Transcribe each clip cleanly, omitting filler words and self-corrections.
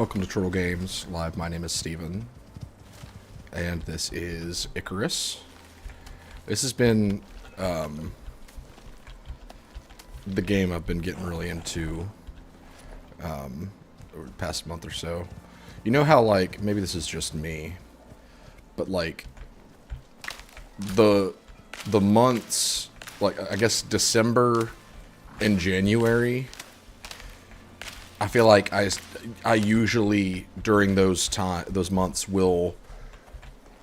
Welcome to Chortle Games Live. My name is Steven, and this is Icarus. This has been the game I've been getting really into over the past month or so. You know how, like, maybe this is just me, but like the months, like I guess December and January, I feel like I usually during those months will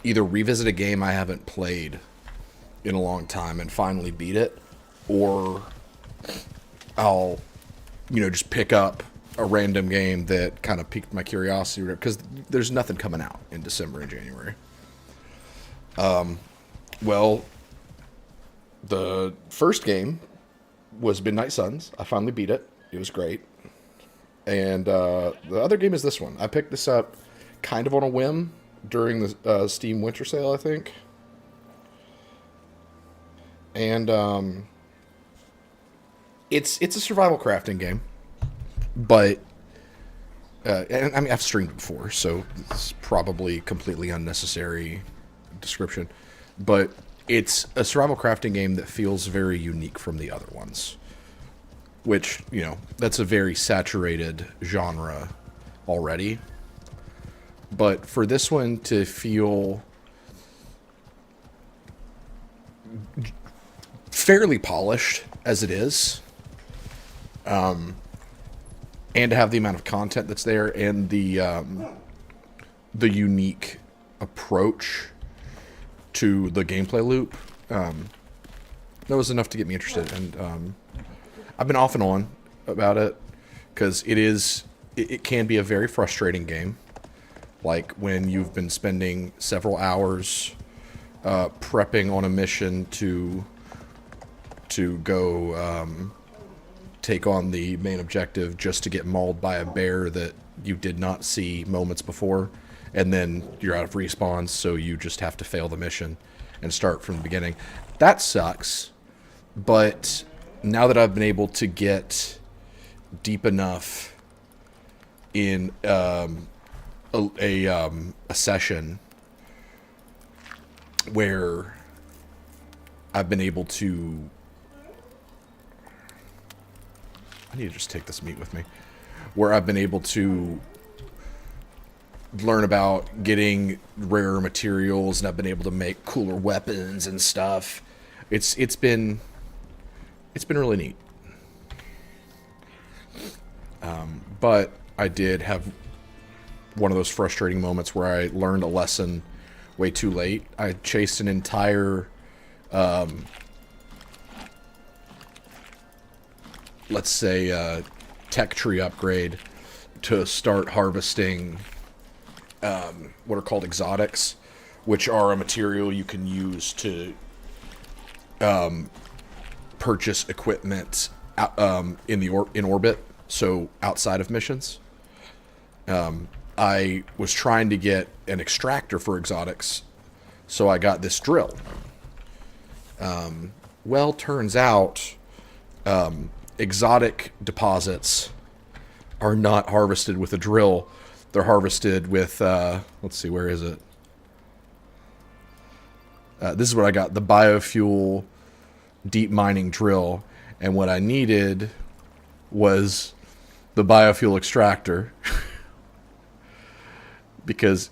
either revisit a game I haven't played in a long time and finally beat it, or I'll just pick up a random game that kind of piqued my curiosity, because there's nothing coming out in December and January. Well, the first game was Midnight Suns. I finally beat it. It was great. And the other game is this one. I picked this up kind of on a whim during the Steam Winter Sale, I think. And it's a survival crafting game, but and I mean, I've streamed before, so it's probably completely unnecessary description. But it's a survival crafting game that feels very unique from the other ones, which, that's a very saturated genre already. But for this one to feel fairly polished as it is, and to have the amount of content that's there and the unique approach to the gameplay loop, that was enough to get me interested. And I've been off and on about it because it can be a very frustrating game. Like when you've been spending several hours prepping on a mission to go take on the main objective, just to get mauled by a bear that you did not see moments before, and then you're out of respawns, so you just have to fail the mission and start from the beginning. That sucks, but now that I've been able to get deep enough in a session where I've been able to... I need to just take this meat with me. Where I've been able to learn about getting rarer materials, and I've been able to make cooler weapons and stuff. It's been really neat. But I did have one of those frustrating moments where I learned a lesson way too late. I chased an entire, let's say, tech tree upgrade to start harvesting what are called exotics, which are a material you can use to purchase equipment in orbit, so outside of missions. I was trying to get an extractor for exotics, so I got this drill. Well, turns out exotic deposits are not harvested with a drill. They're harvested with, let's see, where is it? This is what I got, the biofuel deep mining drill, and what I needed was the biofuel extractor. Because,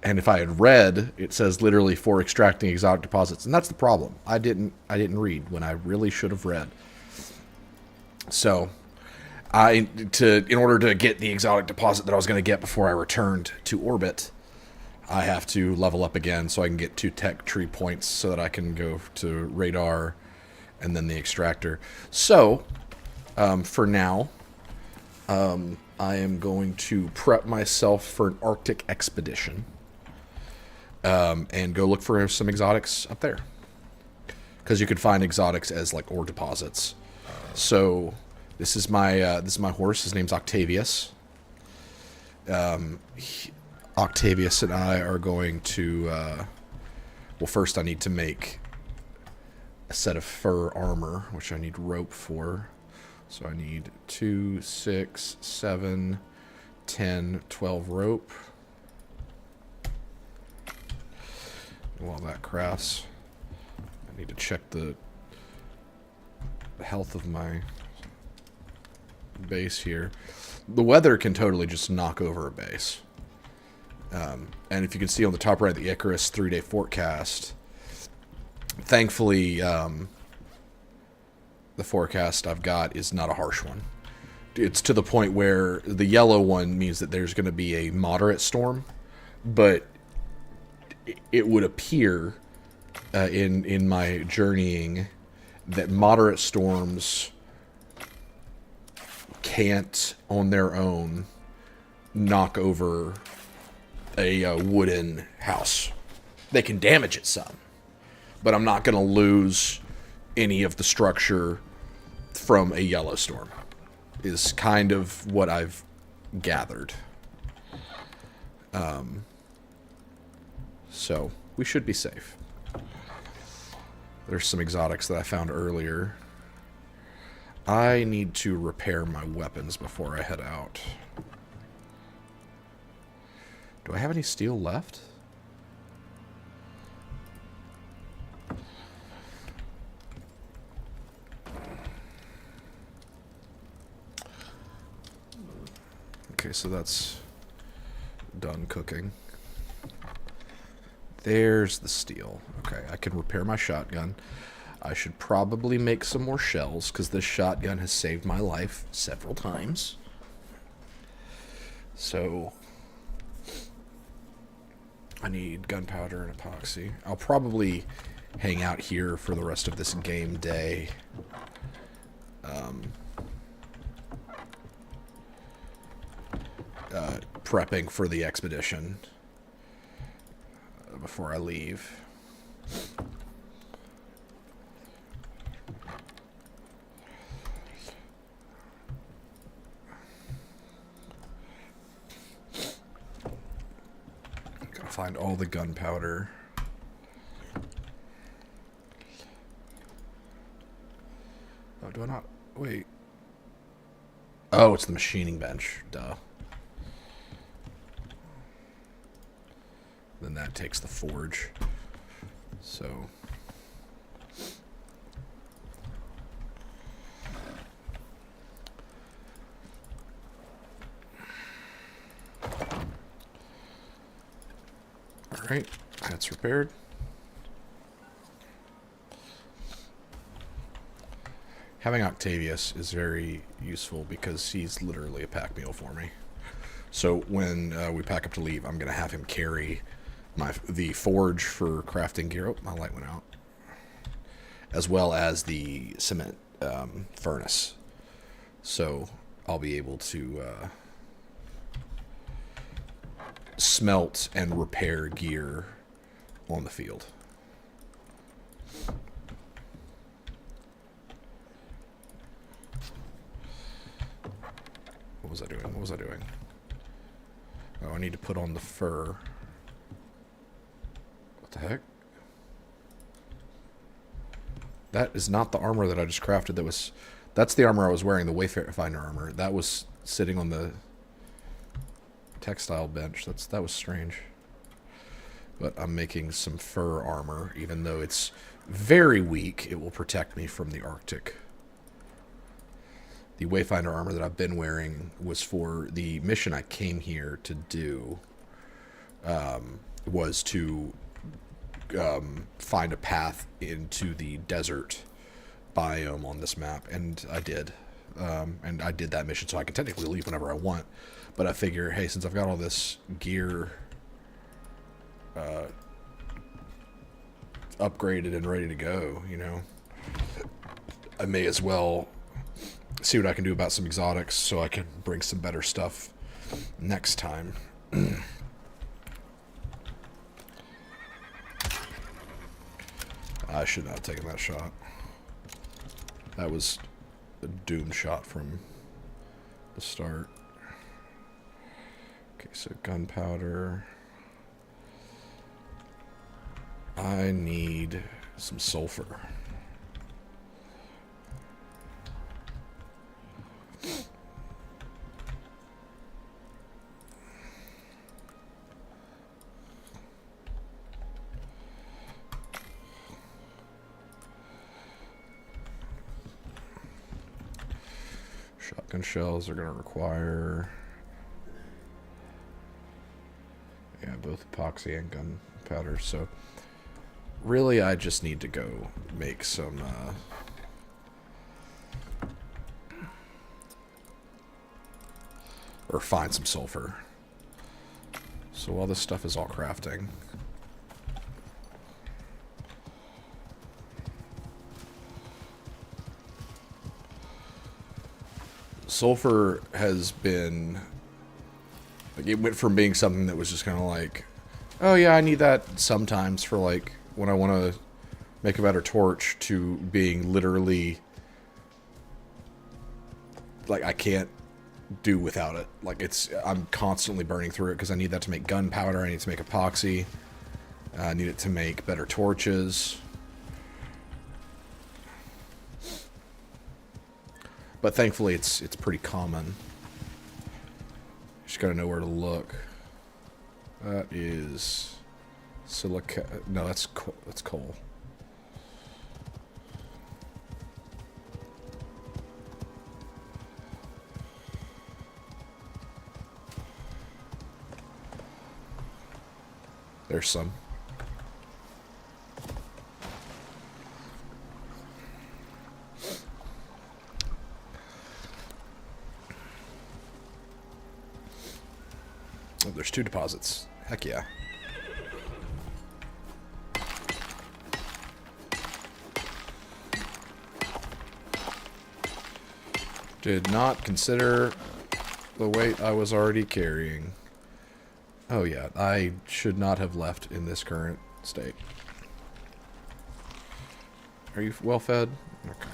and if I had read, it says literally for extracting exotic deposits, and that's the problem. I didn't read when I really should have read. So, in order to get the exotic deposit that I was going to get before I returned to orbit, I have to level up again so I can get 2 tech tree points so that I can go to radar and then the extractor. So, for now, I am going to prep myself for an Arctic expedition, and go look for some exotics up there, because you could find exotics as like ore deposits. So this is my horse. His name's Octavius. Octavius and I are going to. Well, first I need to make a set of fur armor, which I need rope for. So I need 2, 6, 7, 10, 12 rope. While that crafts, I need to check the health of my base here. The weather can totally just knock over a base. And if you can see on the top right, the Icarus 3-day forecast, thankfully, the forecast I've got is not a harsh one. It's to the point where the yellow one means that there's going to be a moderate storm, but it would appear in my journeying that moderate storms can't on their own knock over a wooden house. They can damage it some, but I'm not going to lose any of the structure from a yellow storm, is kind of what I've gathered. So we should be safe. There's some exotics that I found earlier. I need to repair my weapons before I head out. Do I have any steel left? Okay, so that's done cooking. There's the steel. Okay, I can repair my shotgun. I should probably make some more shells, because this shotgun has saved my life several times. So I need gunpowder and epoxy. I'll probably hang out here for the rest of this game day. Prepping for the expedition before I leave. Gotta find all the gunpowder. Oh, do I not? Wait. Oh, it's the machining bench. Duh. Then that takes the forge. So alright, that's repaired. Having Octavius is very useful because he's literally a pack mule for me. So when we pack up to leave, I'm going to have him carry the forge for crafting gear. Oh, my light went out. As well as the cement furnace. So I'll be able to smelt and repair gear on the field. What was I doing? What was I doing? Oh, I need to put on the fur. What the heck? That is not the armor that I just crafted. That's the armor I was wearing, the Wayfinder armor. That was sitting on the textile bench. That was strange. But I'm making some fur armor, even though it's very weak. It will protect me from the Arctic. The Wayfinder armor that I've been wearing was for the mission I came here to do. Was to find a path into the desert biome on this map, and I did. And I did that mission, so I can technically leave whenever I want. But I figure, hey, since I've got all this gear upgraded and ready to go, you know, I may as well see what I can do about some exotics so I can bring some better stuff next time. I should not have taken that shot. That was a doom shot from the start. Okay, so gunpowder. I need some sulfur. Silicone shells are going to require... Yeah, both epoxy and gunpowder. So, really, I just need to go make some... or find some sulfur. So while this stuff is all crafting... Sulfur has been... Like, it went from being something that was just kind of like, oh yeah, I need that sometimes for like when I want to make a better torch, to being literally like I can't do without it. Like I'm constantly burning through it because I need that to make gunpowder. I need to make epoxy. I need it to make better torches. But thankfully, it's pretty common. Just gotta know where to look. That is silica. No, that's coal. There's some. Oh, there's 2 deposits. Heck yeah. Did not consider the weight I was already carrying. Oh yeah, I should not have left in this current state. Are you well fed? Okay.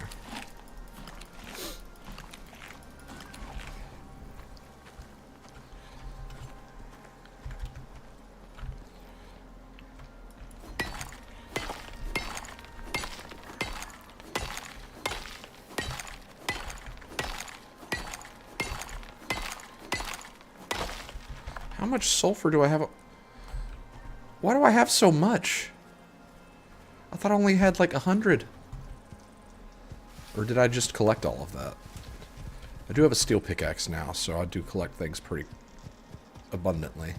How much sulfur do I have? Why do I have so much? I thought I only had like 100. Or did I just collect all of that? I do have a steel pickaxe now, so I do collect things pretty abundantly.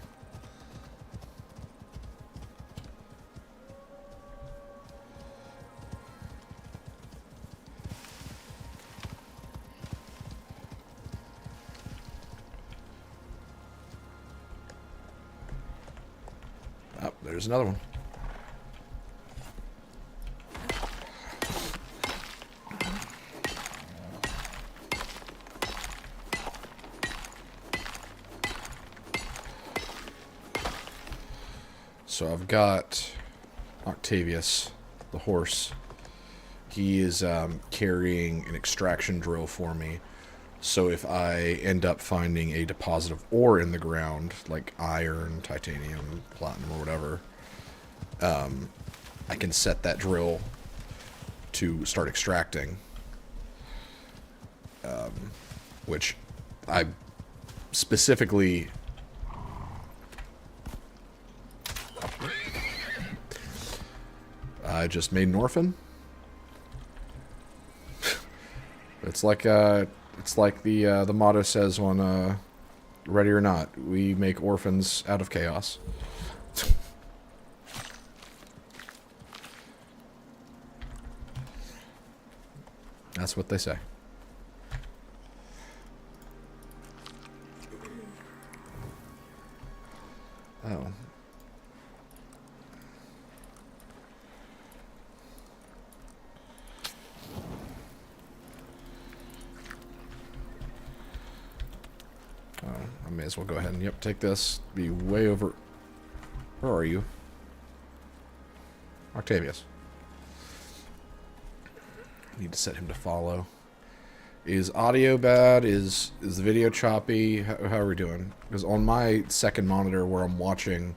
Oh, there's another one. So I've got Octavius, the horse. He is carrying an extraction drill for me. So if I end up finding a deposit of ore in the ground, like iron, titanium, platinum, or whatever, I can set that drill to start extracting. Which I specifically... I just made an orphan. It's like the motto says on Ready or Not, we make orphans out of chaos. That's what they say. Oh. I may as well go ahead and, yep, take this. Be way over... Where are you? Octavius. I need to set him to follow. Is audio bad? Is the video choppy? How are we doing? Because on my second monitor where I'm watching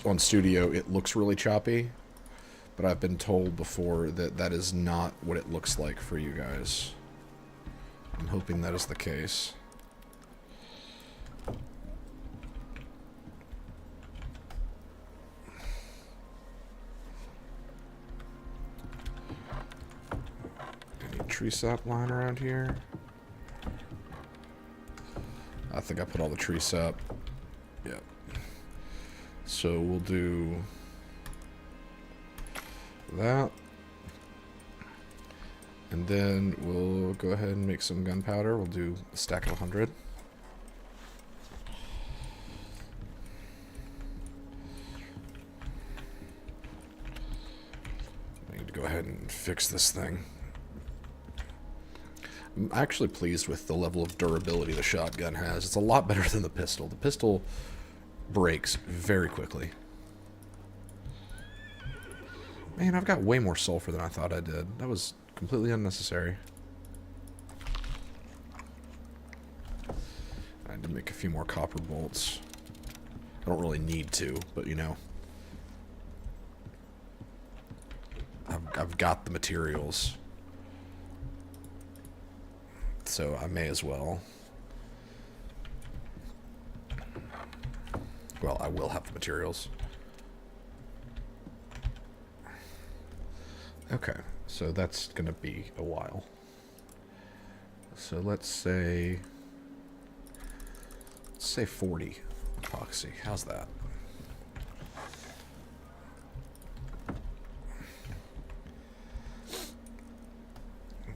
on Studio, it looks really choppy. But I've been told before that that is not what it looks like for you guys. I'm hoping that is the case. Tree sap line around here. think I put all the trees up. Yep. So we'll do that. And then we'll go ahead and make some gunpowder. We'll do a stack of 100. I need to go ahead and fix this thing. I'm actually pleased with the level of durability the shotgun has. It's a lot better than the pistol. The pistol breaks very quickly. Man, I've got way more sulfur than I thought I did. That was completely unnecessary. I had to make a few more copper bolts. I don't really need to, but you know. I've got the materials. So I may as well. Well, I will have the materials. Okay, so that's gonna be a while. So let's say 40 epoxy. How's that?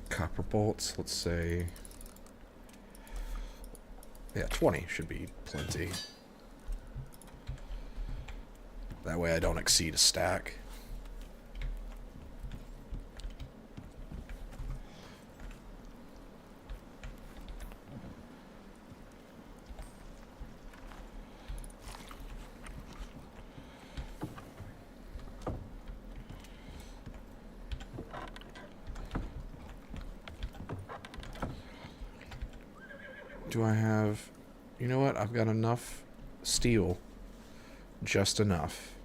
Copper bolts, let's say, yeah, 20 should be plenty. That way I don't exceed a stack. Do I have... You know what? I've got enough steel. Just enough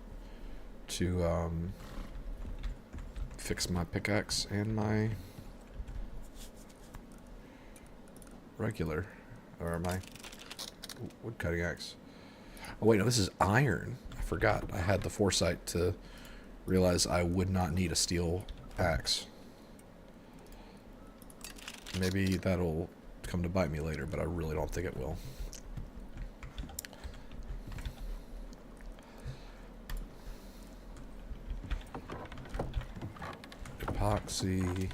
to fix my pickaxe and my regular, or my wood cutting axe. Oh wait, no, this is iron. I forgot. I had the foresight to realize I would not need a steel axe. Maybe that'll come to bite me later, but I really don't think it will. Epoxy.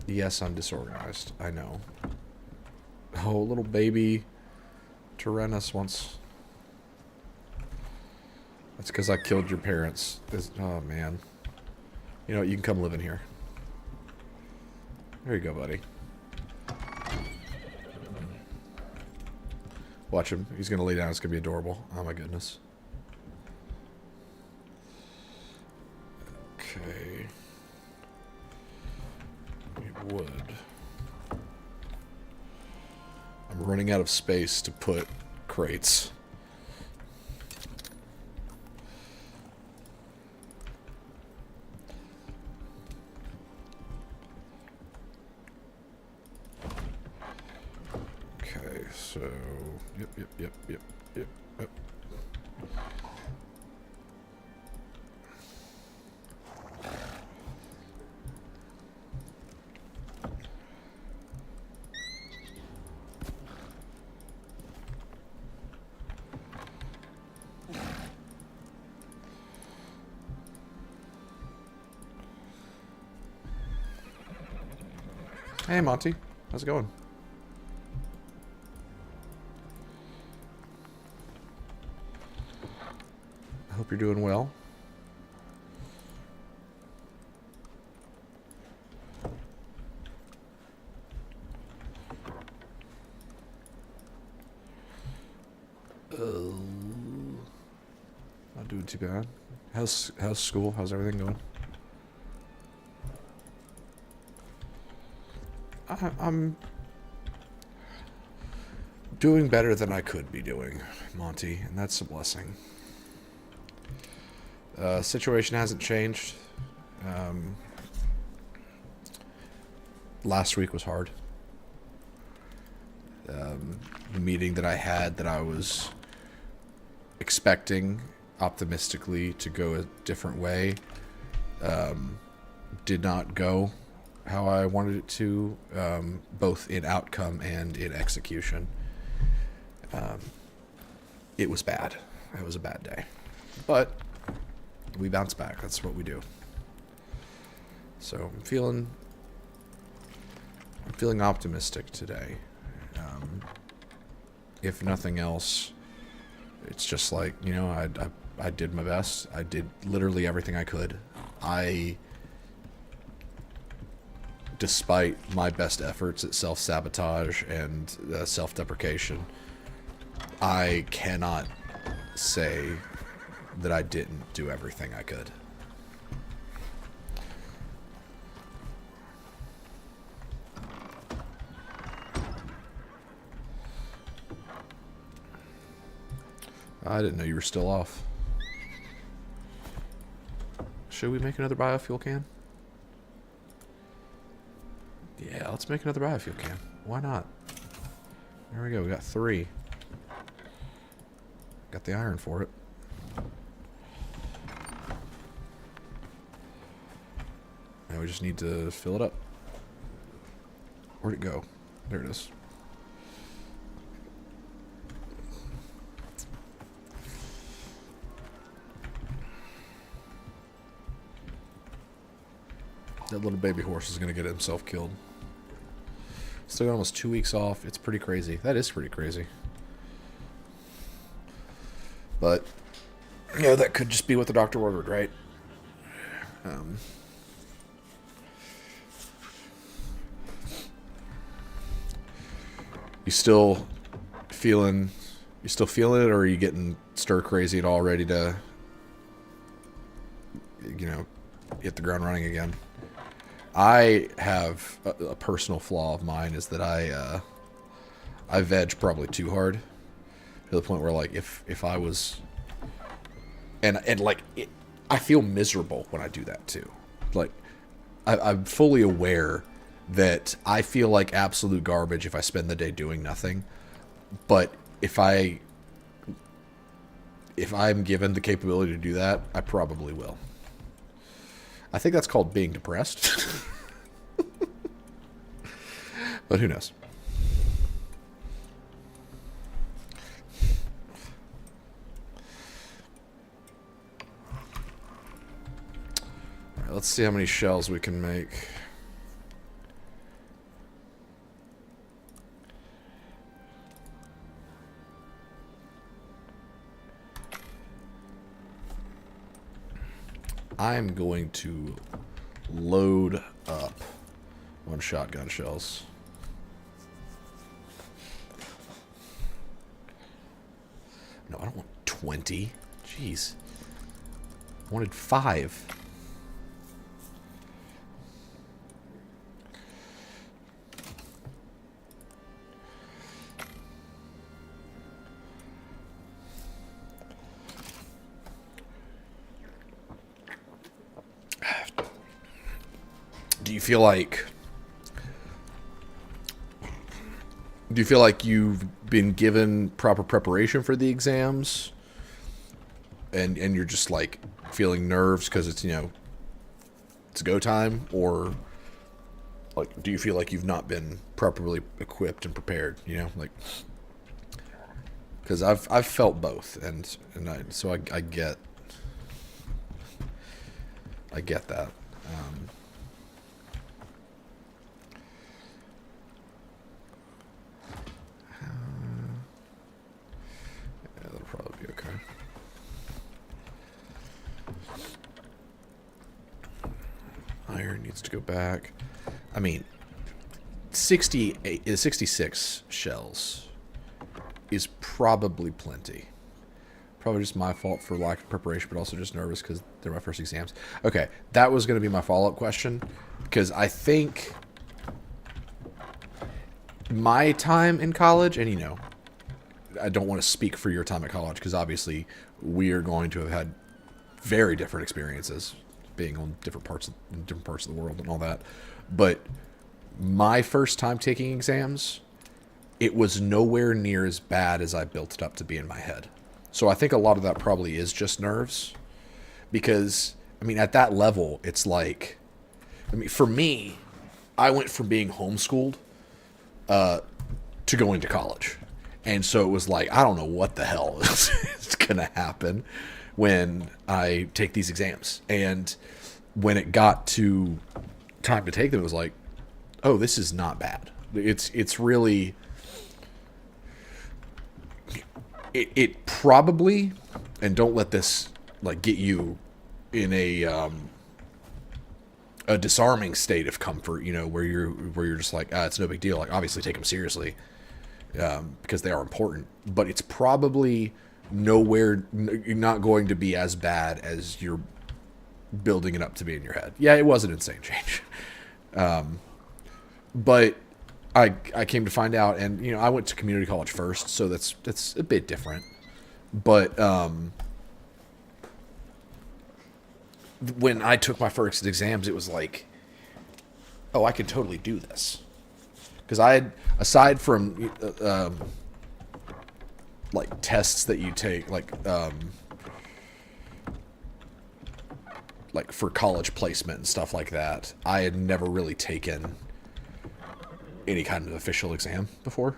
Yes, I'm disorganized. I know. Oh, little baby Tyrannus wants... That's because I killed your parents. Oh, man. You know what? You can come live in here. There you go, buddy. Watch him. He's going to lay down. It's going to be adorable. Oh, my goodness. Okay. Wood. I'm running out of space to put crates. Okay, so yep. Hey, Monty. How's it going? I hope you're doing well. Not doing too bad. How's school? How's everything going? I'm doing better than I could be doing, Monty, and that's a blessing. Situation hasn't changed. Last week was hard. The meeting that I had that I was expecting optimistically to go a different way did not go how I wanted it to, both in outcome and in execution. It was bad. It was a bad day. But we bounce back. That's what we do. So I'm feeling optimistic today. If nothing else, it's just like, you know, I did my best. I did literally everything I could. Despite my best efforts at self-sabotage and self-deprecation, I cannot say that I didn't do everything I could. I didn't know you were still off. Should we make another biofuel can? Yeah, let's make another biofuel can. Why not? There we go. We got 3. Got the iron for it. Now we just need to fill it up. Where'd it go? There it is. That little baby horse is going to get himself killed. Still got almost 2 weeks off. It's pretty crazy. That is pretty crazy. But, you know, that could just be what the doctor ordered, right? You still feeling it, or are you getting stir crazy at all, ready to, you know, hit the ground running again? I have a personal flaw of mine is that I veg probably too hard, to the point where, like, if I was, and like I feel miserable when I do that too. Like I'm fully aware that I feel like absolute garbage if I spend the day doing nothing, but if I'm given the capability to do that, I probably will. I think that's called being depressed. But who knows? All right, let's see how many shells we can make. I'm going to load up on shotgun shells. No, I don't want 20. Jeez. I wanted 5. Do you feel like you've been given proper preparation for the exams, and you're just like feeling nerves because it's, you know, it's go time, or like do you feel like you've not been properly equipped and prepared, you know, like, because I've felt both, and I get that. That'll probably be okay. Iron needs to go back. I mean, 66 shells is probably plenty. Probably just my fault for lack of preparation, but also just nervous because they're my first exams. Okay, that was going to be my follow-up question, because I think my time in college, and, you know, I don't want to speak for your time at college, because obviously we are going to have had very different experiences being on different parts of the world and all that. But my first time taking exams, it was nowhere near as bad as I built it up to be in my head. So I think a lot of that probably is just nerves, because, I mean, at that level, it's like, I mean, for me, I went from being homeschooled to going to college. And so it was like, I don't know what the hell is going to happen when I take these exams. And when it got to time to take them, it was like, oh, this is not bad. It's really... It probably, and don't let this like get you in a disarming state of comfort, you know, where you're just like, it's no big deal. Like, obviously take them seriously because they are important, but it's probably not going to be as bad as you're building it up to be in your head. Yeah, it was an insane change, but I came to find out, and you know, I went to community college first, so that's a bit different. But when I took my first exams, it was like, oh, I can totally do this, because I had, aside from like tests that you take, like for college placement and stuff like that, I had never really taken any kind of official exam before.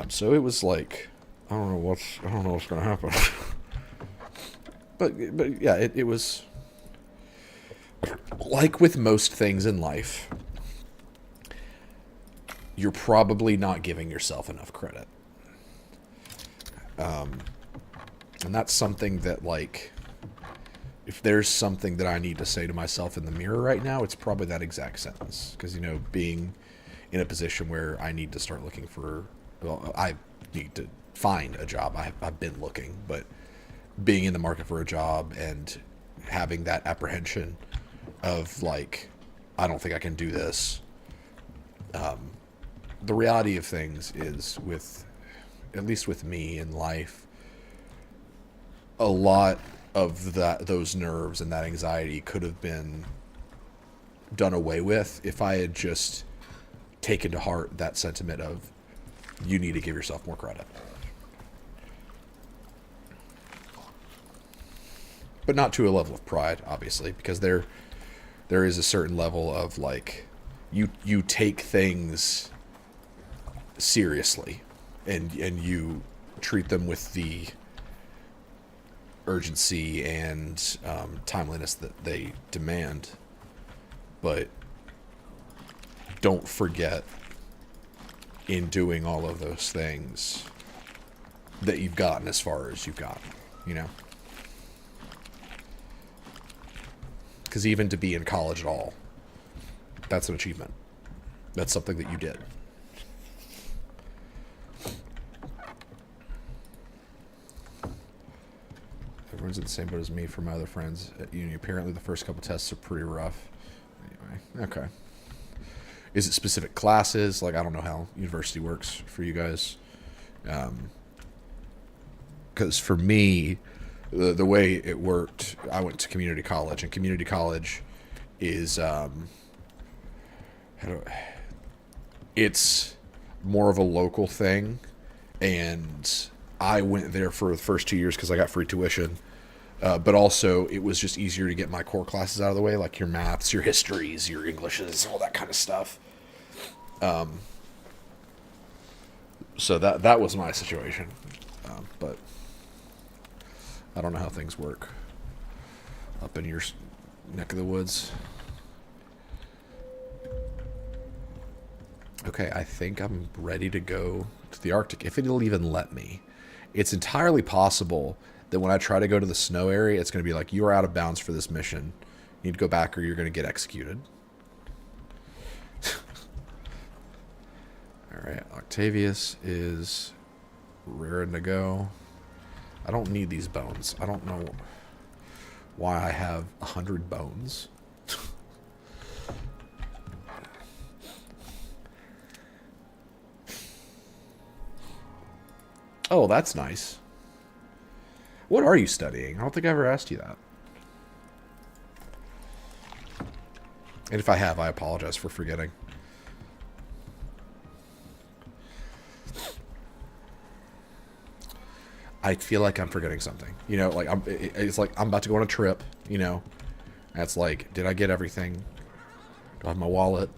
So it was like, I don't know what's going to happen. but yeah, it was like with most things in life, you're probably not giving yourself enough credit. And that's something that, like, if there's something that I need to say to myself in the mirror right now, it's probably that exact sentence. Because, you know, being in a position where I need to start looking for, well, I need to find a job. I've been looking, but being in the market for a job and having that apprehension of, like, I don't think I can do this. The reality of things is, with, at least with me in life, a lot of those nerves and that anxiety could have been done away with if I had just taken to heart that sentiment of, you need to give yourself more credit. But not to a level of pride, obviously, because there is a certain level of, like, you take things seriously and you treat them with the urgency and timeliness that they demand, but don't forget, in doing all of those things, that you've gotten as far as you've gotten, you know? Because even to be in college at all, that's an achievement. That's something that you did. Everyone's in the same boat as me for my other friends at uni. Apparently the first couple tests are pretty rough. Anyway, okay. Is it specific classes? Like, I don't know how university works for you guys. Because for me, the way it worked, I went to community college, and community college is, it's more of a local thing, and I went there for the first 2 years because I got free tuition. But also, it was just easier to get my core classes out of the way, like your maths, your histories, your Englishes, all that kind of stuff. So that was my situation. But I don't know how things work up in your neck of the woods. Okay, I think I'm ready to go to the Arctic, if it'll even let me. It's entirely possible that when I try to go to the snow area, it's going to be like, you are out of bounds for this mission. You need to go back or you're going to get executed. Alright, Octavius is raring to go. I don't need these bones. I don't know why I have 100 bones. Oh, that's nice. What are you studying? I don't think I ever asked you that. And if I have, I apologize for forgetting. I feel like I'm forgetting something. You know, like it's like I'm about to go on a trip, you know. And it's like, did I get everything? Do I have my wallet?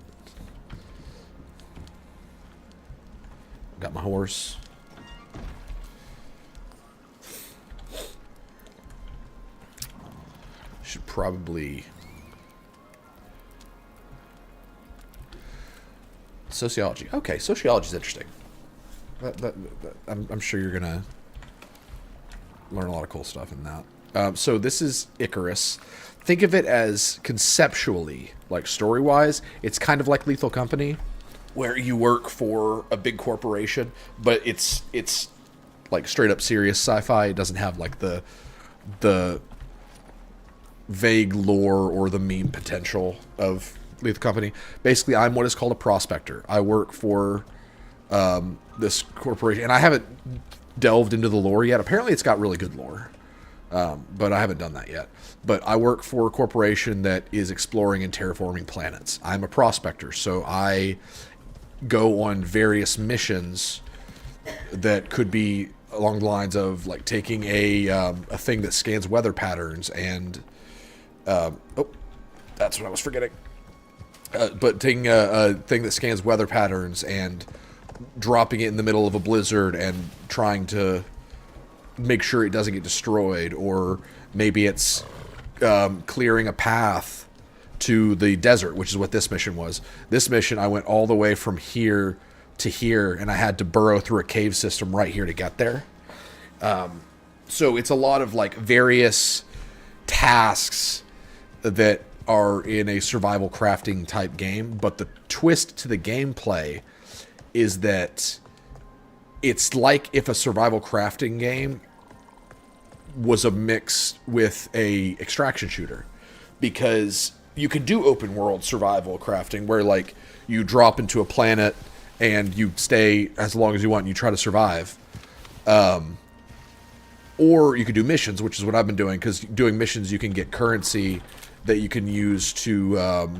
Got my horse. Should probably... Sociology. Okay, sociology is interesting. I'm sure you're going to learn a lot of cool stuff in that. So this is Icarus. Think of it as conceptually, like story-wise, it's kind of like Lethal Company, where you work for a big corporation, but it's like straight up serious sci-fi. It doesn't have like the vague lore or the meme potential of Lethal Company. Basically, I'm what is called a prospector. I work for this corporation, and I haven't delved into the lore yet. Apparently, it's got really good lore, but I haven't done that yet. But I work for a corporation that is exploring and terraforming planets. I'm a prospector, so I go on various missions that could be along the lines of like taking a thing that scans weather patterns and oh, that's what I was forgetting. But taking a thing that scans weather patterns and dropping it in the middle of a blizzard and trying to make sure it doesn't get destroyed, or maybe it's clearing a path to the desert, which is what this mission was. This mission, I went all the way from here to here, and I had to burrow through a cave system right here to get there. So it's a lot of like various tasks that are in a survival crafting type game, but the twist to the gameplay is that it's like if a survival crafting game was a mix with a extraction shooter, because you can do open world survival crafting where like you drop into a planet and you stay as long as you want and you try to survive. Or you could do missions, which is what I've been doing, because doing missions you can get currency that you can use to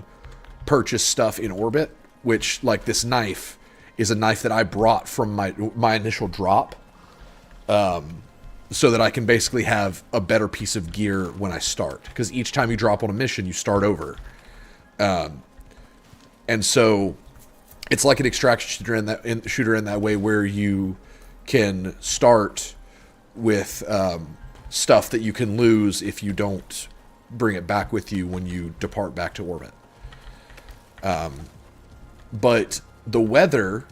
purchase stuff in orbit, which like this knife is a knife that I brought from my initial drop, so that I can basically have a better piece of gear when I start, because each time you drop on a mission you start over, and so it's like an extraction shooter in that way, where you can start with stuff that you can lose if you don't bring it back with you when you depart back to orbit. But the weather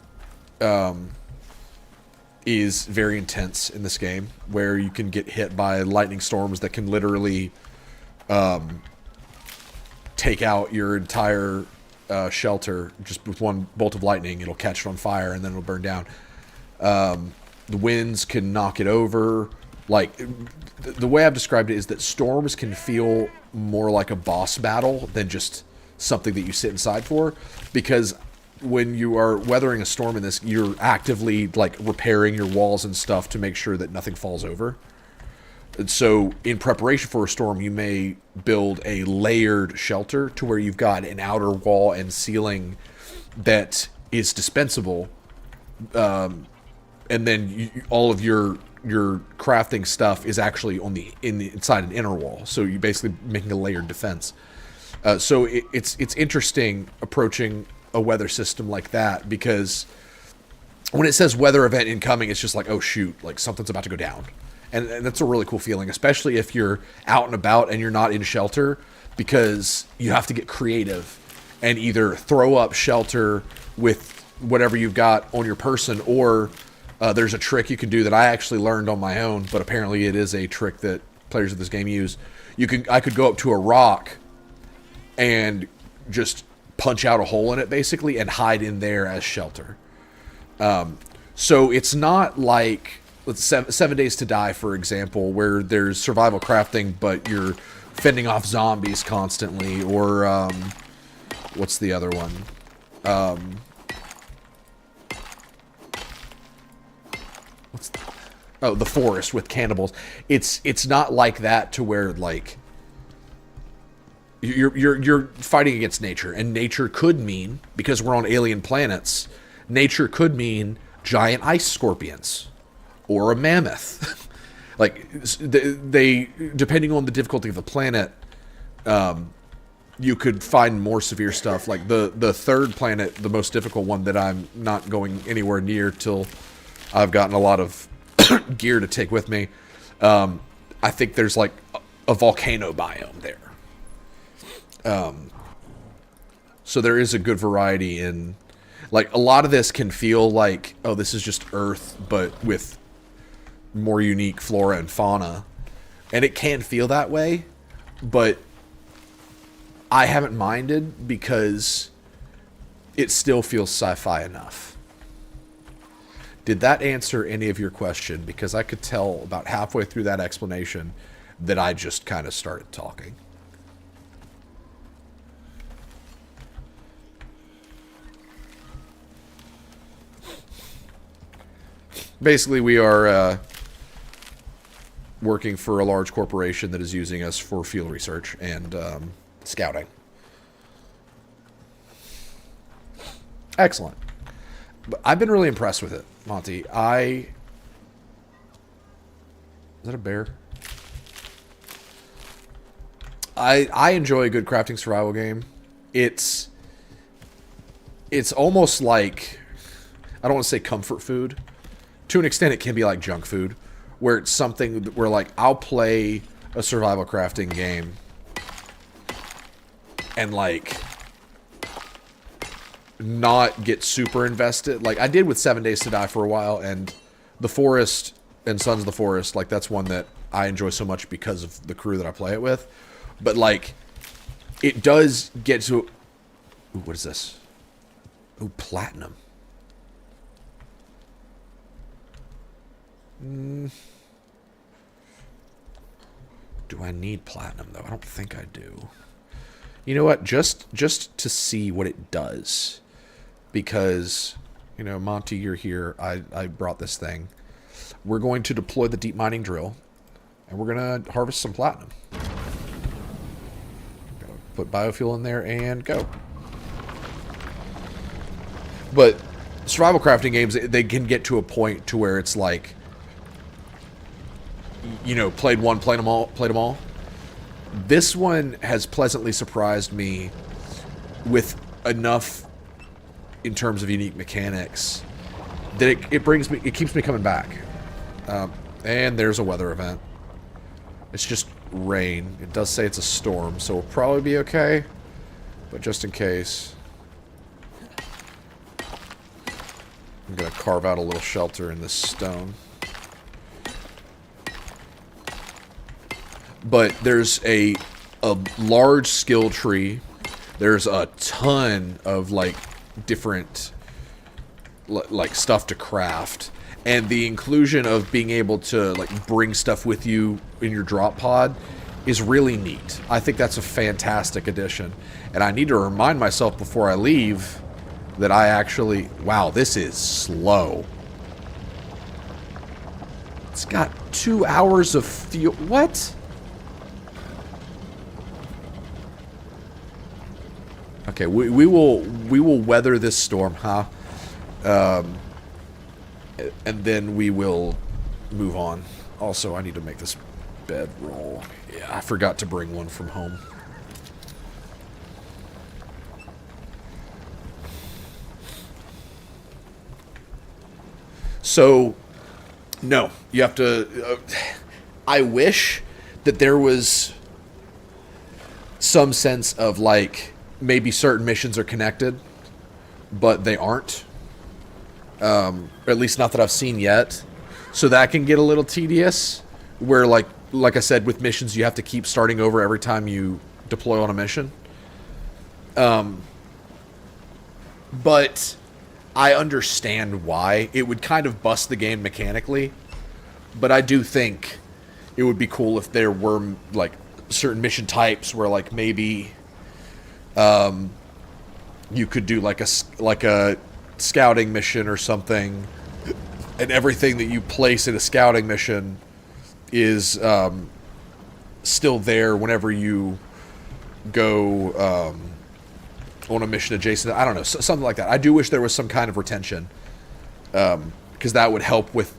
is very intense in this game, where you can get hit by lightning storms that can literally take out your entire shelter just with one bolt of lightning. It'll catch it on fire and then it'll burn down. The winds can knock it over. Like, the way I've described it is that storms can feel more like a boss battle than just something that you sit inside for, because when you are weathering a storm in this, you're actively like repairing your walls and stuff to make sure that nothing falls over. And so in preparation for a storm, you may build a layered shelter to where you've got an outer wall and ceiling that is dispensable, and then all of your crafting stuff is actually on inside an inner wall. So you're basically making a layered defense. So it's interesting approaching a weather system like that, because when it says weather event incoming, it's just like, oh shoot, like something's about to go down. And that's a really cool feeling, especially if you're out and about and you're not in shelter, because you have to get creative and either throw up shelter with whatever you've got on your person, or there's a trick you can do that I actually learned on my own, but apparently it is a trick that players of this game use. I could go up to a rock and just punch out a hole in it basically and hide in there as shelter. So it's not like 7 Days to Die, for example, where there's survival crafting but you're fending off zombies constantly, or what's the other one? The Forest with cannibals. It's not like that, to where like you're fighting against nature, and nature could mean, because we're on alien planets, nature could mean giant ice scorpions or a mammoth. Like they depending on the difficulty of the planet, you could find more severe stuff. Like the third planet, the most difficult one that I'm not going anywhere near till I've gotten a lot of gear to take with me. I think there's like a volcano biome there. So there is a good variety in, like, a lot of this can feel like, oh, this is just Earth, but with more unique flora and fauna. And it can feel that way, but I haven't minded because it still feels sci-fi enough. Did that answer any of your question? Because I could tell about halfway through that explanation that I just kind of started talking. Basically, we are working for a large corporation that is using us for field research and scouting. Excellent. But I've been really impressed with it, Monty. Is that a bear? I enjoy a good crafting survival game. It's almost like, I don't want to say comfort food. To an extent, it can be like junk food, where it's something where, like, I'll play a survival crafting game and, like, not get super invested. Like I did with 7 Days to Die for a while, and The Forest and Sons of the Forest, like, that's one that I enjoy so much because of the crew that I play it with. But, like, it does get to... Ooh, what is this? Ooh, platinum. Do I need platinum, though? I don't think I do. You know what? Just to see what it does. Because, you know, Monty, you're here. I brought this thing. We're going to deploy the deep mining drill. And we're going to harvest some platinum. Gotta put biofuel in there and go. But survival crafting games, they can get to a point to where it's like, you know, played one, played them all. This one has pleasantly surprised me with enough in terms of unique mechanics that it keeps me coming back. And there's a weather event. It's just rain. It does say it's a storm, so we'll probably be okay. But just in case, I'm gonna carve out a little shelter in this stone. But there's a large skill tree. There's a ton of, like, different, like, stuff to craft. And the inclusion of being able to, like, bring stuff with you in your drop pod is really neat. I think that's a fantastic addition. And I need to remind myself before I leave that I actually... Wow, this is slow. It's got 2 hours of fuel. What? Okay, we will weather this storm, huh? And then we will move on. Also, I need to make this bed roll. Yeah, I forgot to bring one from home. So, no, you have to... I wish that there was some sense of, like... Maybe certain missions are connected, but they aren't. Or at least not that I've seen yet. So that can get a little tedious. Where, like I said, with missions, you have to keep starting over every time you deploy on a mission. But I understand why. It would kind of bust the game mechanically. But I do think it would be cool if there were, like, certain mission types where, like, maybe... you could do like a scouting mission or something, and everything that you place in a scouting mission is still there whenever you go on a mission adjacent. I don't know, something like that. I do wish there was some kind of retention, because that would help with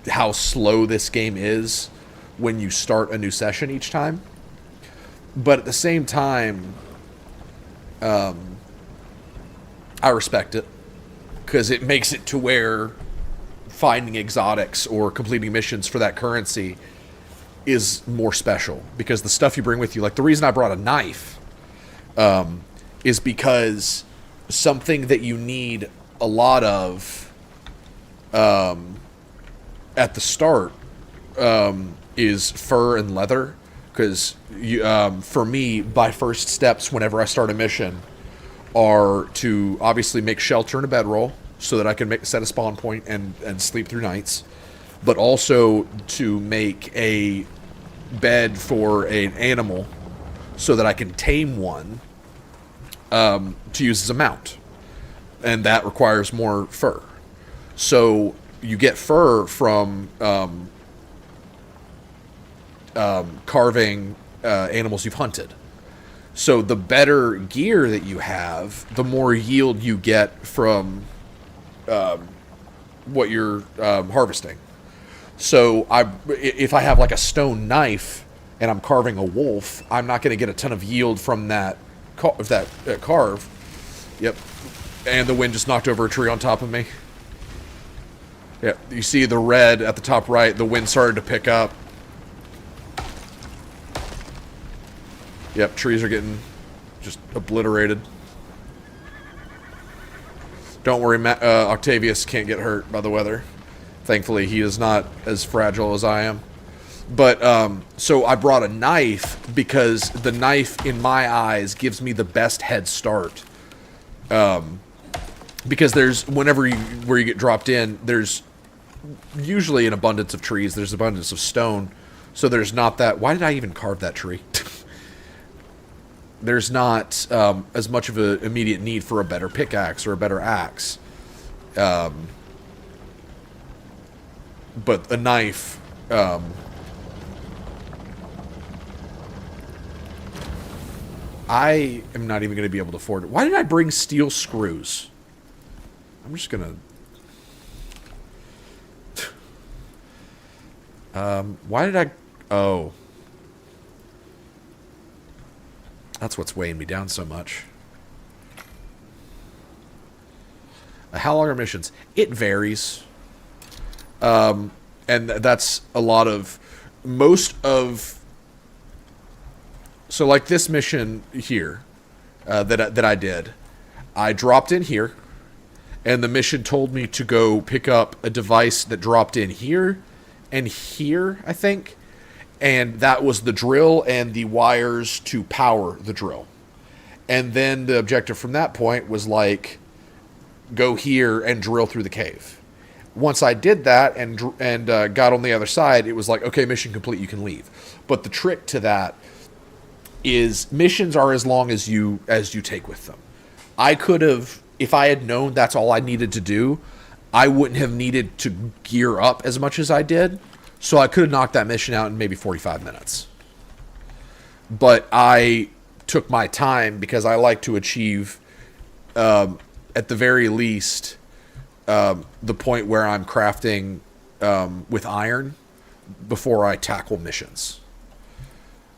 how slow this game is when you start a new session each time. But at the same time, I respect it because it makes it to where finding exotics or completing missions for that currency is more special, because the stuff you bring with you, like the reason I brought a knife, is because something that you need a lot of at the start is fur and leather, because for me, my first steps whenever I start a mission are to obviously make shelter and a bedroll so that I can set a spawn point and sleep through nights, but also to make a bed for an animal so that I can tame one to use as a mount, and that requires more fur. So you get fur from carving animals you've hunted. So the better gear that you have, the more yield you get from what you're harvesting. So if I have like a stone knife and I'm carving a wolf, I'm not going to get a ton of yield from that carve. Yep. And the wind just knocked over a tree on top of me. Yeah, you see the red at the top right, the wind started to pick up. Yep, trees are getting just obliterated. Don't worry, Octavius can't get hurt by the weather. Thankfully, he is not as fragile as I am. But, so I brought a knife because the knife, in my eyes, gives me the best head start. Because where you get dropped in, there's usually an abundance of trees, there's abundance of stone, so there's not that... Why did I even carve that tree? There's not as much of an immediate need for a better pickaxe or a better axe. But a knife... I am not even going to be able to afford it. Why did I bring steel screws? I'm just going to... why did I... Oh... That's what's weighing me down so much. How long are missions? It varies. And that's a lot of... Most of... So like this mission here that I did. I dropped in here. And the mission told me to go pick up a device that dropped in here. And here, I think. And that was the drill and the wires to power the drill. And then the objective from that point was like, go here and drill through the cave. Once I did that and got on the other side, it was like, okay, mission complete, you can leave. But the trick to that is missions are as long as you take with them. I could have, if I had known that's all I needed to do, I wouldn't have needed to gear up as much as I did. So I could have knocked that mission out in maybe 45 minutes. But I took my time because I like to achieve, at the very least, the point where I'm crafting with iron before I tackle missions.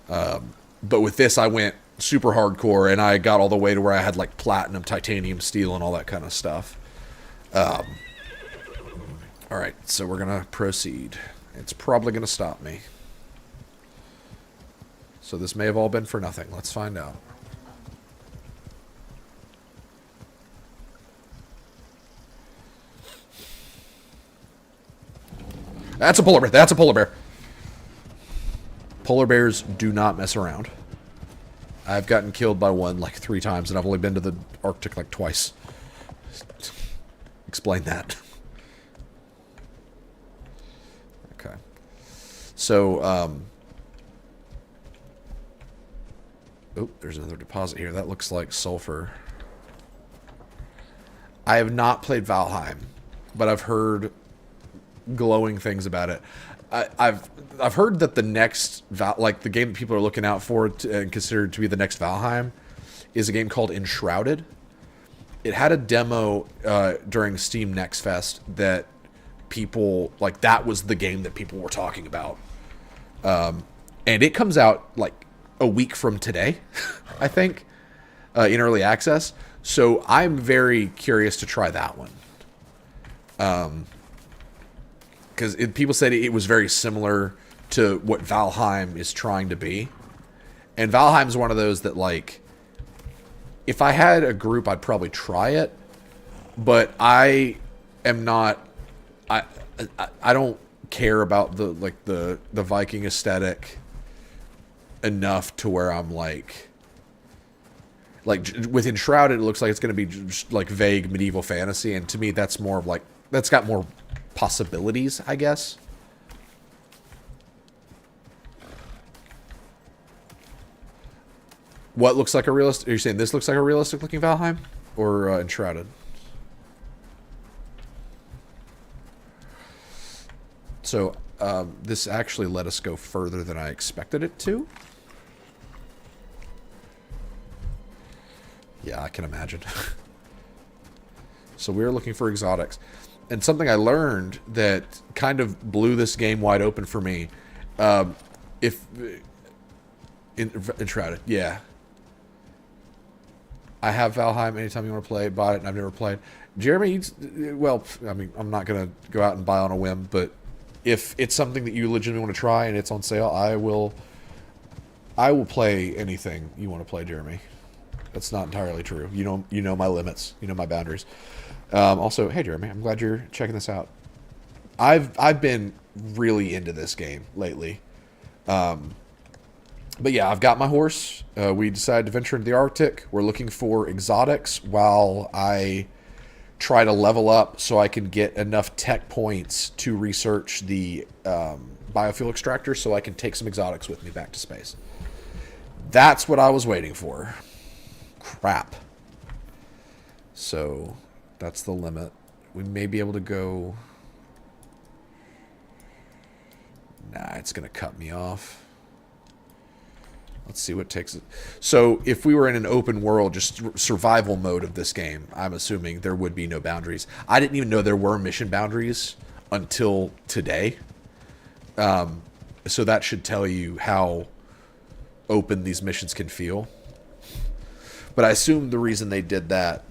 But with this, I went super hardcore, and I got all the way to where I had like platinum, titanium, steel, and all that kind of stuff. All right, so we're going to proceed. It's probably going to stop me. So this may have all been for nothing. Let's find out. That's a polar bear. That's a polar bear. Polar bears do not mess around. I've gotten killed by one like 3 times, and I've only been to the Arctic like twice. Explain that. Okay. So, oh, there's another deposit here. That looks like sulfur. I have not played Valheim, but I've heard glowing things about it. I've heard that the next like the game that people are looking out for and considered to be the next Valheim is a game called Enshrouded. It had a demo during Steam Next Fest that people that was the game that people were talking about, and it comes out like a week from today, I think, in early access. So I'm very curious to try that one. Because people said it was very similar to what Valheim is trying to be. And Valheim's one of those that, like, if I had a group, I'd probably try it. But I am not... I don't care about the Viking aesthetic enough to where I'm like with Enshrouded, it looks like it's going to be just like vague medieval fantasy, and to me that's more of like, that's got more possibilities, I guess. What looks like a realistic? Are you saying this looks like a realistic looking Valheim or Enshrouded? So this actually let us go further than I expected it to. Yeah, I can imagine. So we were looking for exotics. And something I learned that kind of blew this game wide open for me. Enshrouded, yeah. I have Valheim anytime you want to play. Bought it, and I've never played. Jeremy, well, I mean, I'm not going to go out and buy on a whim, but if it's something that you legitimately want to try and it's on sale, I will play anything you want to play, Jeremy. That's not entirely true. You know my limits. You know my boundaries. Also, hey Jeremy, I'm glad you're checking this out. I've been really into this game lately. But yeah, I've got my horse. We decided to venture into the Arctic. We're looking for exotics while I try to level up so I can get enough tech points to research the biofuel extractor so I can take some exotics with me back to space. That's what I was waiting for. Crap. So that's the limit. We may be able to go... Nah, it's going to cut me off. Let's see what takes it. So if we were in an open world, just survival mode of this game, I'm assuming there would be no boundaries. I didn't even know there were mission boundaries until today. So that should tell you how open these missions can feel. But I assume the reason they did that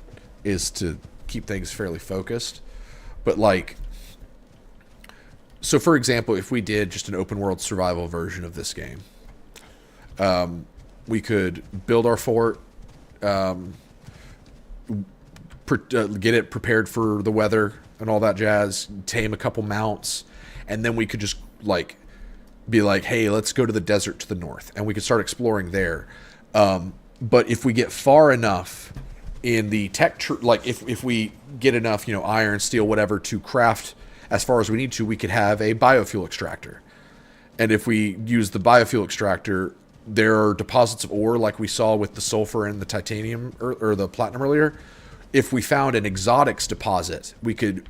is to keep things fairly focused. But like, so for example, if we did just an open world survival version of this game, we could build our fort, get it prepared for the weather and all that jazz, tame a couple mounts, and then we could just like be like, hey, let's go to the desert to the north, and we could start exploring there. But if we get far enough in the tech, like if we get enough, iron, steel, whatever, to craft as far as we need to, we could have a biofuel extractor. And if we use the biofuel extractor, there are deposits of ore like we saw with the sulfur and the titanium or the platinum earlier. If we found an exotics deposit, we could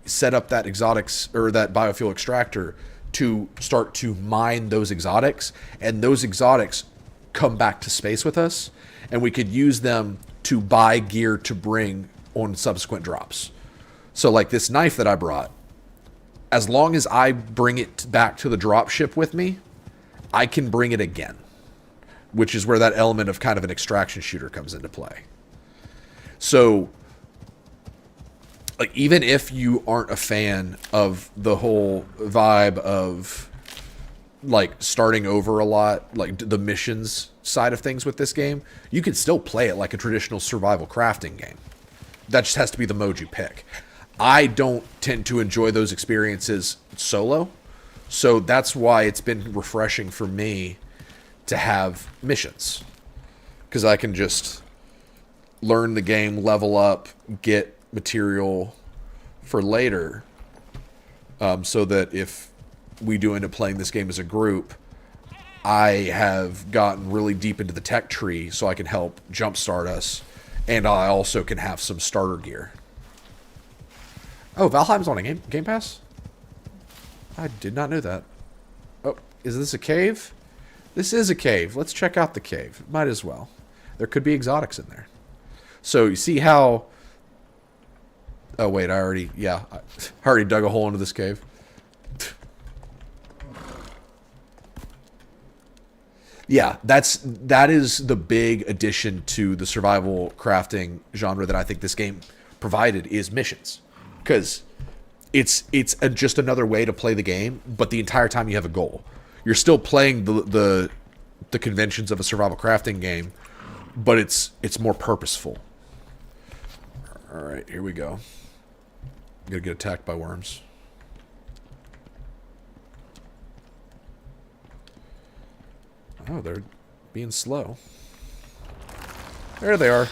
set up that exotics or that biofuel extractor to start to mine those exotics, and those exotics come back to space with us, and we could use them to buy gear to bring on subsequent drops. So like this knife that I brought, as long as I bring it back to the drop ship with me, I can bring it again, which is where that element of kind of an extraction shooter comes into play. So like, even if you aren't a fan of the whole vibe of like starting over a lot, like the missions side of things with this game, you can still play it like a traditional survival crafting game. That just has to be the mode you pick. I don't tend to enjoy those experiences solo, so that's why it's been refreshing for me to have missions, because I can just learn the game, level up, get material for later, so that if we do end up playing this game as a group, I have gotten really deep into the tech tree so I can help jumpstart us, and I also can have some starter gear. Oh, Valheim's on a Game Pass? I did not know that. Oh, is this a cave? This is a cave. Let's check out the cave. Might as well. There could be exotics in there. So you see how... Oh, wait, I already dug a hole into this cave. Yeah, that is the big addition to the survival crafting genre that I think this game provided is missions, because it's just another way to play the game, but the entire time you have a goal. You're still playing the conventions of a survival crafting game, but it's more purposeful. All right, here we go. I'm gonna get attacked by worms. Oh, they're being slow. There they are.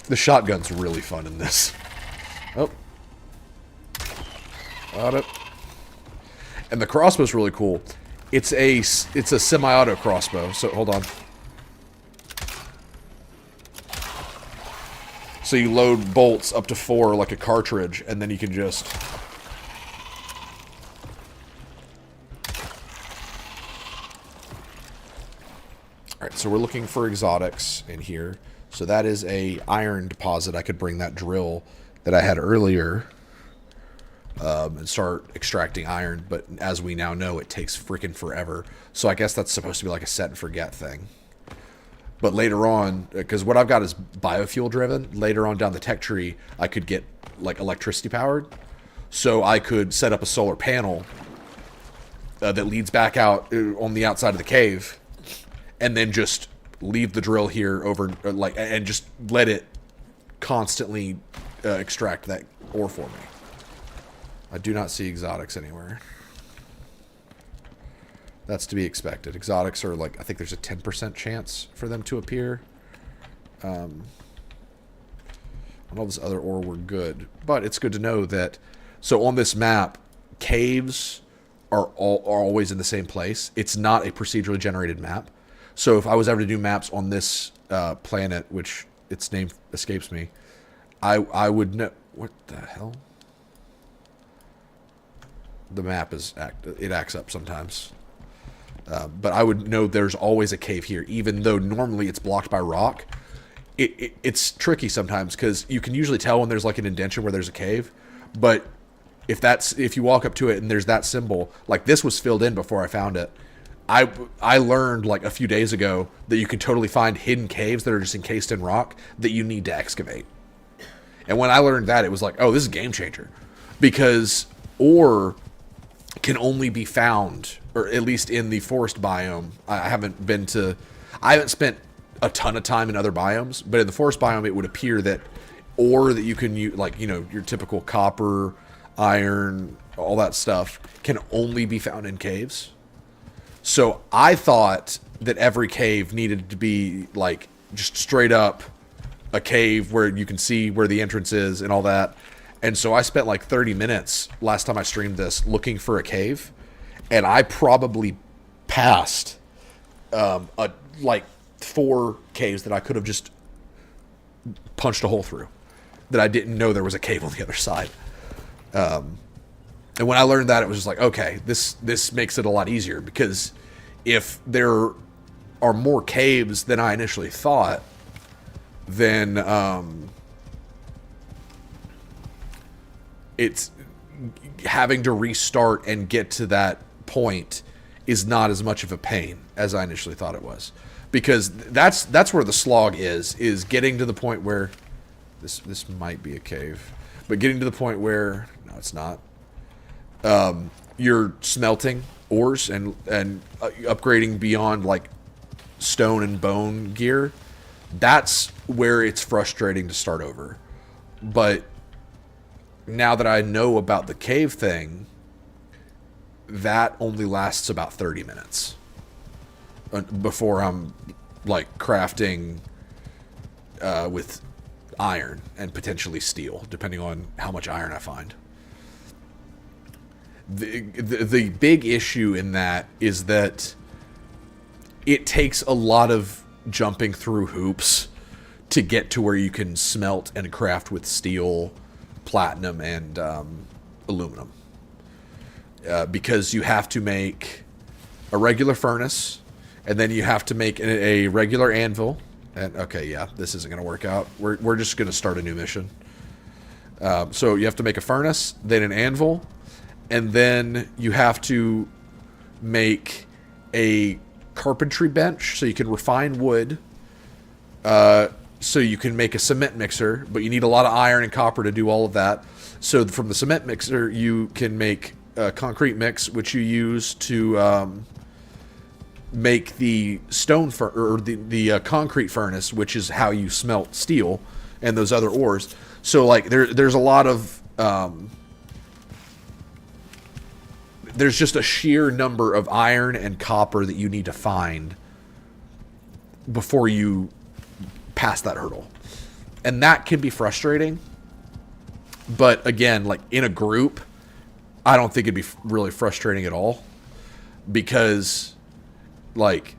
The shotgun's really fun in this. Oh. Got it. And the crossbow's really cool. It's a semi-auto crossbow, so hold on. So you load bolts up to 4 like a cartridge, and then you can just... Alright, so we're looking for exotics in here. So that is a iron deposit. I could bring that drill that I had earlier and start extracting iron. But as we now know, it takes freaking forever. So I guess that's supposed to be like a set and forget thing. But later on, because what I've got is biofuel driven, later on down the tech tree, I could get like electricity powered. So I could set up a solar panel that leads back out on the outside of the cave, and then just leave the drill here over, like, and just let it constantly extract that ore for me. I do not see exotics anywhere. That's to be expected. Exotics are like, I think there's a 10% chance for them to appear. And all this other ore were good. But it's good to know that, so on this map, caves are always in the same place. It's not a procedurally generated map. So if I was ever to do maps on this planet, which its name escapes me, I would know... What the hell? The map it acts up sometimes. But I would know there's always a cave here, even though normally it's blocked by rock. It's tricky sometimes, because you can usually tell when there's like an indentation where there's a cave. But if you walk up to it and there's that symbol, like this was filled in before I found it. I learned like a few days ago that you can totally find hidden caves that are just encased in rock that you need to excavate. And when I learned that, it was like, oh, this is a game changer. Because ore can only be found, or at least in the forest biome. I haven't spent a ton of time in other biomes, but in the forest biome, it would appear that ore that you can use, like, you know, your typical copper, iron, all that stuff, can only be found in caves. So I thought that every cave needed to be like just straight up a cave where you can see where the entrance is and all that. And so I spent like 30 minutes last time I streamed this looking for a cave, and I probably passed like 4 caves that I could have just punched a hole through, that I didn't know there was a cave on the other side. And when I learned that, it was just like, okay, this makes it a lot easier, because if there are more caves than I initially thought, then it's having to restart and get to that point is not as much of a pain as I initially thought it was, because that's where the slog is getting to the point where this might be a cave, but getting to the point where, no, it's not. You're smelting ores and upgrading beyond like stone and bone gear. That's where it's frustrating to start over. But now that I know about the cave thing, that only lasts about 30 minutes before I'm like crafting with iron and potentially steel, depending on how much iron I find. The big issue in that is that it takes a lot of jumping through hoops to get to where you can smelt and craft with steel, platinum, and aluminum. Because you have to make a regular furnace, and then you have to make a regular anvil. And okay, yeah, this isn't going to work out. We're just going to start a new mission. So you have to make a furnace, then an anvil, and then you have to make a carpentry bench so you can refine wood, so you can make a cement mixer, but you need a lot of iron and copper to do all of that. So from the cement mixer, you can make a concrete mix, which you use to make the the concrete furnace, which is how you smelt steel and those other ores. So like there's a lot of there's just a sheer number of iron and copper that you need to find before you pass that hurdle. And that can be frustrating. But again, like in a group, I don't think it'd be really frustrating at all. Because, like,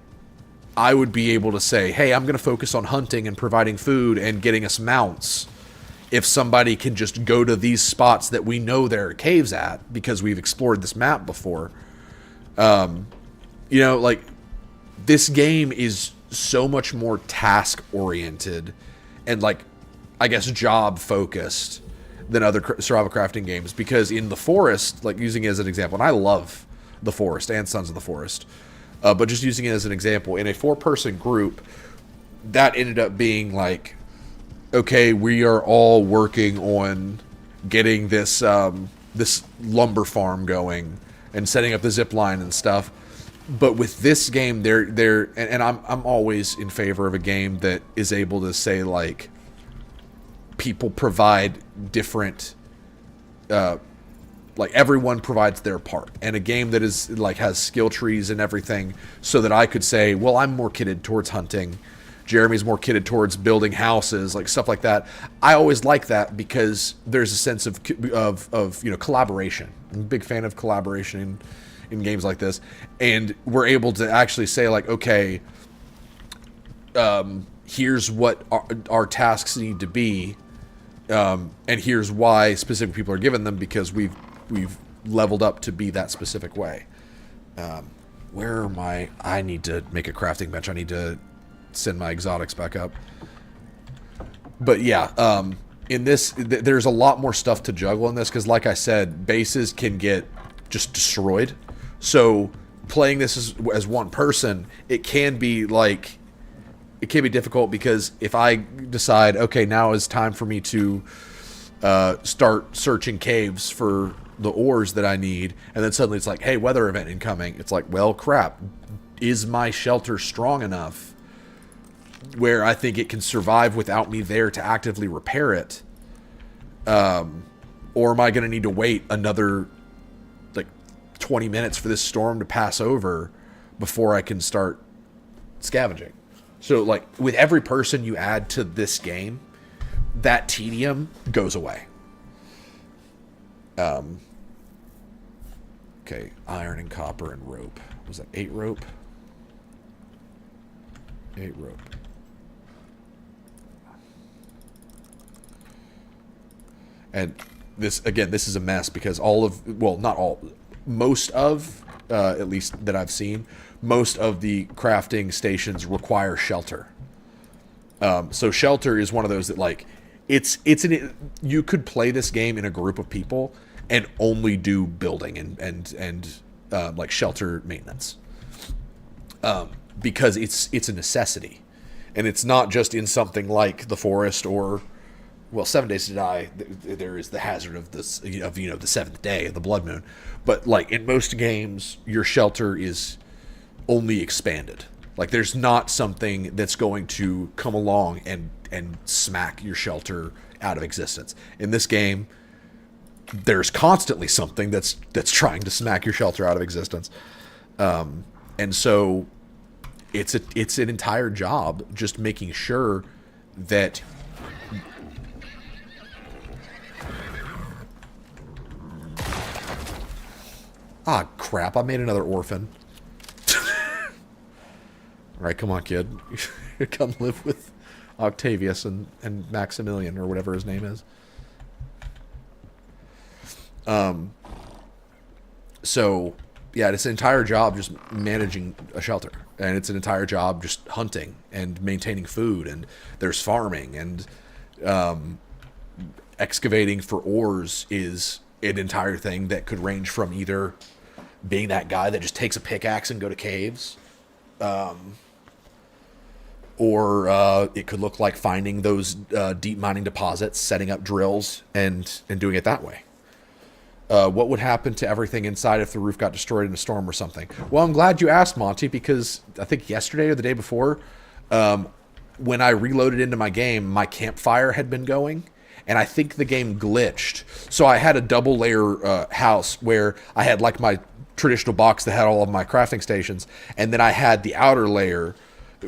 I would be able to say, hey, I'm going to focus on hunting and providing food and getting us mounts. If somebody can just go to these spots that we know there are caves at because we've explored this map before. You know, like, this game is so much more task-oriented and, like, I guess job-focused than other survival crafting games. Because in the forest, like, using it as an example, and I love the forest and Sons of the Forest, but just using it as an example, in a 4-person group, that ended up being, like, okay, we are all working on getting this this lumber farm going and setting up the zip line and stuff. But with this game, I'm always in favor of a game that is able to say, like, people provide different, like, everyone provides their part. And a game that is, like, has skill trees and everything, so that I could say, well, I'm more kitted towards hunting, Jeremy's more kitted towards building houses, like stuff like that. I always like that because there's a sense of you know, collaboration. I'm a big fan of collaboration in games like this, and we're able to actually say, like, okay, here's what our tasks need to be, and here's why specific people are given them, because we've leveled up to be that specific way. Where are my? I need to make a crafting bench. I need to send my exotics back up. But yeah, in this, there's a lot more stuff to juggle in this, because like I said, bases can get just destroyed. So playing this as one person, it can be difficult, because if I decide, okay, now is time for me to start searching caves for the ores that I need, and then suddenly it's like, hey, weather event incoming. It's like, well, crap, is my shelter strong enough where I think it can survive without me there to actively repair it? Or am I going to need to wait another, like, 20 minutes for this storm to pass over before I can start scavenging? So, like, with every person you add to this game, that tedium goes away. Okay, iron and copper and rope. Was that 8 rope? 8 rope. And this, again, this is a mess, because most of, at least that I've seen, most of the crafting stations require shelter. So shelter is one of those that, like, you could play this game in a group of people and only do building and like shelter maintenance. Because it's a necessity. And it's not just in something like the forest or, well, 7 Days to Die, there is the hazard of this, of, you know, the 7th day of the blood moon. But, like, in most games, your shelter is only expanded. Like, there's not something that's going to come along and smack your shelter out of existence. In this game, there's constantly something that's trying to smack your shelter out of existence. And so it's an entire job just making sure that ah, crap, I made another orphan. Alright, come on, kid. Come live with Octavius and Maximilian, or whatever his name is. So, yeah, it's an entire job just managing a shelter. And it's an entire job just hunting and maintaining food. And there's farming. And excavating for ores is an entire thing that could range from either being that guy that just takes a pickaxe and go to caves, or it could look like finding those deep mining deposits, setting up drills, and doing it that way. What would happen to everything inside if the roof got destroyed in a storm or something? Well, I'm glad you asked, Monty, because I think yesterday or the day before, when I reloaded into my game, my campfire had been going, and I think the game glitched. So I had a double layer house where I had like my traditional box that had all of my crafting stations, and then I had the outer layer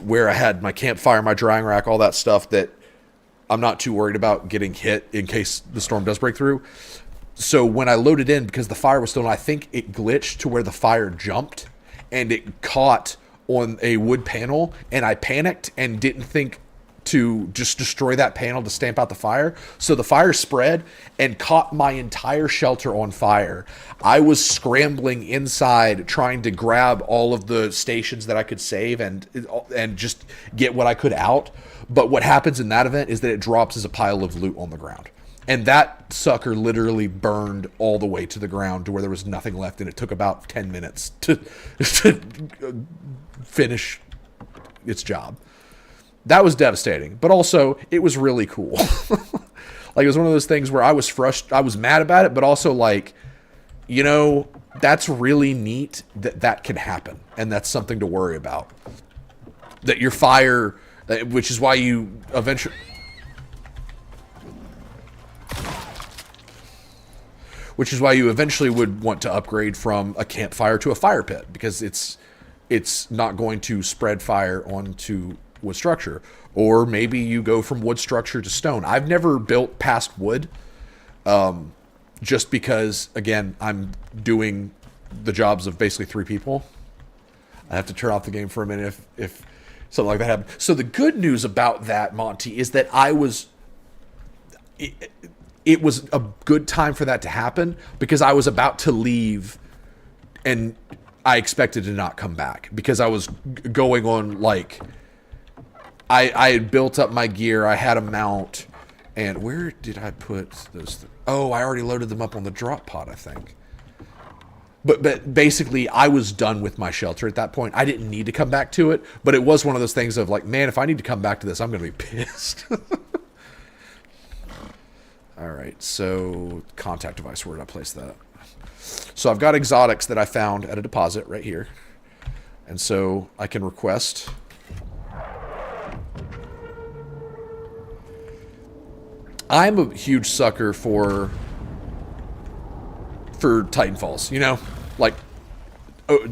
where I had my campfire, my drying rack, all that stuff that I'm not too worried about getting hit in case the storm does break through. So when I loaded in, because the fire was still on, I think it glitched to where the fire jumped and it caught on a wood panel, and I panicked and didn't think to just destroy that panel to stamp out the fire. So the fire spread and caught my entire shelter on fire. I was scrambling inside trying to grab all of the stations that I could save and just get what I could out. But what happens in that event is that it drops as a pile of loot on the ground. And that sucker literally burned all the way to the ground to where there was nothing left, and it took about 10 minutes to finish its job. That was devastating, but also it was really cool. Like, it was one of those things where I was frustrated, I was mad about it, but also like, you know, that's really neat that that can happen, and that's something to worry about. That your fire, which is why you eventually... Which is why you eventually would want to upgrade from a campfire to a fire pit, because it's not going to spread fire onto wood structure. Or maybe you go from wood structure to stone. I've never built past wood, just because, again, I'm doing the jobs of basically 3 people. I have to turn off the game for a minute if something like that happened. So the good news about that, Monty, is that it was a good time for that to happen, because I was about to leave and I expected to not come back, because I was going on, like, I had built up my gear, I had a mount, and where did I put those? Oh, I already loaded them up on the drop pod, I think. But basically, I was done with my shelter at that point. I didn't need to come back to it, but it was one of those things of like, man, if I need to come back to this, I'm going to be pissed. All right, so contact device, where did I place that? So I've got exotics that I found at a deposit right here. And so I can request. I'm a huge sucker for Titanfalls, you know?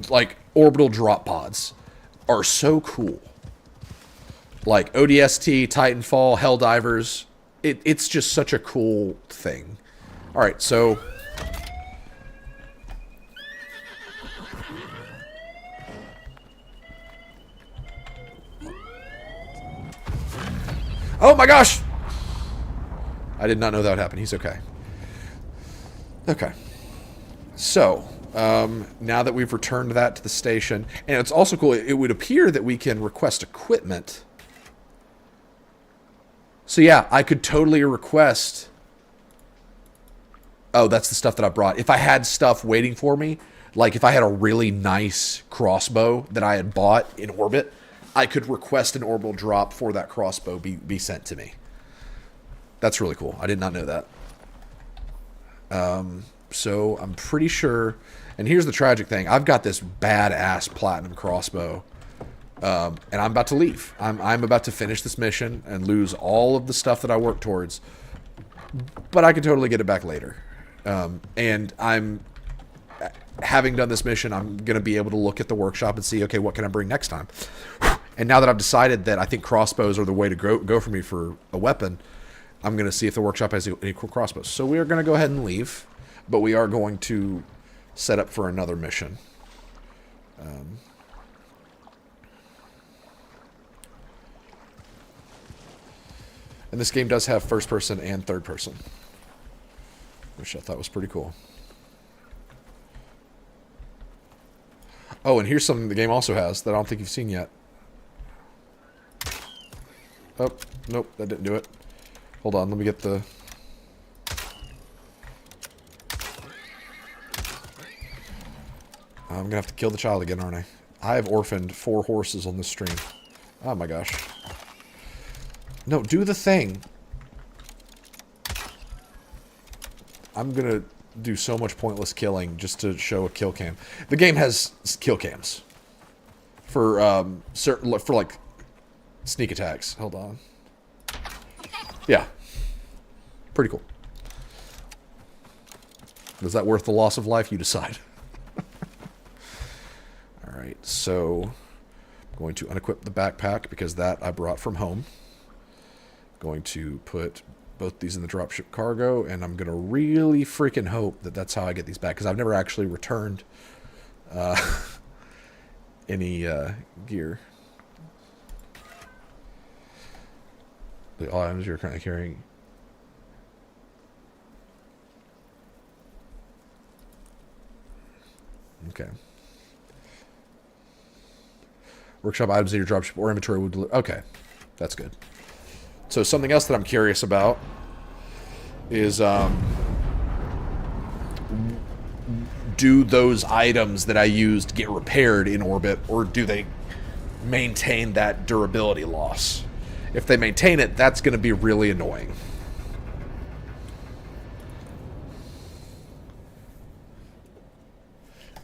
Like orbital drop pods are so cool. Like ODST, Titanfall, Helldivers. It's just such a cool thing. All right, so oh my gosh! I did not know that would happen. He's okay. Okay. So, now that we've returned that to the station, and it's also cool, it would appear that we can request equipment. So yeah, I could totally request... Oh, that's the stuff that I brought. If I had stuff waiting for me, like if I had a really nice crossbow that I had bought in orbit, I could request an orbital drop for that crossbow be sent to me. That's really cool. I did not know that. So I'm pretty sure... And here's the tragic thing. I've got this badass platinum crossbow. And I'm about to leave. I'm about to finish this mission and lose all of the stuff that I worked towards. But I can totally get it back later. And having done this mission, I'm going to be able to look at the workshop and see, okay, what can I bring next time? And now that I've decided that I think crossbows are the way to go for me for a weapon, I'm going to see if the workshop has any cool crossbows. So we are going to go ahead and leave, but we are going to set up for another mission. And this game does have first person and third person, which I thought was pretty cool. Oh, and here's something the game also has that I don't think you've seen yet. Oh, nope, that didn't do it. Hold on, let me get the... I'm going to have to kill the child again, aren't I? I have orphaned 4 horses on this stream. Oh my gosh. No, do the thing. I'm going to do so much pointless killing just to show a kill cam. The game has kill cams. For, certain, for like, sneak attacks. Hold on. Yeah. Pretty cool. Is that worth the loss of life? You decide. Alright, so I'm going to unequip the backpack because that I brought from home. Going to put both these in the dropship cargo, and I'm going to really freaking hope that that's how I get these back, because I've never actually returned any gear. The items you're currently carrying. Okay. Workshop items in your dropship or inventory would deliver. Okay, that's good. So something else that I'm curious about is do those items that I used get repaired in orbit, or do they maintain that durability loss? If they maintain it, that's going to be really annoying.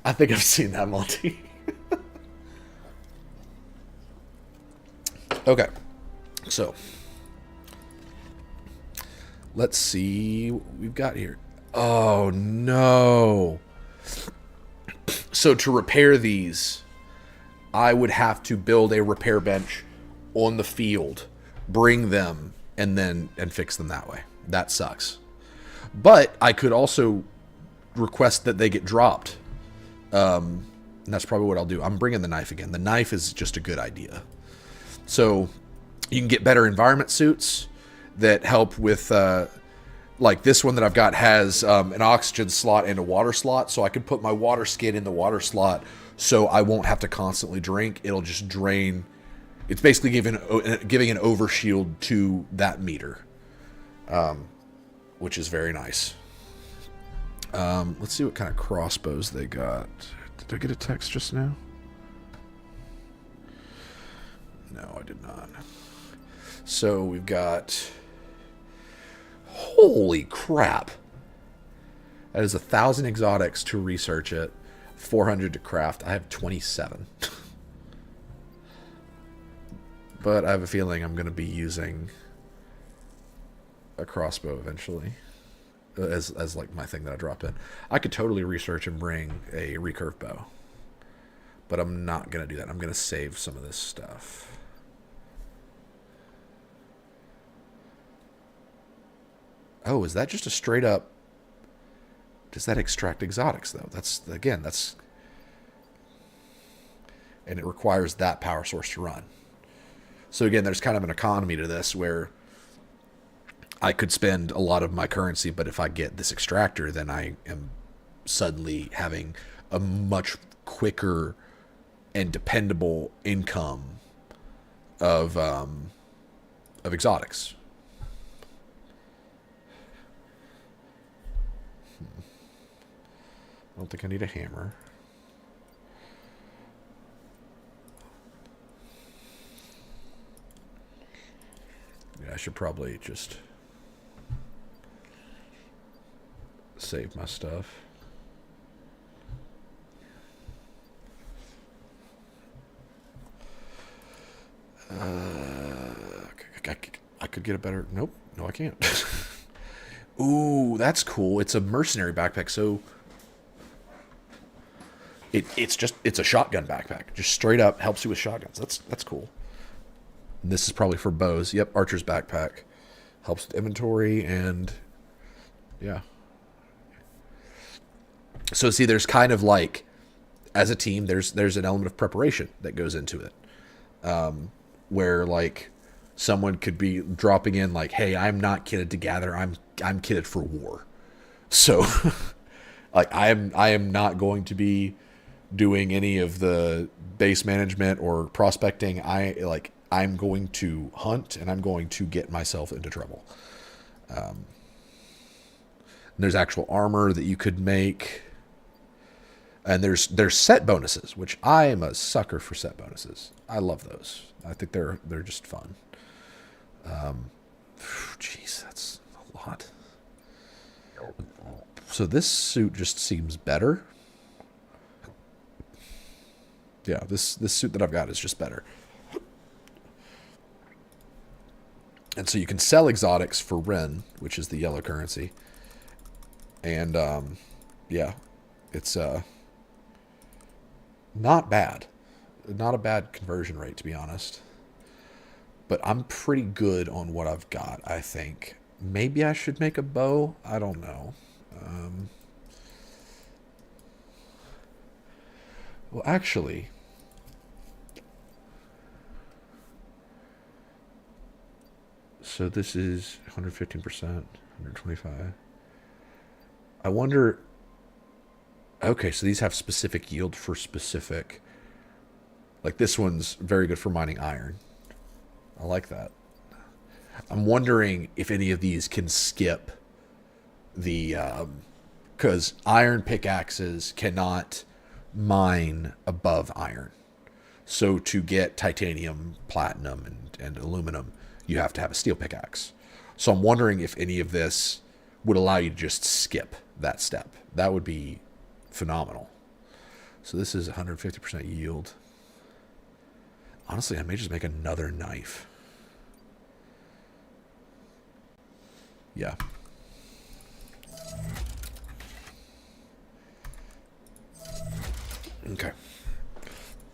I think I've seen that, Monty. Okay, so let's see what we've got here. Oh, no. So to repair these, I would have to build a repair bench on the field, bring them, and fix them that way. That sucks. But I could also request that they get dropped. And that's probably what I'll do. I'm bringing the knife again. The knife is just a good idea. So you can get better environment suits that help with, like this one that I've got has an oxygen slot and a water slot. So I can put my water skin in the water slot so I won't have to constantly drink. It'll just drain. It's basically giving an overshield to that meter, which is very nice. Let's see what kind of crossbows they got. Did I get a text just now? No, I did not. So we've got... Holy crap. That is 1,000 exotics to research it. 400 to craft. I have 27. But I have a feeling I'm going to be using a crossbow eventually. As like my thing that I drop in. I could totally research and bring a recurve bow. But I'm not going to do that. I'm going to save some of this stuff. Oh, is that just a straight up... Does that extract exotics, though? That's, again, that's... And it requires that power source to run. So again, there's kind of an economy to this where I could spend a lot of my currency, but if I get this extractor, then I am suddenly having a much quicker and dependable income of exotics. I don't think I need a hammer. Yeah, I should probably just save my stuff. I could get a better... Nope. No, I can't. Ooh, that's cool. It's a mercenary backpack, so... It's a shotgun backpack. Just straight up helps you with shotguns. That's cool. And this is probably for bows. Yep, archer's backpack. Helps with inventory and... Yeah. So see, there's kind of like... As a team, there's an element of preparation that goes into it. Where, like... Someone could be dropping in like, hey, I'm not kitted to gather. I'm kitted for war. So, like, I am not going to be doing any of the base management or prospecting. I'm going to hunt and I'm going to get myself into trouble. There's actual armor that you could make. And there's set bonuses, which I am a sucker for set bonuses. I love those. I think they're just fun. Jeez, that's a lot. So this suit just seems better. Yeah, this suit that I've got is just better. And so you can sell exotics for Ren, which is the yellow currency. And yeah, it's not bad. Not a bad conversion rate, to be honest. But I'm pretty good on what I've got, I think. Maybe I should make a bow. I don't know. Well, actually, so this is 115%, 125. I wonder. Okay, so these have specific yield for specific. Like this one's very good for mining iron. I like that. I'm wondering if any of these can skip the, because iron pickaxes cannot mine above iron. So to get titanium, platinum, and aluminum, you have to have a steel pickaxe. So I'm wondering if any of this would allow you to just skip that step. That would be phenomenal. So this is 150% yield. Honestly, I may just make another knife. Yeah. Okay.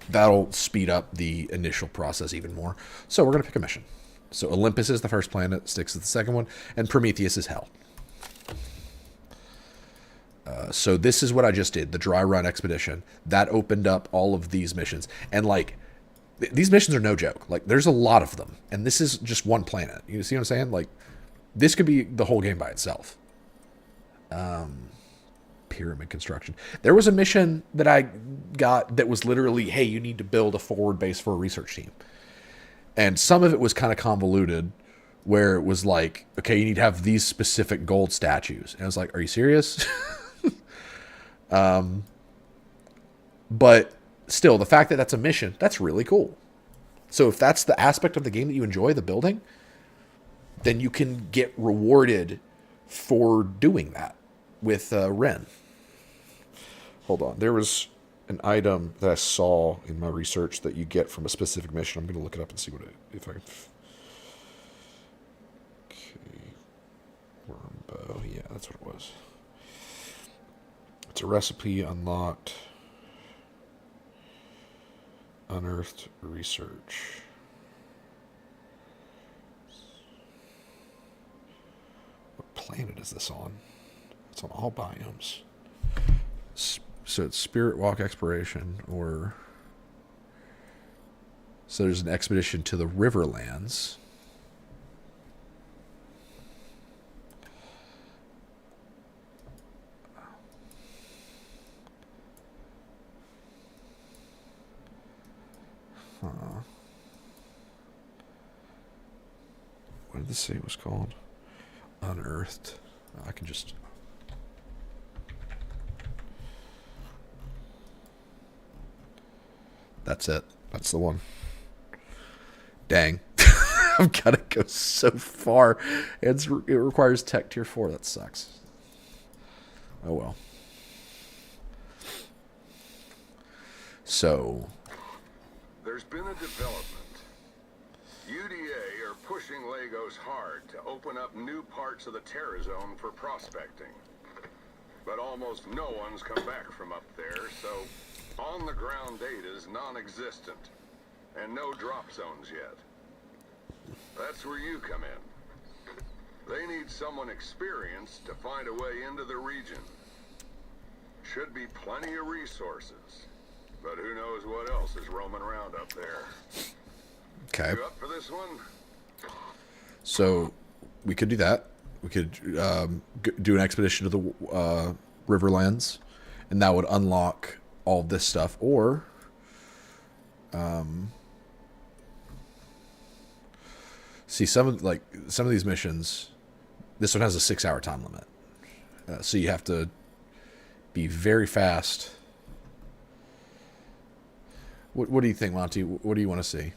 That'll speed up the initial process even more. So we're going to pick a mission. So Olympus is the first planet, Styx is the second one, and Prometheus is Hell. So this is what I just did, the dry run expedition. That opened up all of these missions. And, like, these missions are no joke. Like, there's a lot of them. And this is just one planet. You see what I'm saying? Like, this could be the whole game by itself. Pyramid construction. There was a mission that I got that was literally, hey, you need to build a forward base for a research team. And some of it was kind of convoluted, where it was like, okay, you need to have these specific gold statues. And I was like, are you serious? But still, the fact that that's a mission, that's really cool. So if that's the aspect of the game that you enjoy, the building, then you can get rewarded for doing that with Ren. Hold on. There was an item that I saw in my research that you get from a specific mission. I'm going to look it up and see if I can. Okay. Worm bow. Yeah, that's what it was. It's a recipe unlocked. Unearthed research. What planet is this on? It's on all biomes. So it's Spirit Walk exploration, or so there's an expedition to the Riverlands. What did this say it was called? Unearthed. I can just... That's it. That's the one. Dang. I've got to go so far. It requires tech tier 4. That sucks. Oh well. So... There's been a development. UDA are pushing Lagos hard to open up new parts of the Terra Zone for prospecting. But almost no one's come back from up there, so on-the-ground data is non-existent. And no drop zones yet. That's where you come in. They need someone experienced to find a way into the region. Should be plenty of resources. But who knows what else is roaming around up there. Okay. You up for this one? So we could do that. We could do an expedition to the Riverlands, and that would unlock all this stuff. Or see, some of these missions, this one has a 6-hour time limit, so you have to be very fast What do you think, Monty? What do you want to see?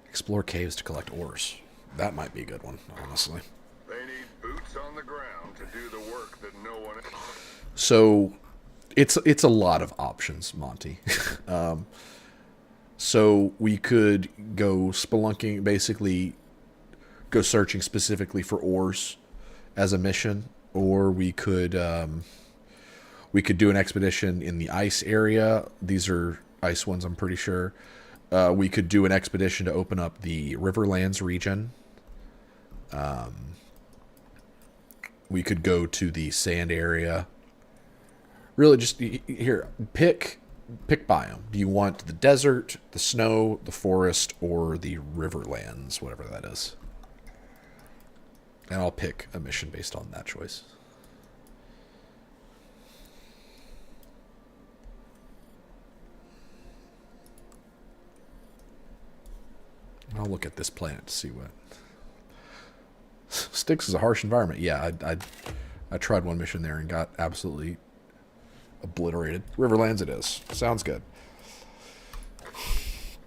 Explore caves to collect ores. That might be a good one, honestly. They need boots on the ground to do the work that no one... So, it's a lot of options, Monty. So we could go spelunking, basically go searching specifically for ores as a mission, or we could do an expedition in the ice area. These are ice ones, I'm pretty sure. We could do an expedition to open up the Riverlands region. We could go to the sand area. Really, just here, pick biome. Do you want the desert, the snow, the forest, or the Riverlands, whatever that is? And I'll pick a mission based on that choice. I'll look at this planet to see what... Styx is a harsh environment. Yeah, I tried one mission there and got absolutely obliterated. Riverlands it is. Sounds good.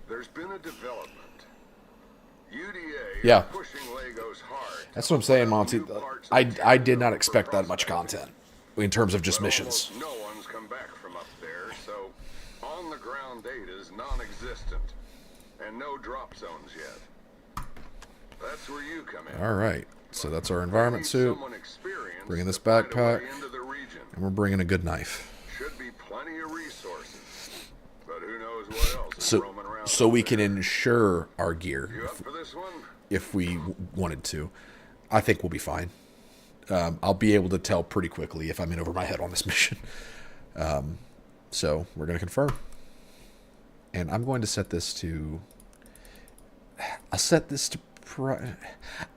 There's been a development. UDA Yeah. pushing Legos hard. That's what I'm saying, Monty. I did not expect that much content in terms of just missions. Almost no one's come back from up there, so on the ground data is non-existent, and no drop zones yet. That's where you come in. All right. So that's our environment suit. Someone experienced Bringing this to find a backpack. way into the region. And we're bringing a good knife. Should be plenty of resources, but who knows what else is So, roaming around. so we up can there. insure our gear You up for this one? if we wanted to. I think we'll be fine. I'll be able to tell pretty quickly if I'm in over my head on this mission. So we're going to confirm. And I'm going to set this to... I'll set this to...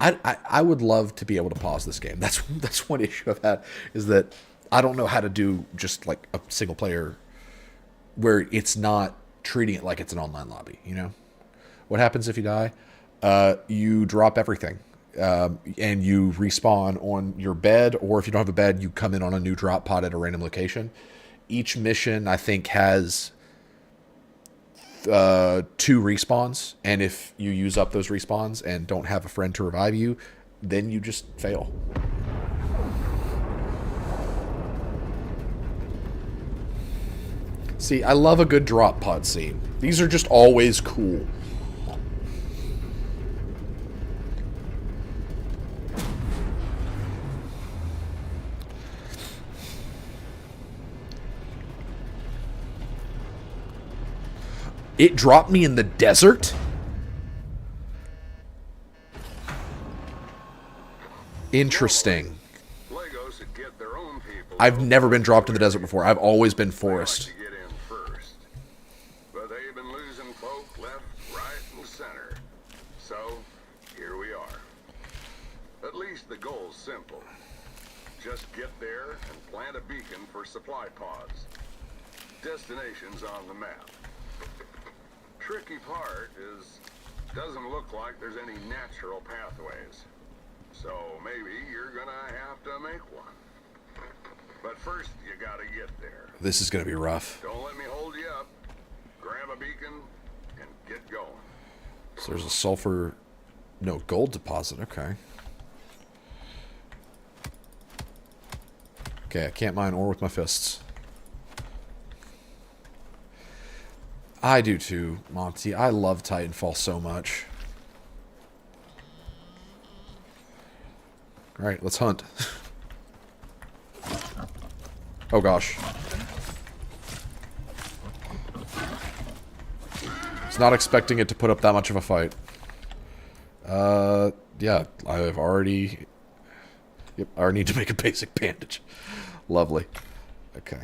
I would love to be able to pause this game. That's one issue I've had, is that I don't know how to do just like a single player where it's not treating it like it's an online lobby, you know? What happens if you die? You drop everything. And you respawn on your bed, or if you don't have a bed, you come in on a new drop pod at a random location. Each mission, I think, has 2 respawns, and if you use up those respawns and don't have a friend to revive you, then you just fail. See, I love a good drop pod scene. These are just always cool. It dropped me in the desert? Interesting. Legos would get their own people. I've never been dropped in the desert before. I've always been forest. To get in first, but they've been losing folk left, right, and center. So here we are. At least the goal's simple. Just get there and plant a beacon for supply pods. Destination's on the map. Tricky part is, doesn't look like there's any natural pathways. So maybe you're gonna have to make one. But first, you gotta get there. This is going to be rough. Don't let me hold you up. Grab a beacon and get going. So there's a sulfur... No, gold deposit. Okay. Okay, I can't mine ore with my fists. I do too, Monty. I love Titanfall so much. Alright, let's hunt. Oh gosh. I was not expecting it to put up that much of a fight. Yeah, I've already... Yep, I already need to make a basic bandage. Lovely. Okay.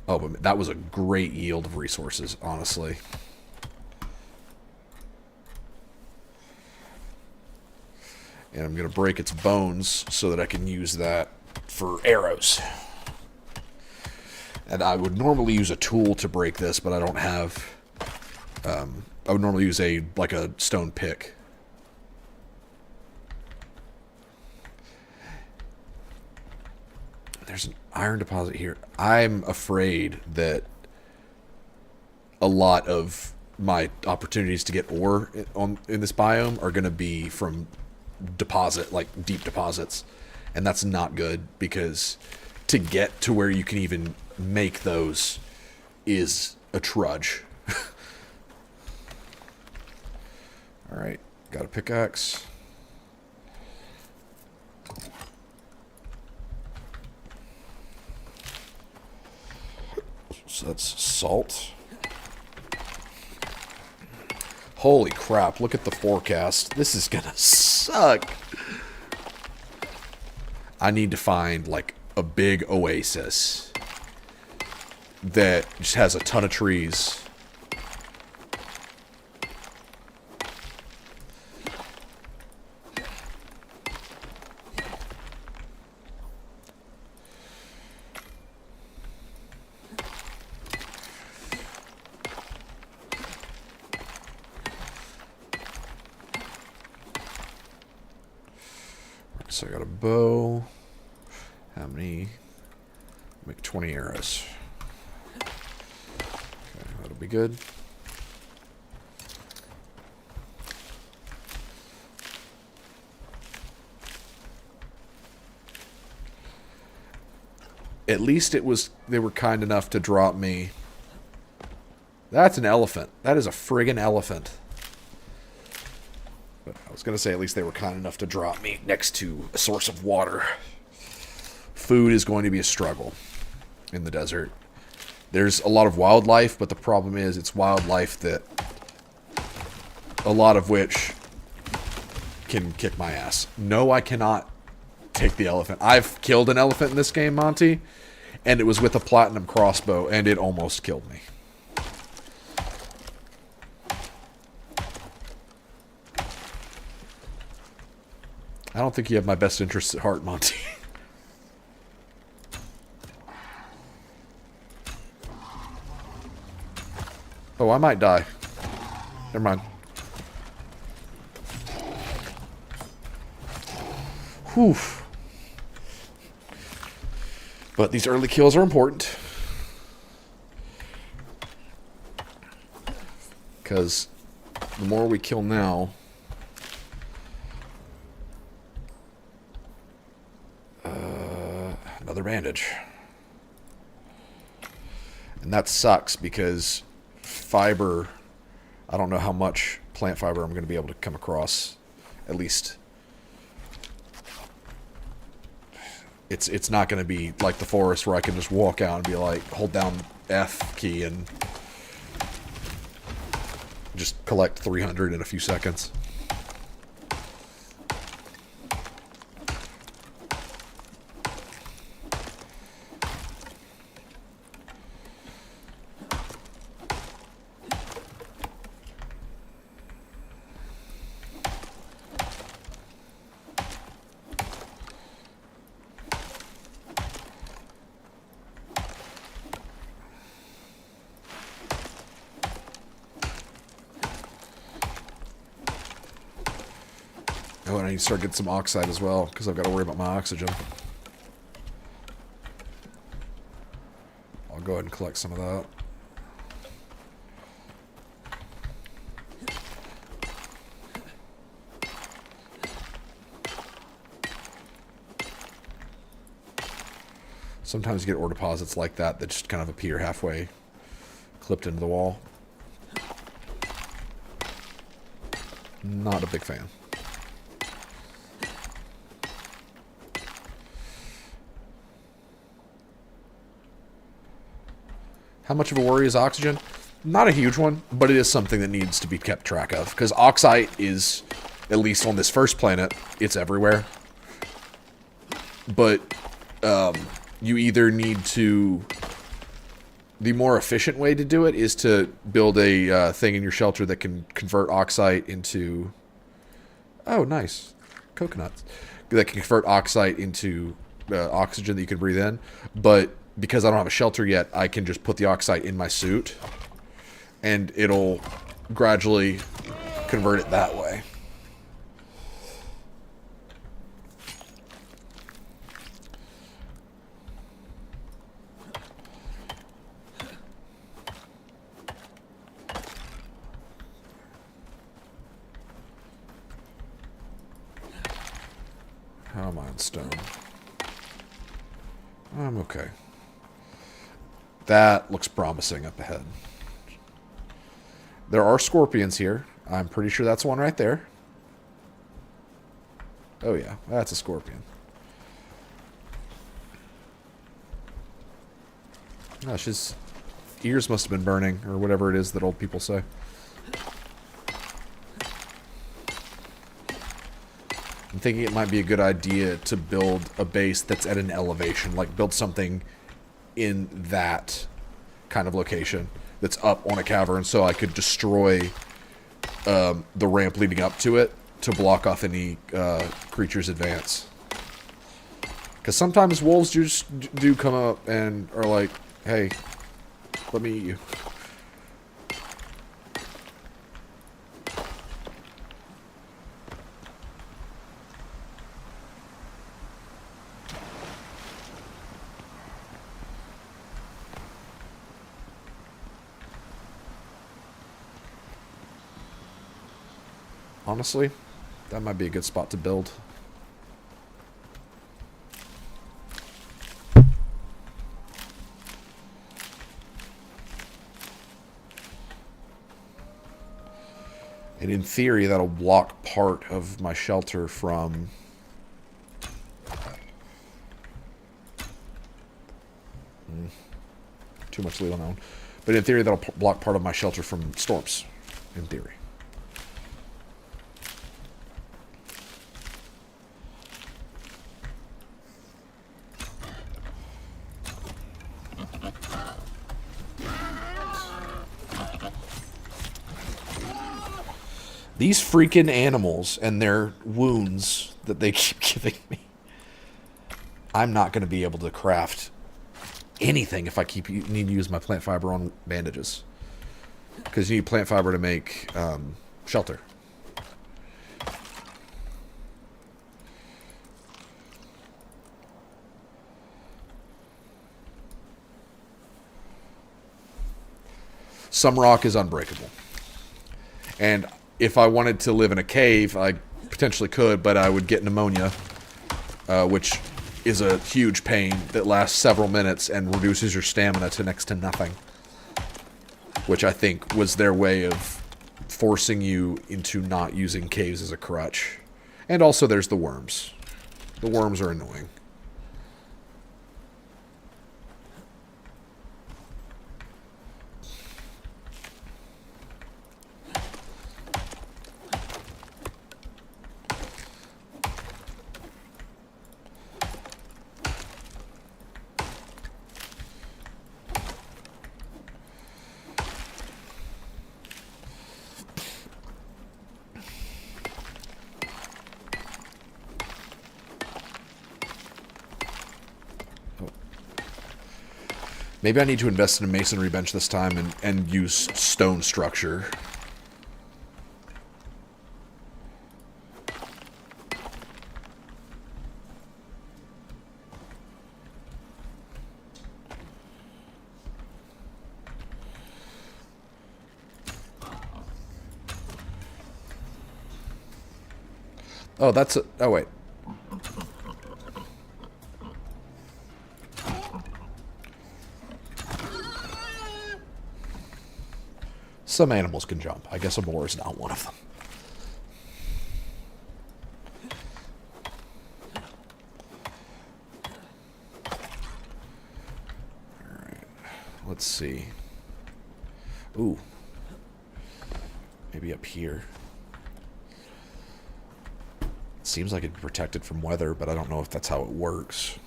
Oh, but that was a great yield of resources, honestly. And I'm going to break its bones so that I can use that for arrows. And I would normally use a tool to break this, but I don't have... I would normally use a stone pick. There's an iron deposit here. I'm afraid that a lot of my opportunities to get ore in this biome are going to be from deep deposits. And that's not good, because to get to where you can even make those is a trudge. Alright, got a pickaxe. So that's salt. Holy crap, look at the forecast. This is gonna suck. I need to find, like, a big oasis that just has a ton of trees. So I got a bow. How many? Make 20 arrows. Okay, that'll be good. At least they were kind enough to drop me. That's an elephant. That is a friggin' elephant. But I was going to say at least they were kind enough to drop me next to a source of water. Food is going to be a struggle in the desert. There's a lot of wildlife, but the problem is it's wildlife that a lot of which can kick my ass. No, I cannot take the elephant. I've killed an elephant in this game, Monty, and it was with a platinum crossbow, and it almost killed me. I don't think you have my best interests at heart, Monty. Oh, I might die. Never mind. Whew. But these early kills are important. Because the more we kill now... another bandage. And that sucks because fiber, I don't know how much plant fiber I'm going to be able to come across. At least it's not going to be like the forest where I can just walk out and be like, hold down F key and just collect 300 in a few seconds. Oh, and I need to start getting some oxide as well, because I've got to worry about my oxygen. I'll go ahead and collect some of that. Sometimes you get ore deposits like that that just kind of appear halfway clipped into the wall. Not a big fan. How much of a worry is oxygen? Not a huge one, but it is something that needs to be kept track of. Because oxide is, at least on this first planet, it's everywhere. But you either need to... The more efficient way to do it is to build a thing in your shelter that can convert oxide into... Oh, nice. Coconuts. That can convert oxide into oxygen that you can breathe in. But because I don't have a shelter yet, I can just put the oxide in my suit, and it'll gradually convert it that way. How am I on stone? I'm okay. That looks promising up ahead. There are scorpions here. I'm pretty sure that's one right there. Oh yeah, that's a scorpion. Gosh, his ears must have been burning, or whatever it is that old people say. I'm thinking it might be a good idea to build a base that's at an elevation, like build something in that kind of location that's up on a cavern, so I could destroy the ramp leading up to it to block off any creature's advance. Because sometimes wolves just do come up and are like, hey, let me eat you. Honestly, that might be a good spot to build. And in theory, that'll block part of my shelter from... Too much lead on that one. But in theory, that'll block part of my shelter from storms. In theory. These freaking animals and their wounds that they keep giving me. I'm not going to be able to craft anything if I need to use my plant fiber on bandages. Because you need plant fiber to make shelter. Some rock is unbreakable. And if I wanted to live in a cave, I potentially could, but I would get pneumonia, which is a huge pain that lasts several minutes and reduces your stamina to next to nothing. Which I think was their way of forcing you into not using caves as a crutch. And also there's the worms. The worms are annoying. Maybe I need to invest in a masonry bench this time and use stone structure. Oh, that's a... Oh, wait. Some animals can jump. I guess a boar is not one of them. Alright. Let's see. Ooh. Maybe up here. Seems like it'd be protected from weather, but I don't know if that's how it works.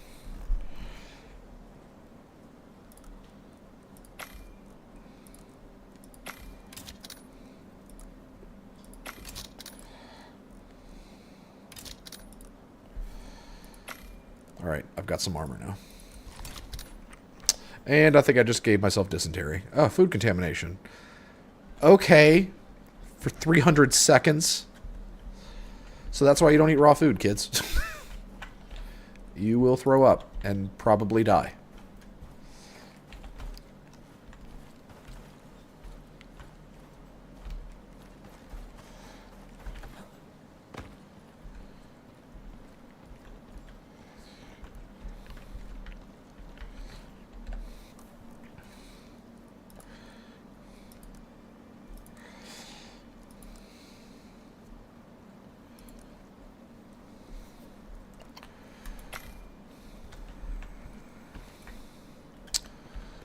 Alright, I've got some armor now. And I think I just gave myself dysentery. Oh, food contamination. Okay. For 300 seconds. So that's why you don't eat raw food, kids. You will throw up and probably die.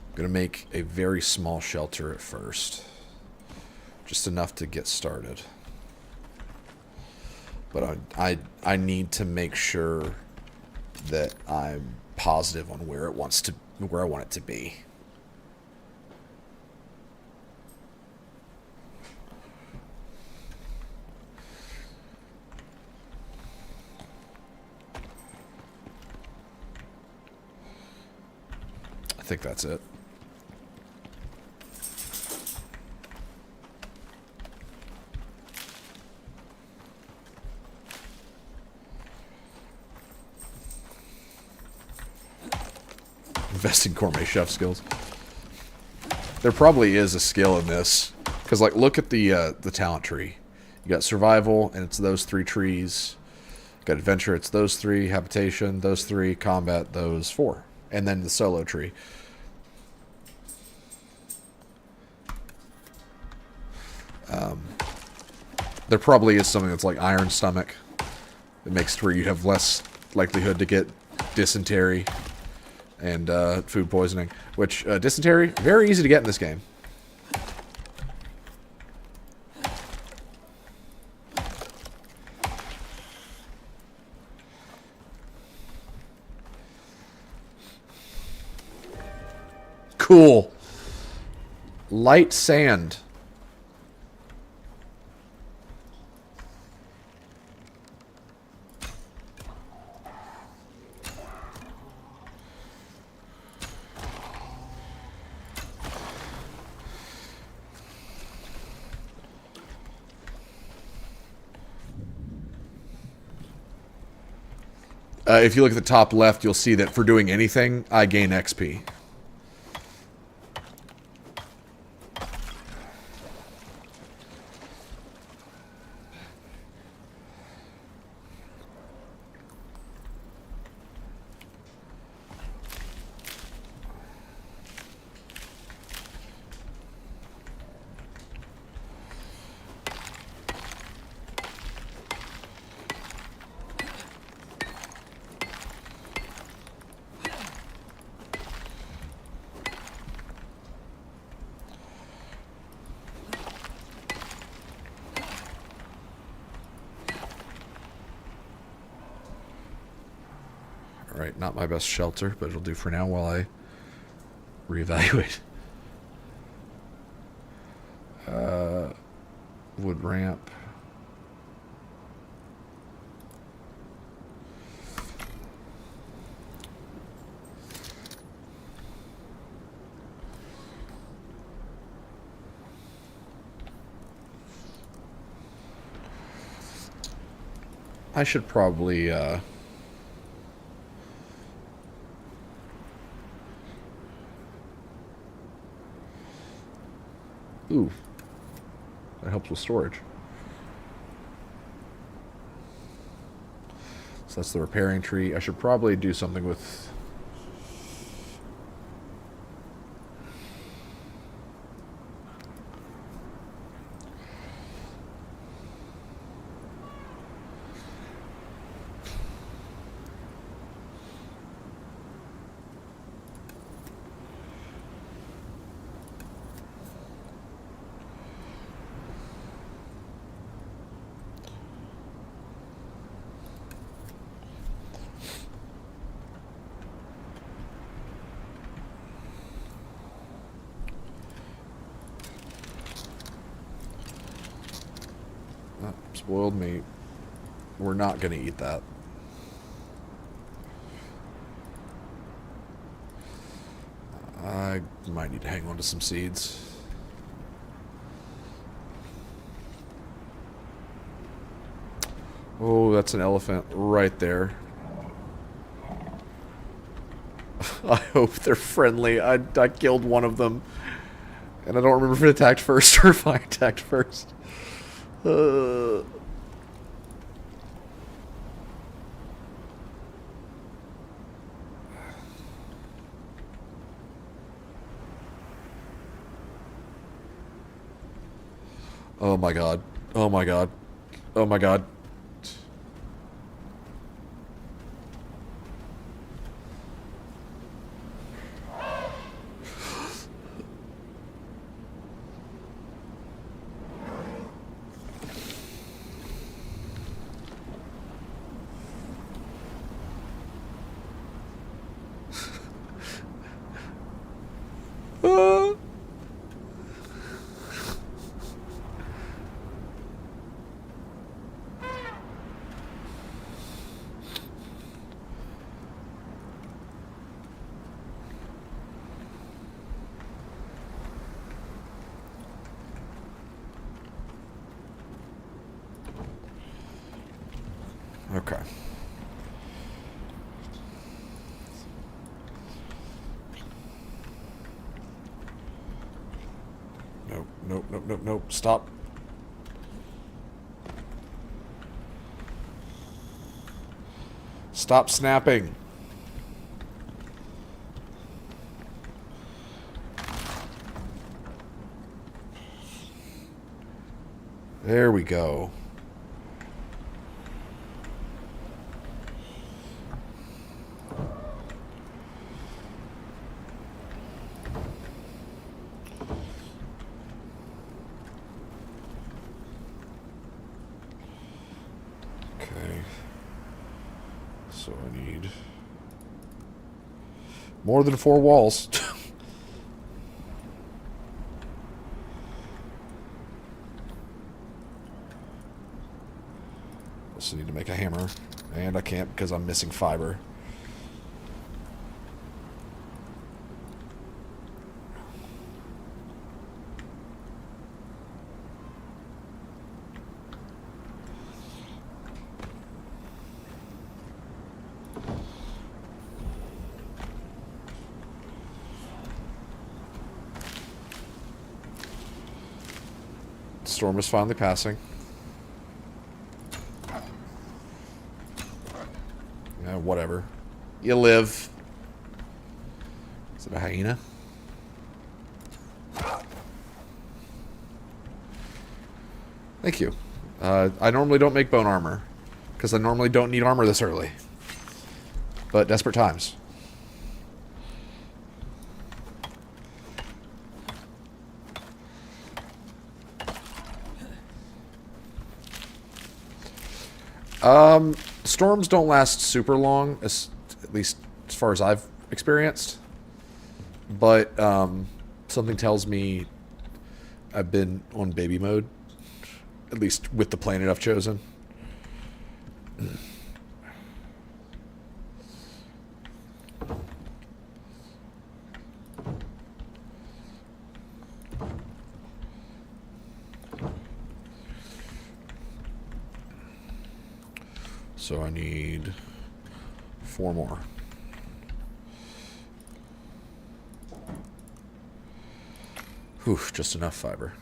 I'm going to make a very small shelter at first. Just enough to get started. But I need to make sure that I'm positive on where I want it to be. I think that's it. Investing gourmet chef skills. There probably is a skill in this, because like look at the talent tree. You got survival, and it's those 3 trees. You got adventure, it's those 3. Habitation, those 3. Combat, those 4. And then the solo tree. There probably is something that's like iron stomach. It makes it where you have less likelihood to get dysentery and food poisoning. Which, dysentery, very easy to get in this game. Cool. Light sand. If you look at the top left, you'll see that for doing anything, I gain XP. Alright, not my best shelter, but it'll do for now while I reevaluate. Wood ramp. I should probably, Ooh. That helps with storage. So that's the repairing tree. I should probably do something with... Spoiled meat. We're not going to eat that. I might need to hang on to some seeds. Oh, that's an elephant right there. I hope they're friendly. I killed one of them. And I don't remember if it attacked first or if I attacked first. Oh my god. Oh my god. Oh my god. Okay. Nope, nope, nope, nope, nope. Stop. Stop snapping. There we go. Okay. So I need more than 4 walls. Also need to make a hammer. And I can't because I'm missing fiber. Storm is finally passing. Yeah, whatever. You live. Is it a hyena? Thank you. I normally don't make bone armor, because I normally don't need armor this early. But desperate times. Storms don't last super long, at least as far as I've experienced. But something tells me I've been on baby mode, at least with the planet I've chosen. So I need 4 more. Whew, just enough fiber.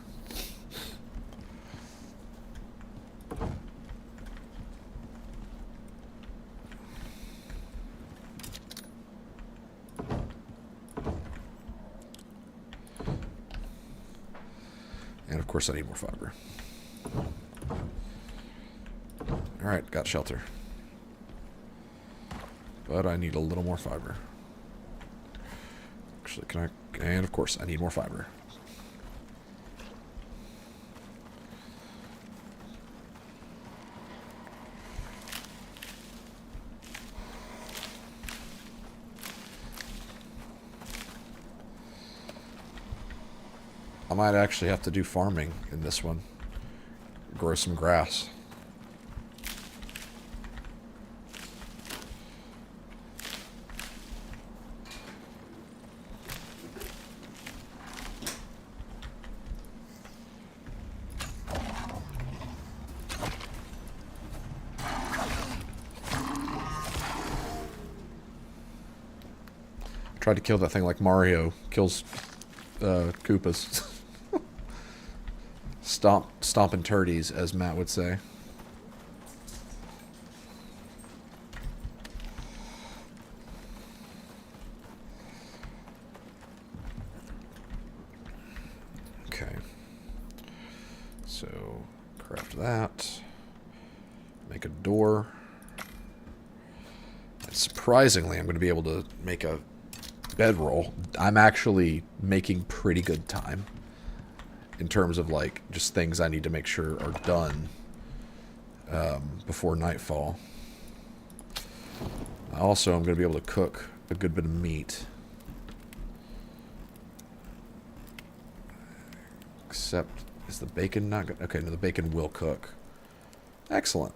And of course I need more fiber. Alright, got shelter. But I need a little more fiber. Actually, can I... And of course, I need more fiber. I might actually have to do farming in this one. Grow some grass. Tried to kill that thing like Mario kills Koopas. Stomping turdies, as Matt would say. Okay. So, craft that. Make a door. And surprisingly, I'm going to be able to make a bedroll. I'm actually making pretty good time in terms of like just things I need to make sure are done before nightfall. Also, I'm going to be able to cook a good bit of meat. Except, is the bacon not good? Okay, no, the bacon will cook. Excellent.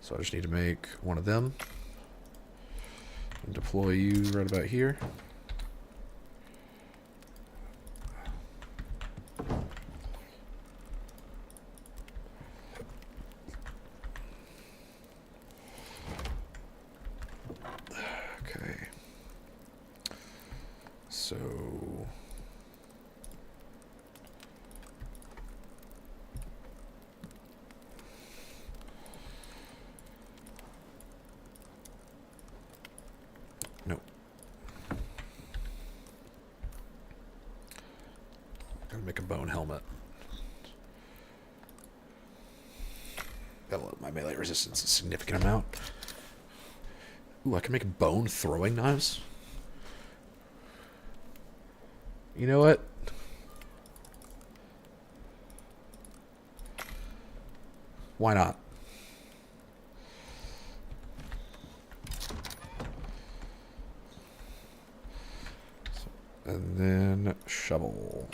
So I just need to make one of them. And deploy you right about here. Okay. So... No. Gotta make a bone helmet. Gotta let my melee resistance a significant amount. Ooh, I can make bone throwing knives? You know what? Why not? And then shovel.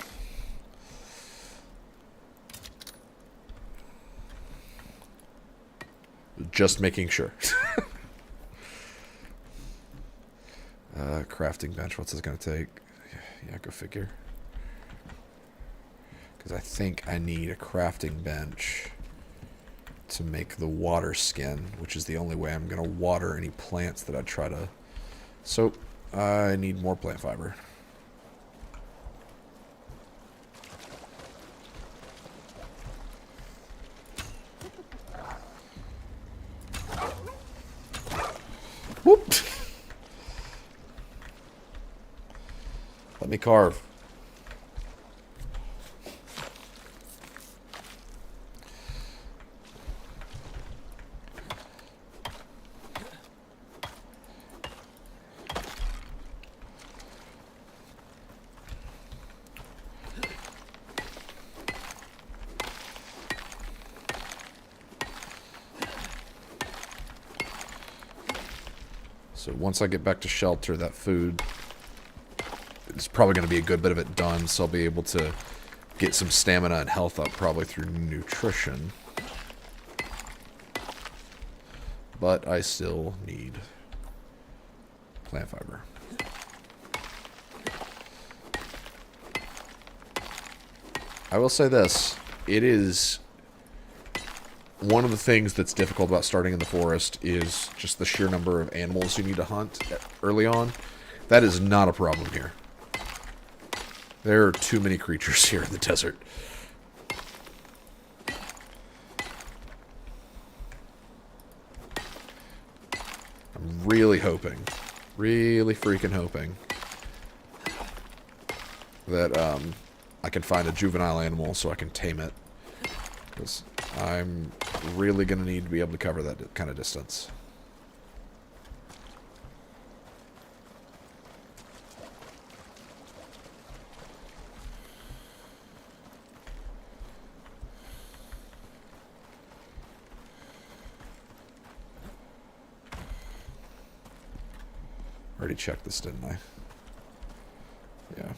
Just making sure. Crafting bench. What's this going to take? Yeah, go figure. Because I think I need a crafting bench to make the water skin, which is the only way I'm going to water any plants that I try to... So, I need more plant fiber. Whoop! Let me carve. So once I get back to shelter, that food is probably going to be a good bit of it done, so I'll be able to get some stamina and health up probably through nutrition. But I still need plant fiber. I will say this, it is... One of the things that's difficult about starting in the forest is just the sheer number of animals you need to hunt early on. That is not a problem here. There are too many creatures here in the desert. I'm really hoping, really freaking hoping that I can find a juvenile animal so I can tame it. Because I'm really going to need to be able to cover that kind of distance. Already checked this, didn't I? Yeah.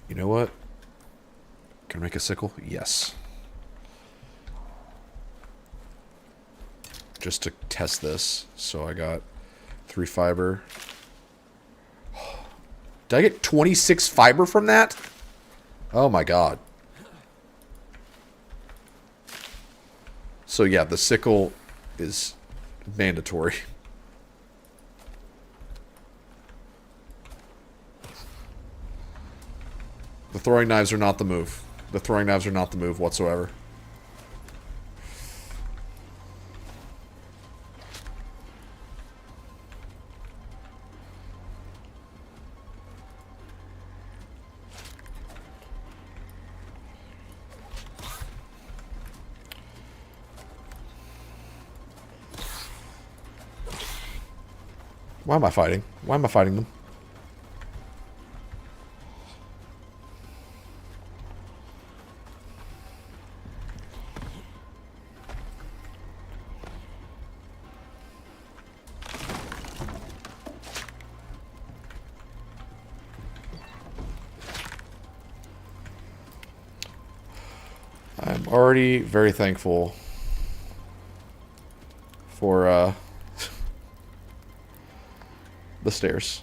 You know what? Can I make a sickle? Yes. Just to test this. So I got 3 fiber. Did I get 26 fiber from that? Oh my god. So yeah, the sickle is mandatory. The throwing knives are not the move. The throwing knives are not the move whatsoever. Why am I fighting? Why am I fighting them? I'm already very thankful for the stairs.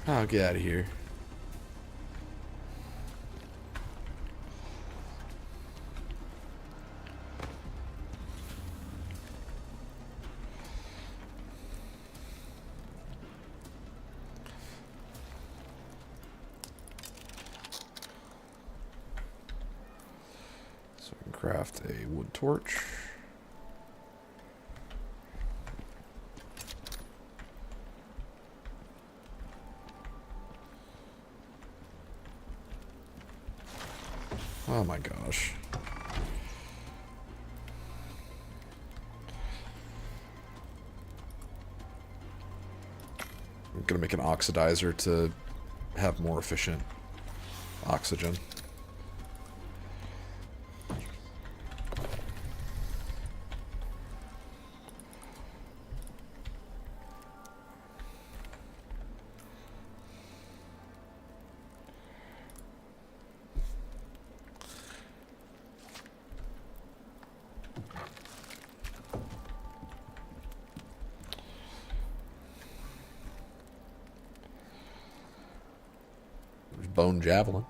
Oh, get out of here. So I can craft a wood torch. Oh my gosh. I'm gonna make an oxidizer to have more efficient oxygen. Bone javelin.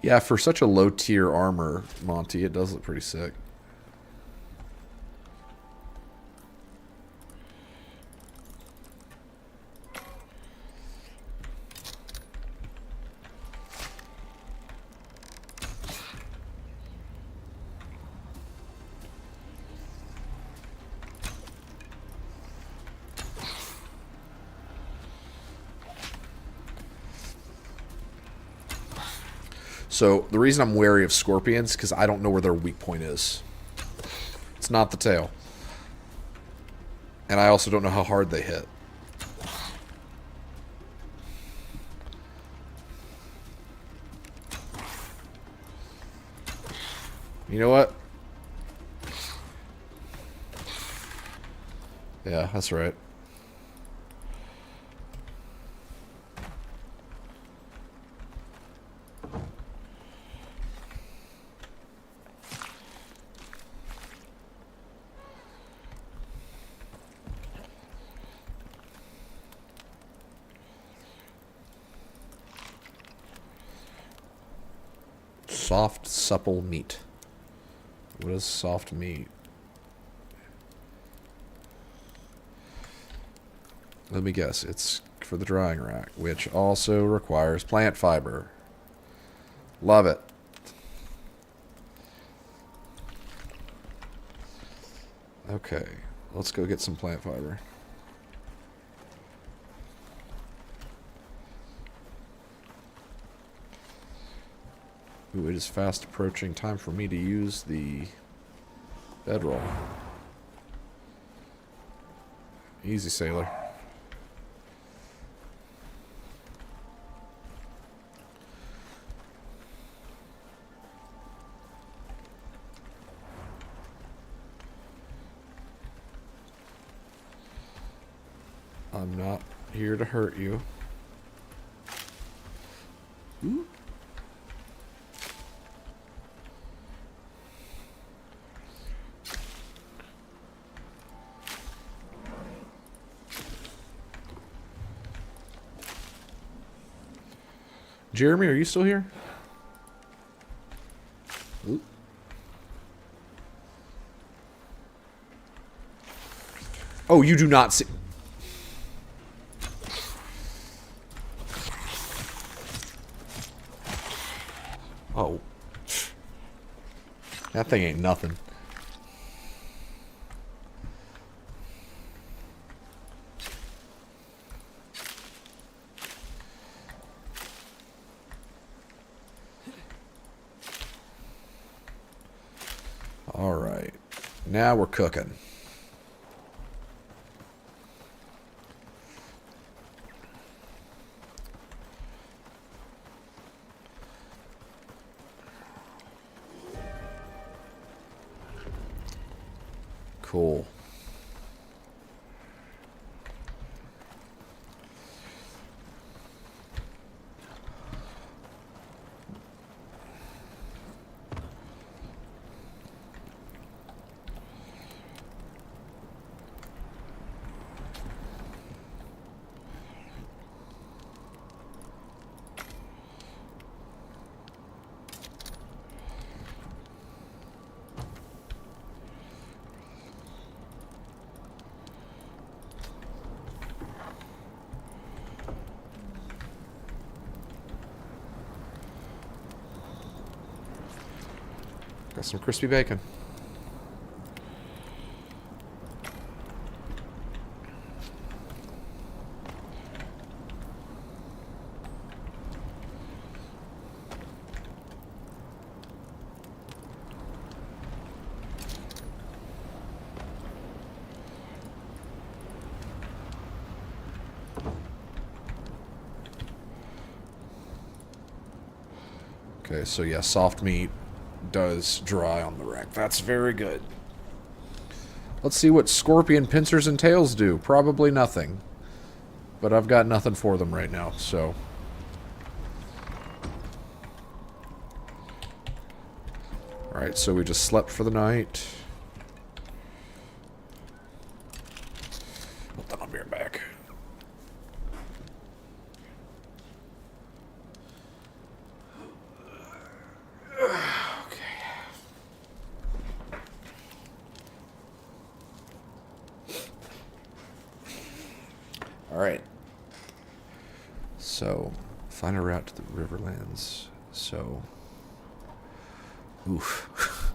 Yeah, for such a low tier armor, Monty, it does look pretty sick. So the reason I'm wary of scorpions because I don't know where their weak point is. It's not the tail. And I also don't know how hard they hit. You know what? Yeah, that's right. Soft, supple meat. What is soft meat? Let me guess. It's for the drying rack, which also requires plant fiber. Love it. Okay, let's go get some plant fiber. Ooh, it is fast approaching time for me to use the bedroll. Easy, sailor. I'm not here to hurt you. Ooh. Jeremy, are you still here? Oop. Oh, you do not see... Oh. That thing ain't nothing. All right. Now we're cooking. Cool. Got some crispy bacon. Okay, so yeah, soft meat does dry on the rack. That's very good. Let's see what scorpion pincers and tails do. Probably nothing. But I've got nothing for them right now, so... Alright, so we just slept for the night. Well, then I'll be right back. Alright. So, find a route to the Riverlands. So... Oof.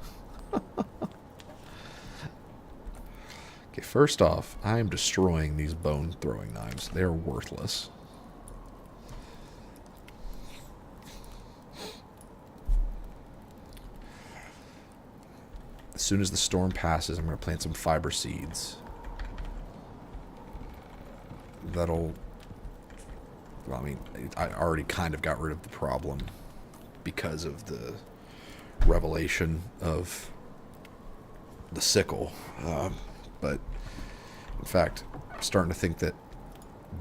Okay, first off, I am destroying these bone-throwing knives. They're worthless. As soon as the storm passes, I'm going to plant some fiber seeds. That'll... Well, I mean, I already kind of got rid of the problem because of the revelation of the sickle. But, in fact, I'm starting to think that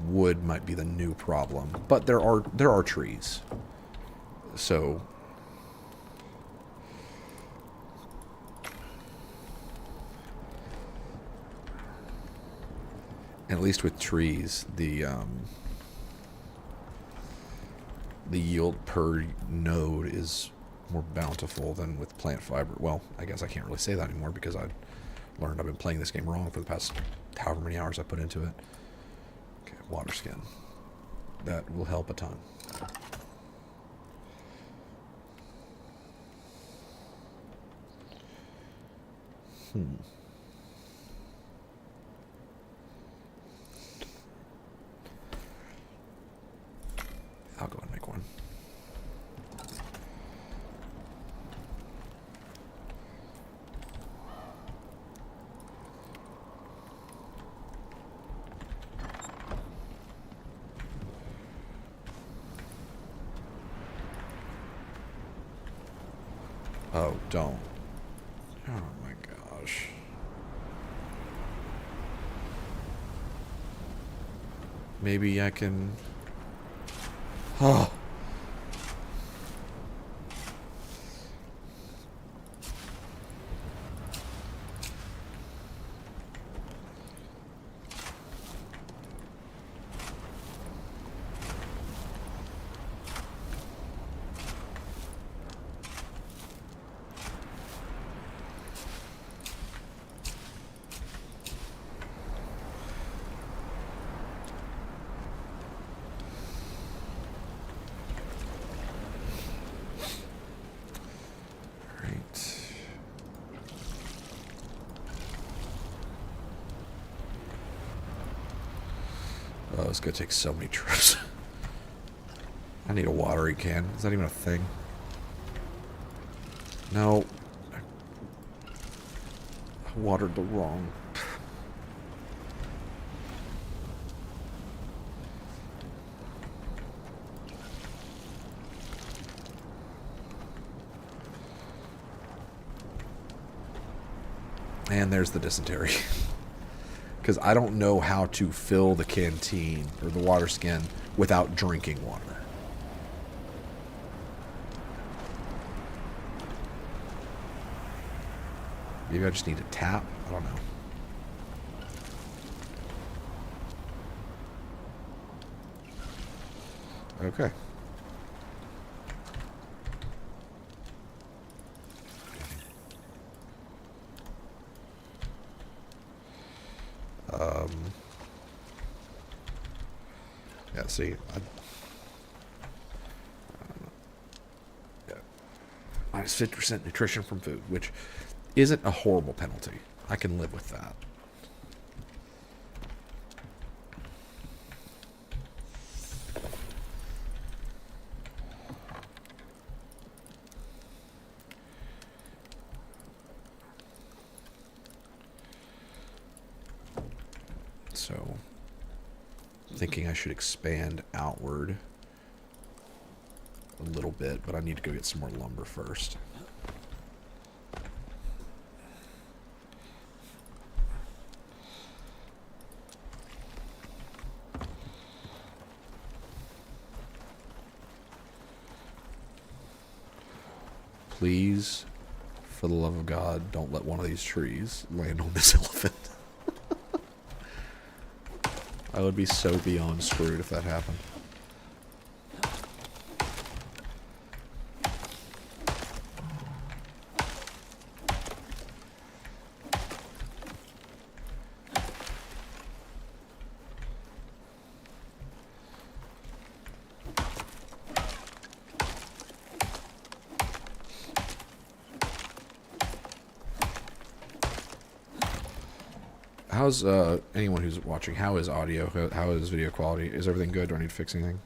wood might be the new problem. But there are trees. So... At least with trees, the yield per node is more bountiful than with plant fiber. Well, I guess I can't really say that anymore because I learned I've been playing this game wrong for the past however many hours I put into it. Okay, water skin. That will help a ton. I'll go and make one. Oh, don't. Oh my gosh. Maybe I can... Oh. Oh, it's gonna take so many trips. I need a watering can. Is that even a thing? No. I watered the wrong. And there's the dysentery. Because I don't know how to fill the canteen or the water skin without drinking water. Maybe I just need a tap? I don't know. Okay. Yeah, see, minus 50% nutrition from food, which isn't a horrible penalty. I can live with that. So, thinking I should expand outward a little bit, but I need to go get some more lumber first. Please, for the love of God, don't let one of these trees land on this elephant. I would be so beyond screwed if that happened. How's anyone who's watching? How is audio? How is video quality? Is everything good? Do I need to fix anything?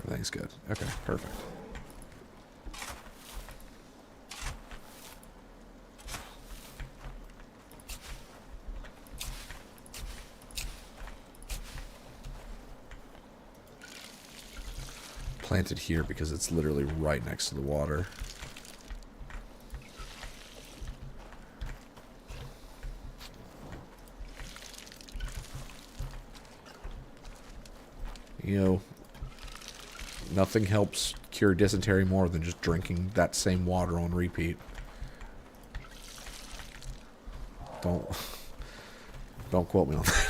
Everything's good. Okay, perfect. Planted here because it's literally right next to the water. You know, nothing helps cure dysentery more than just drinking that same water on repeat. Don't quote me on that.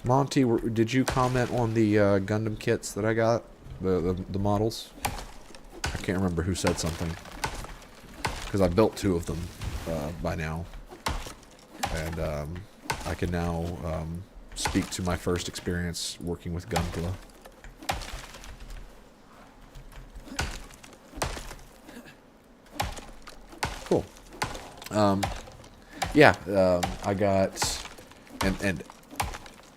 Monty, did you comment on the Gundam kits that I got? The models? I can't remember who said something. Because I built 2 of them by now. And I can now speak to my first experience working with Gunpla. Cool. Yeah, I got... And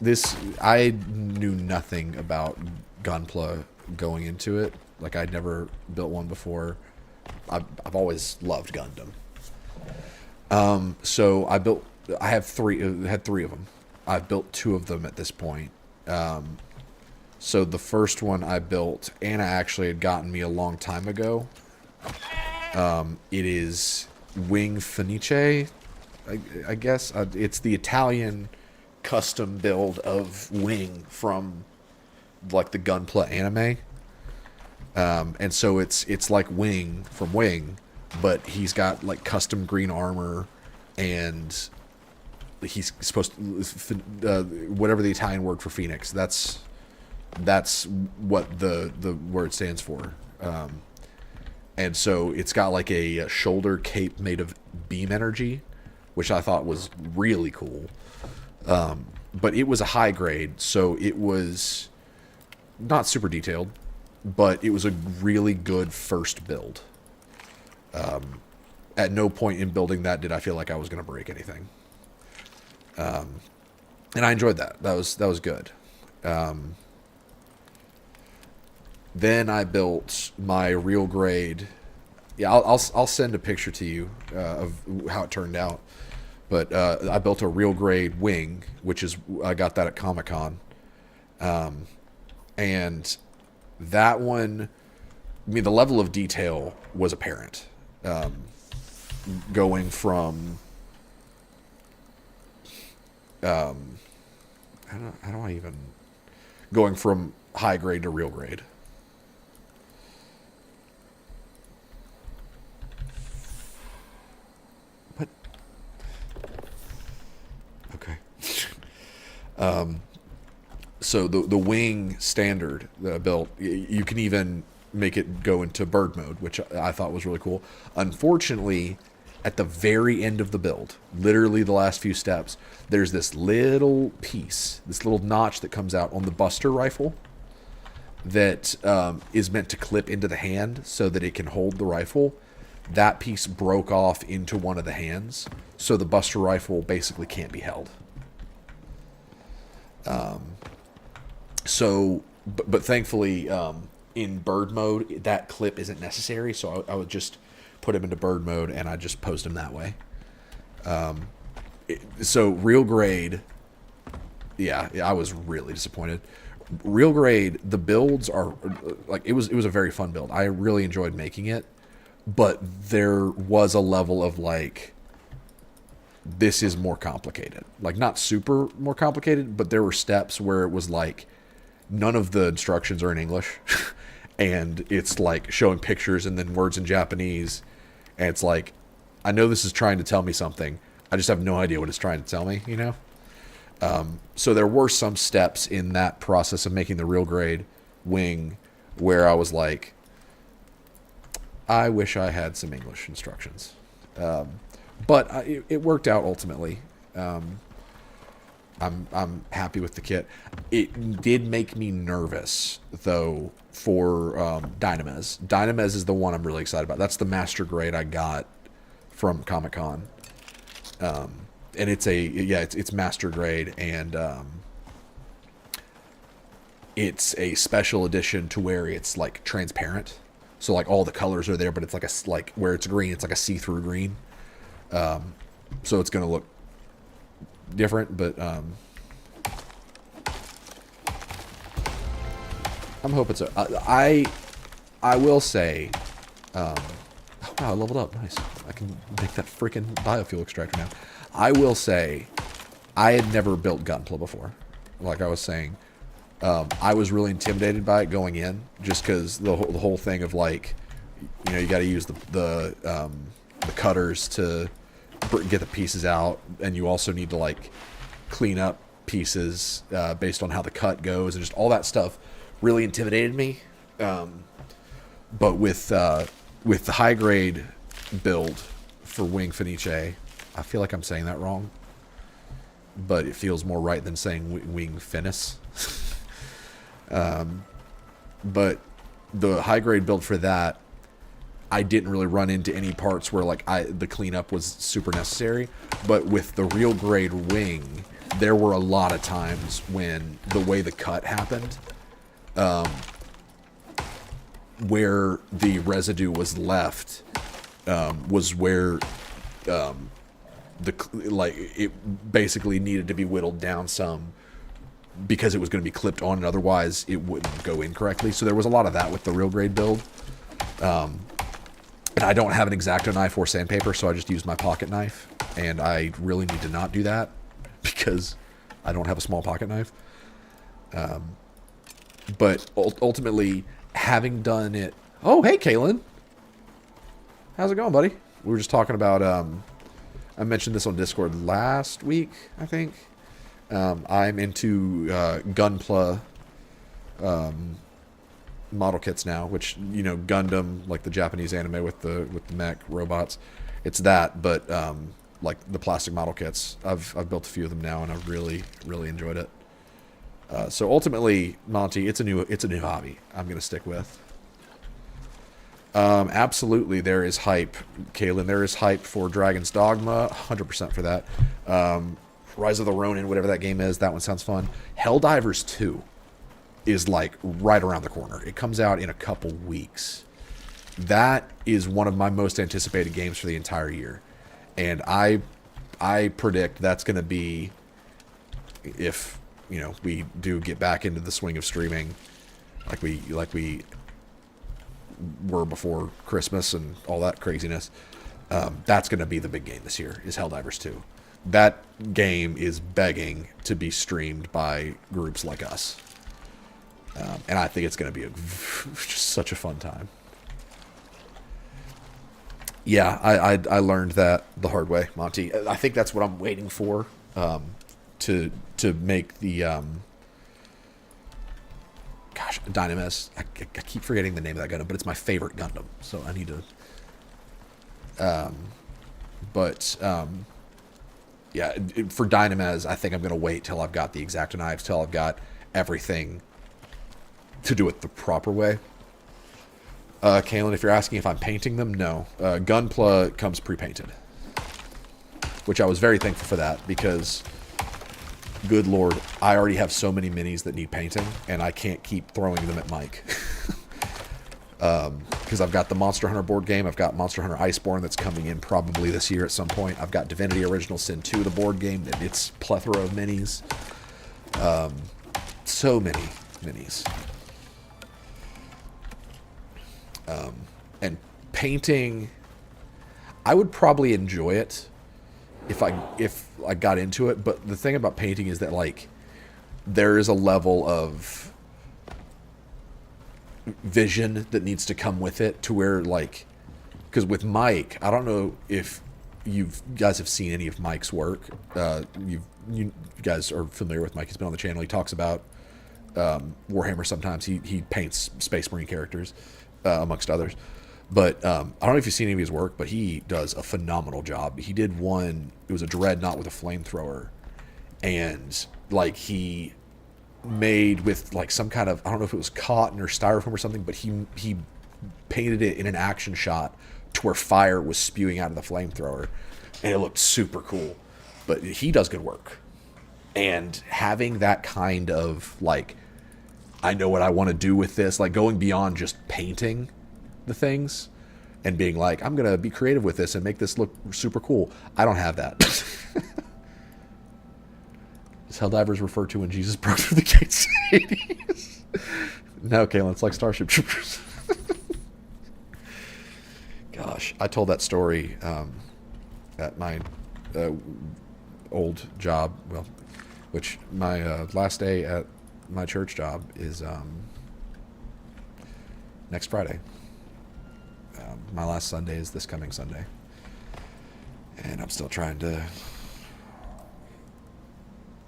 this, I knew nothing about Gunpla going into it. Like, I'd never built one before. I've always loved Gundam. So I had 3 of them. I've built 2 of them at this point. So the first one I built, Anna actually had gotten me a long time ago. It is Wing Fenice, I guess. It's the Italian custom build of Wing from like the Gunpla anime. And so it's like Wing from Wing, but he's got like custom green armor, and he's supposed to, whatever the Italian word for Phoenix. That's what the word stands for. And so it's got like a shoulder cape made of beam energy, which I thought was really cool. But it was a high grade, so it was not super detailed, but it was a really good first build. At no point in building that did I feel like I was going to break anything. And I enjoyed that. That was good. Then I built my real grade. Yeah, I'll send a picture to you of how it turned out. But I built a real grade Wing, which is, I got that at Comic-Con. And that one, I mean, the level of detail was apparent. Going from, how do I even, going from high grade to real grade. What? Okay. So the Wing standard built, you can even make it go into bird mode, which I thought was really cool. Unfortunately, at the very end of the build, literally the last few steps, there's this little piece, this little notch that comes out on the Buster rifle that is meant to clip into the hand so that it can hold the rifle. That piece broke off into one of the hands, so the Buster rifle basically can't be held. But thankfully, in bird mode, that clip isn't necessary, so I would just put him into bird mode, and I just post him that way. So real grade, yeah, I was really disappointed. Real grade, the builds are like, it was a very fun build. I really enjoyed making it, but there was a level of like, this is more complicated. Like, not super more complicated, but there were steps where it was like, none of the instructions are in English. And it's like showing pictures and then words in Japanese. And it's like, I know this is trying to tell me something. I just have no idea what it's trying to tell me, you know? So there were some steps in that process of making the real grade Wing where I was like, I wish I had some English instructions. But it worked out ultimately. I'm happy with the kit. It did make me nervous, though, for Dynamez. Dynamez is the one I'm really excited about. That's the master grade I got from Comic-Con. And it's master grade, and it's a special edition to where it's like transparent. So like all the colors are there, but it's like where it's green, it's like a see-through green. So it's gonna look different, but I'm hoping so. I will say, oh wow, I leveled up. Nice. I can make that freaking biofuel extractor now. I will say, I had never built Gunpla before. Like I was saying, I was really intimidated by it going in, just because the whole thing of like, you know, you got to use the cutters to get the pieces out, and you also need to like clean up pieces based on how the cut goes, and just all that stuff really intimidated me. But with the high grade build for Wing Fenice, I feel like I'm saying that wrong, but it feels more right than saying Wing Finis. But the high grade build for that, I didn't really run into any parts where like the cleanup was super necessary. But with the real grade Wing, there were a lot of times when the way the cut happened, where the residue was left, was where it basically needed to be whittled down some, because it was going to be clipped on, and otherwise it wouldn't go in correctly. So there was a lot of that with the real grade build. And I don't have an X-Acto knife or sandpaper, so I just used my pocket knife. And I really need to not do that, because I don't have a small pocket knife. But ultimately, having done it... Oh, hey, Kalen. How's it going, buddy? We were just talking about... I mentioned this on Discord last week, I think. I'm into Gunpla model kits now, which, you know, Gundam, like the Japanese anime with the mech robots. It's that, but like the plastic model kits. I've built a few of them now, and I've really, really enjoyed it. So ultimately, Monty, it's a new hobby I'm going to stick with. Absolutely, there is hype, Kaylin. There is hype for Dragon's Dogma, 100% for that. Rise of the Ronin, whatever that game is, that one sounds fun. Helldivers 2 is like right around the corner. It comes out in a couple weeks. That is one of my most anticipated games for the entire year, and I predict that's going to be, if you know, we do get back into the swing of streaming, like we were before Christmas and all that craziness. That's going to be the big game this year, is Helldivers 2. That game is begging to be streamed by groups like us, and I think it's going to be just such a fun time. Yeah, I learned that the hard way, Monty. I think that's what I'm waiting for, to make the Dynamis. I keep forgetting the name of that Gundam, but it's my favorite Gundam, so I need to. Yeah, for Dynamis, I think I'm going to wait till I've got the Exacto knives, till I've got everything to do it the proper way. Kaylin, if you're asking if I'm painting them, no. Gunpla comes pre-painted, which I was very thankful for that, because, good lord, I already have so many minis that need painting, and I can't keep throwing them at Mike. Because I've got the Monster Hunter board game, I've got Monster Hunter Iceborne that's coming in probably this year at some point, I've got Divinity Original Sin 2, the board game, and its plethora of minis. So many minis. And painting, I would probably enjoy it if I got into it, but the thing about painting is that, like, there is a level of vision that needs to come with it, to where, like, because with Mike, I don't know if you guys have seen any of Mike's work. You guys are familiar with Mike. He's been on the channel. He talks about Warhammer sometimes. He paints Space Marine characters, amongst others. But I don't know if you've seen any of his work, but he does a phenomenal job. He did one, it was a dreadnought with a flamethrower, and like he made with like some kind of, I don't know if it was cotton or styrofoam or something, but he painted it in an action shot to where fire was spewing out of the flamethrower, and it looked super cool. But he does good work, and having that kind of, like, I know what I want to do with this, like going beyond just painting the things and being like, I'm gonna be creative with this and make this look super cool. I don't have that. Is Helldivers referred to when Jesus broke through the gates of Hades? No, Kayla, it's like Starship Troopers. Gosh, I told that story at my old job, well, which my last day at my church job is next Friday. My last Sunday is this coming Sunday, and I'm still trying to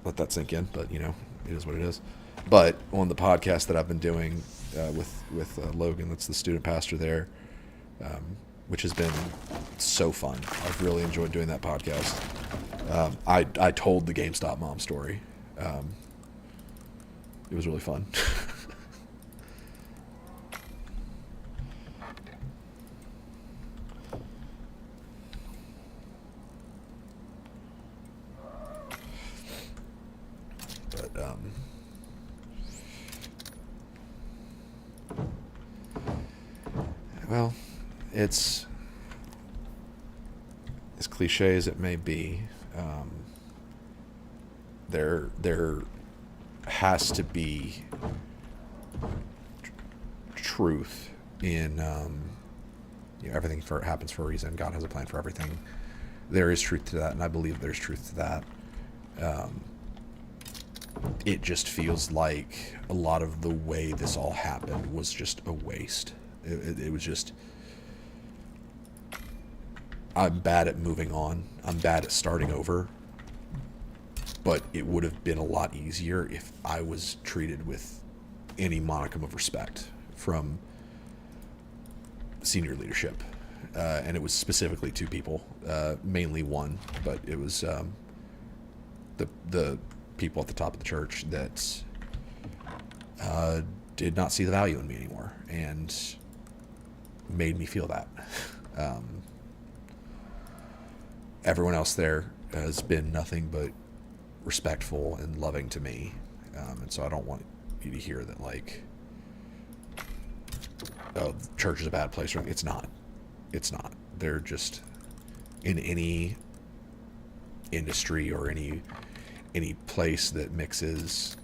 let that sink in, but you know, it is what it is. But on the podcast that I've been doing with Logan, that's the student pastor there, which has been so fun. I've really enjoyed doing that podcast. I told the GameStop mom story. It was really fun. But well, it's as cliche as it may be. There has to be truth in you know, everything happens for a reason. God has a plan for everything. There is truth to that, and I believe there's truth to that. it just feels like a lot of the way this all happened was just a waste. It was just... I'm bad at moving on. I'm bad at starting over. But it would have been a lot easier if I was treated with any modicum of respect from senior leadership. And it was specifically 2 people, mainly one, but it was the people at the top of the church that did not see the value in me anymore and made me feel that. Everyone else there has been nothing but respectful and loving to me, and so I don't want you to hear that, like, oh, the church is a bad place. It's not. It's not. They're just, in any industry or any place that mixes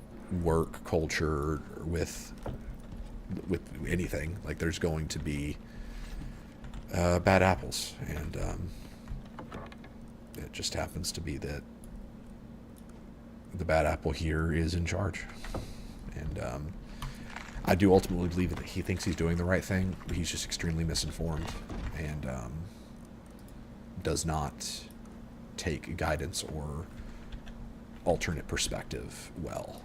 work culture with anything, like, there's going to be bad apples, and it just happens to be that the bad apple here is in charge. And I do ultimately believe that he thinks he's doing the right thing. He's just extremely misinformed and does not take guidance or alternate perspective well.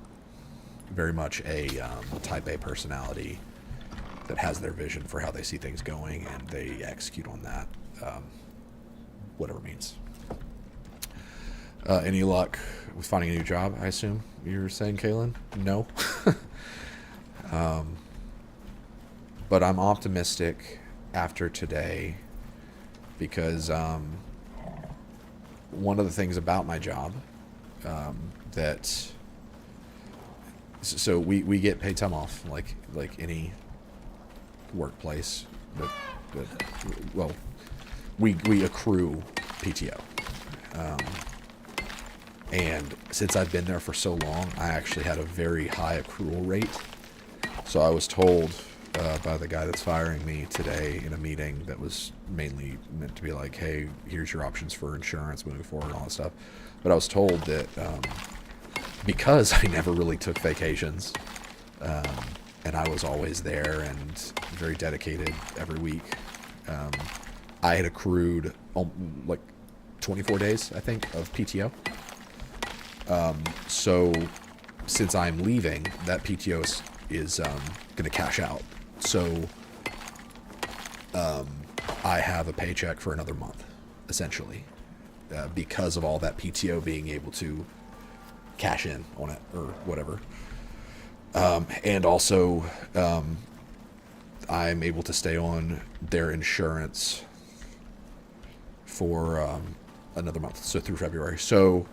Very much a type A personality that has their vision for how they see things going, and they execute on that, whatever it means. Any luck with finding a new job, I assume you're saying, Kaylin? No. But I'm optimistic after today because one of the things about my job that... So we get paid time off like any workplace, but well, we accrue PTO. And since I've been there for so long, I actually had a very high accrual rate. So I was told by the guy that's firing me today in a meeting that was mainly meant to be like, hey, here's your options for insurance moving forward and all that stuff. But I was told that because I never really took vacations, and I was always there and very dedicated every week, I had accrued like 24 days, I think, of PTO. So since I'm leaving, that PTO is going to cash out. So I have a paycheck for another month, essentially, because of all that PTO being able to cash in on it or whatever. And also, I'm able to stay on their insurance for another month, so through February. So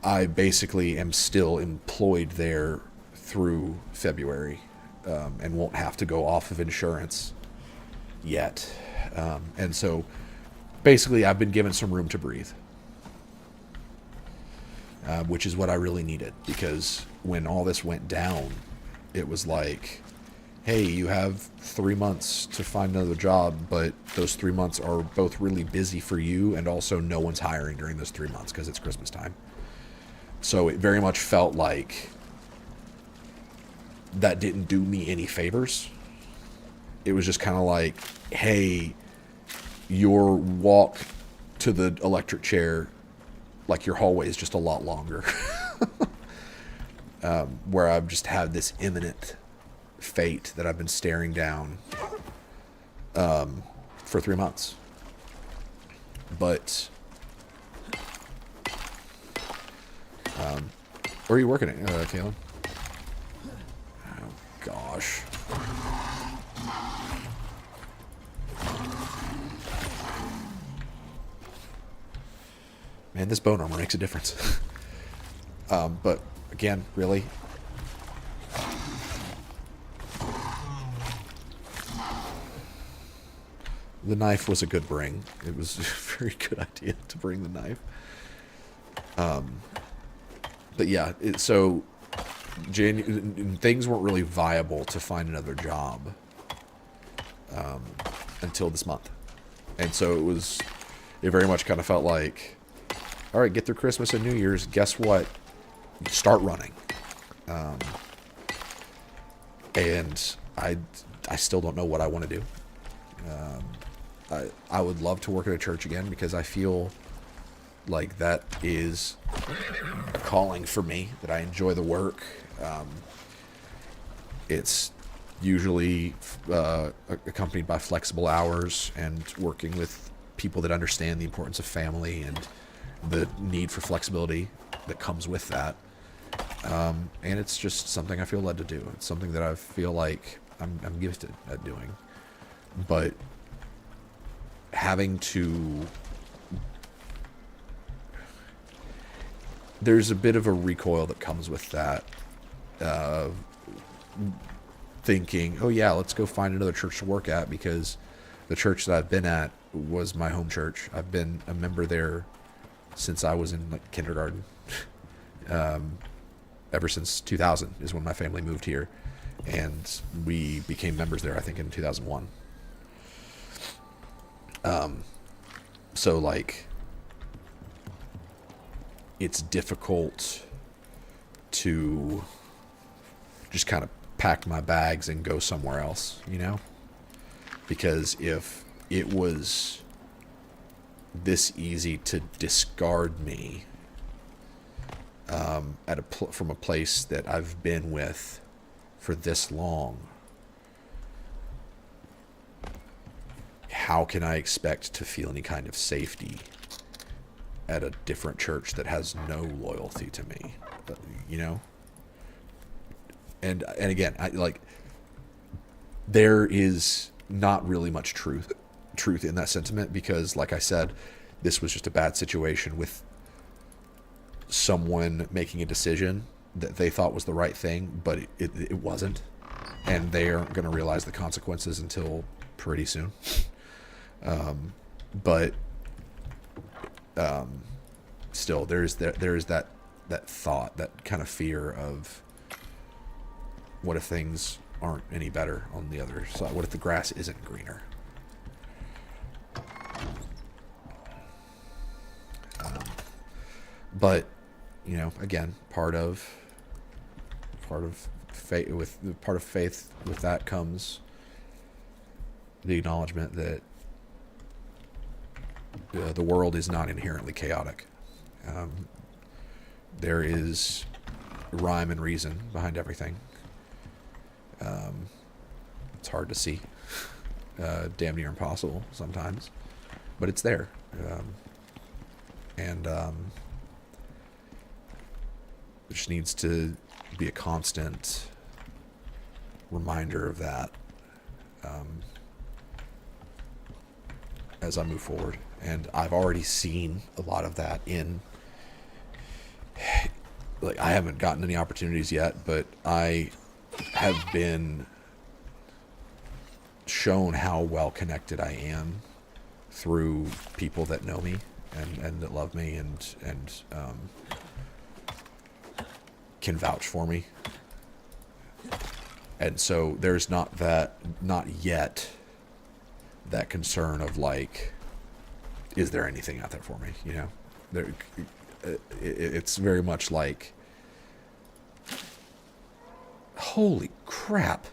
I basically am still employed there through February, and won't have to go off of insurance yet. And so basically I've been given some room to breathe, which is what I really needed, because when all this went down, it was like, hey, you have 3 months to find another job, but those 3 months are both really busy for you, and also no one's hiring during those 3 months because it's Christmas time. So it very much felt like that didn't do me any favors. It was just kind of like, hey, your walk to the electric chair, like your hallway is just a lot longer. Where I've just had this imminent fate that I've been staring down for 3 months. But where are you working at, Kaylin? Oh, gosh. Man, this bone armor makes a difference. But, again, really? The knife was a good bring. It was a very good idea to bring the knife. But yeah, so things weren't really viable to find another job until this month. And so it very much kind of felt like, all right, get through Christmas and New Year's. Guess what? start running. And I still don't know what I want to do. I would love to work at a church again because I feel like that is a calling for me, that I enjoy the work. It's usually accompanied by flexible hours and working with people that understand the importance of family and the need for flexibility that comes with that. And it's just something I feel led to do. It's something that I feel like I'm gifted at doing. But having to... There's a bit of a recoil that comes with that. Thinking, oh yeah, let's go find another church to work at, because the church that I've been at was my home church. I've been a member there since I was in like kindergarten. Ever since 2000 is when my family moved here, and we became members there, I think, in 2001. So like, it's difficult to just kind of pack my bags and go somewhere else, you know? Because if it was this easy to discard me from a place that I've been with for this long, how can I expect to feel any kind of safety at a different church that has no loyalty to me, you know? And again, there is not really much truth in that sentiment, because like I said, this was just a bad situation with someone making a decision that they thought was the right thing, but it wasn't, and they aren't going to realize the consequences until pretty soon. But still, there's that thought, that kind of fear of, what if things aren't any better on the other side? What if the grass isn't greener? But, you know, again, part of faith with that comes the acknowledgement that the world is not inherently chaotic. There is rhyme and reason behind everything. It's hard to see, damn near impossible sometimes, but it's there. And there just needs to be a constant reminder of that as I move forward. And I've already seen a lot of that in, like, I haven't gotten any opportunities yet, but I have been shown how well connected I am through people that know me and that love me and can vouch for me. And so there's not yet that concern of like, is there anything out there for me? You know, it's very much like, holy crap.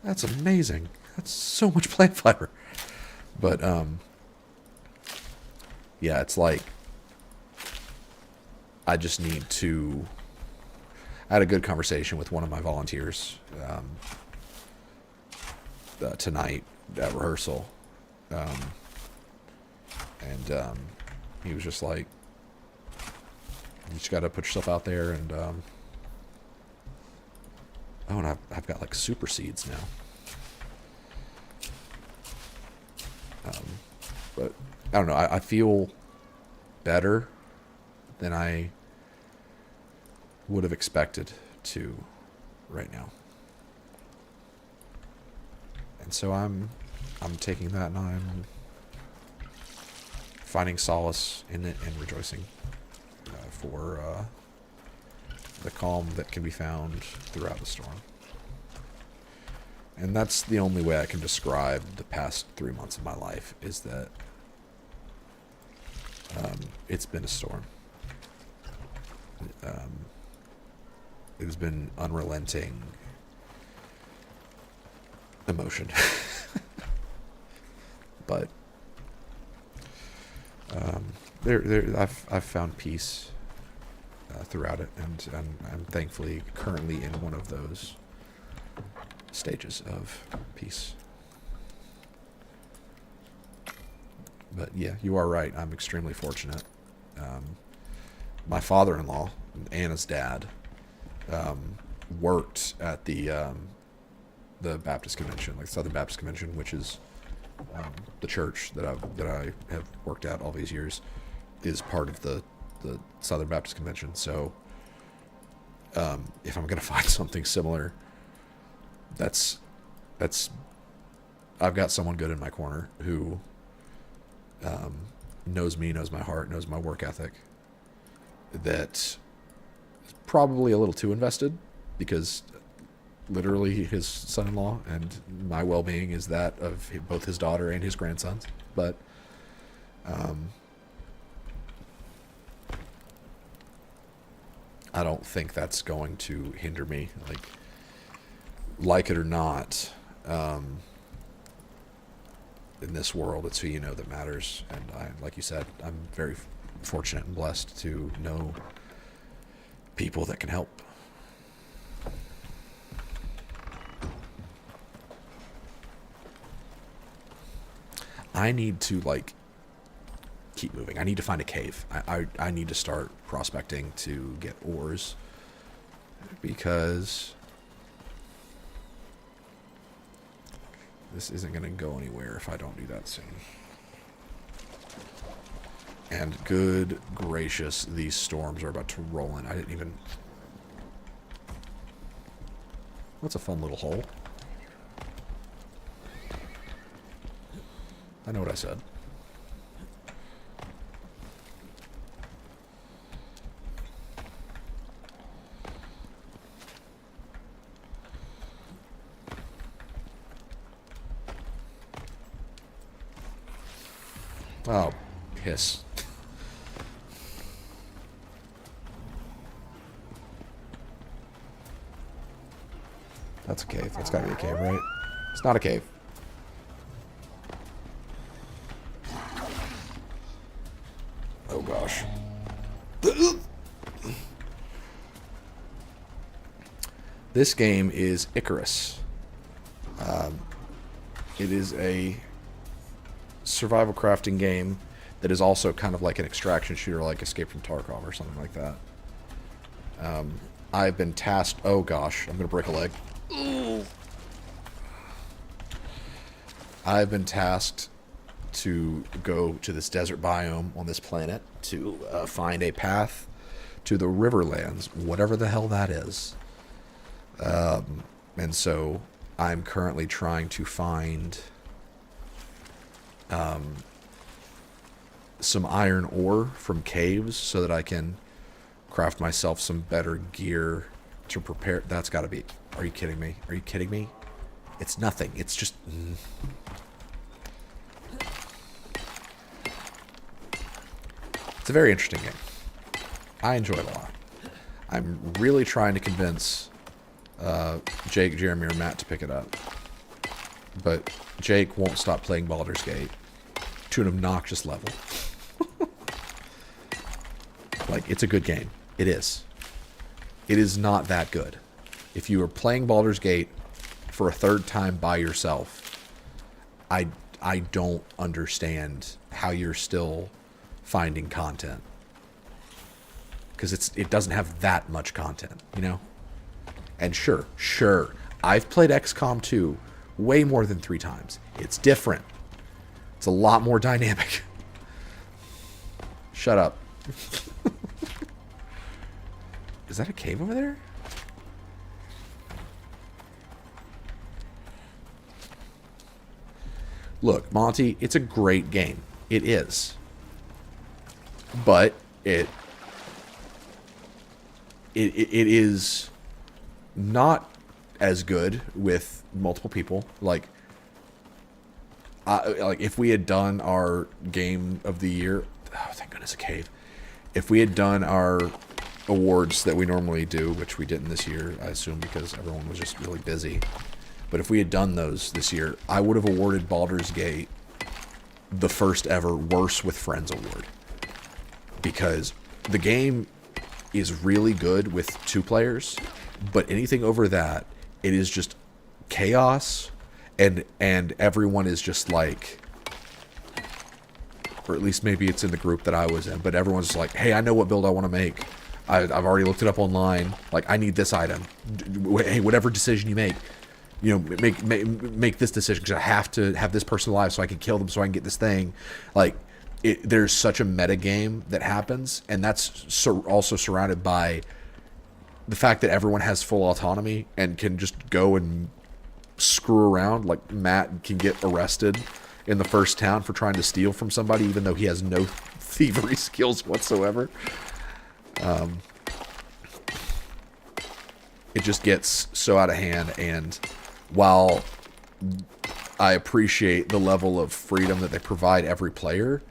That's amazing. That's so much plant fiber. But, yeah, it's like, I just need to... I had a good conversation with one of my volunteers tonight at rehearsal. And he was just like, you just got to put yourself out there. And and I've got like super seeds now. But I don't know. I feel better than I would have expected to right now. And so I'm taking that, and I'm finding solace in it and rejoicing for the calm that can be found throughout the storm. And that's the only way I can describe the past 3 months of my life, is that it's been a storm. It has been unrelenting emotion. But I've found peace throughout it, and I'm thankfully currently in one of those stages of peace. But yeah, you are right. I'm extremely fortunate. My father-in-law, Anna's dad, worked at the Baptist Convention, like Southern Baptist Convention, which is the church that I have worked at all these years, is part of the Southern Baptist Convention. So if I'm gonna find something similar, that's I've got someone good in my corner who knows me, knows my heart, knows my work ethic, that is probably a little too invested, because literally his son-in-law and my well-being is that of both his daughter and his grandsons. But I don't think that's going to hinder me, like it or not. In this world, it's who you know that matters. And like you said, I'm very fortunate and blessed to know people that can help. I need to keep moving. I need to find a cave. I need to start prospecting to get ores, because this isn't going to go anywhere if I don't do that soon. And good gracious, these storms are about to roll in. I didn't even... That's a fun little hole. I know what I said. Oh, piss. That's a cave. That's gotta be a cave, right? It's not a cave. Oh gosh. This game is Icarus. It is a survival crafting game that is also kind of like an extraction shooter, like Escape from Tarkov or something like that. I've been tasked... Oh gosh, I'm gonna break a leg. Ooh. I've been tasked to go to this desert biome on this planet to find a path to the Riverlands, whatever the hell that is. And so I'm currently trying to find some iron ore from caves so that I can craft myself some better gear to prepare. That's got to be... Are you kidding me? Are you kidding me? It's nothing. It's just... It's a very interesting game. I enjoy it a lot. I'm really trying to convince Jake, Jeremy, or Matt to pick it up. But Jake won't stop playing Baldur's Gate to an obnoxious level. It's a good game. It is. It is not that good. If you are playing Baldur's Gate for a third time by yourself, I don't understand how you're still finding content. Because it doesn't have that much content, you know? And sure, I've played XCOM 2 way more than 3 times. It's different. It's a lot more dynamic. Shut up. Is that a cave over there? Look, Monty, it's a great game. It is. But it is not as good with multiple people. Like if we had done our game of the year, Oh, thank goodness, a cave. If we had done our awards that we normally do, which we didn't this year, I assume because everyone was just really busy. But if we had done those this year, I would have awarded Baldur's Gate the first ever Worse with Friends award. Because the game is really good with 2 players, but anything over that, it is just chaos, and everyone is just like, or at least maybe it's in the group that I was in, but everyone's just like, hey, I know what build I want to make. I've already looked it up online. Like, I need this item. Hey, whatever decision you make, you know, make this decision because I have to have this person alive so I can kill them so I can get this thing. Like, there's such a meta game that happens, and that's also surrounded by the fact that everyone has full autonomy and can just go and screw around. Like, Matt can get arrested in the first town for trying to steal from somebody, even though he has no thievery skills whatsoever. It just gets so out of hand, and while I appreciate the level of freedom that they provide every player,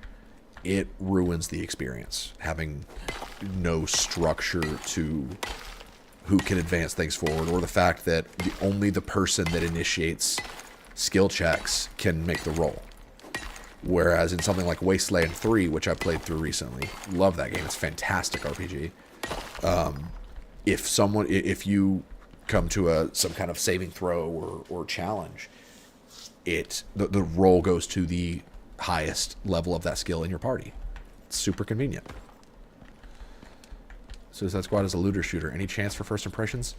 it ruins the experience, having no structure to who can advance things forward, or the fact that only the person that initiates skill checks can make the roll. Whereas in something like Wasteland 3, which I played through recently, love that game, it's a fantastic RPG. If you come to some kind of saving throw or challenge, the roll goes to the highest level of that skill in your party. It's super convenient. Suicide Squad is a looter shooter. Any chance for first impressions?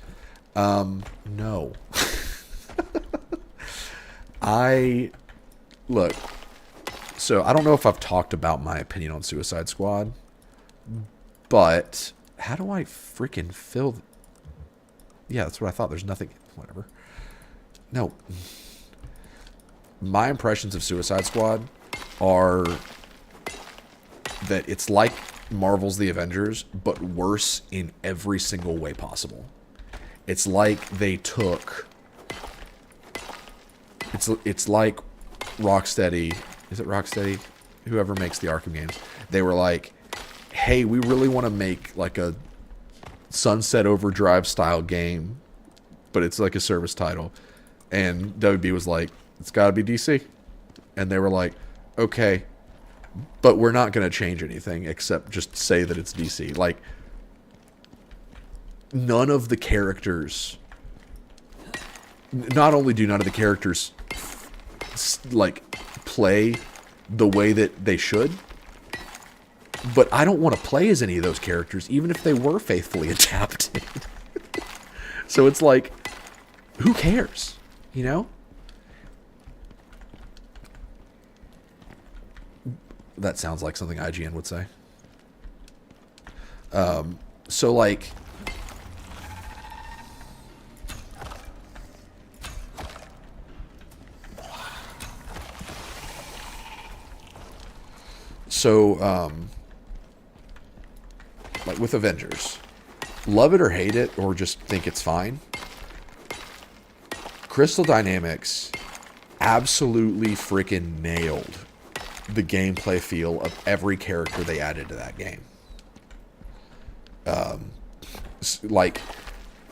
No. Look, so I don't know if I've talked about my opinion on Suicide Squad, but how do I freaking fill... Yeah, that's what I thought. There's nothing... Whatever. No. My impressions of Suicide Squad are that it's like Marvel's The Avengers, but worse in every single way possible. It's like they took... It's like Rocksteady... Is it Rocksteady? Whoever makes the Arkham games. They were like, hey, we really want to make like a Sunset Overdrive style game, but it's like a service title. And WB was like, it's got to be DC. And they were like, okay, but we're not going to change anything except just say that it's DC. Like, none of the characters... Not only do none of the characters like play the way that they should, but I don't want to play as any of those characters, even if they were faithfully adapted. So it's like, who cares? You know? That sounds like something IGN would say. So like... So, like with Avengers, love it or hate it, or just think it's fine, Crystal Dynamics absolutely freaking nailed the gameplay feel of every character they added to that game. Like,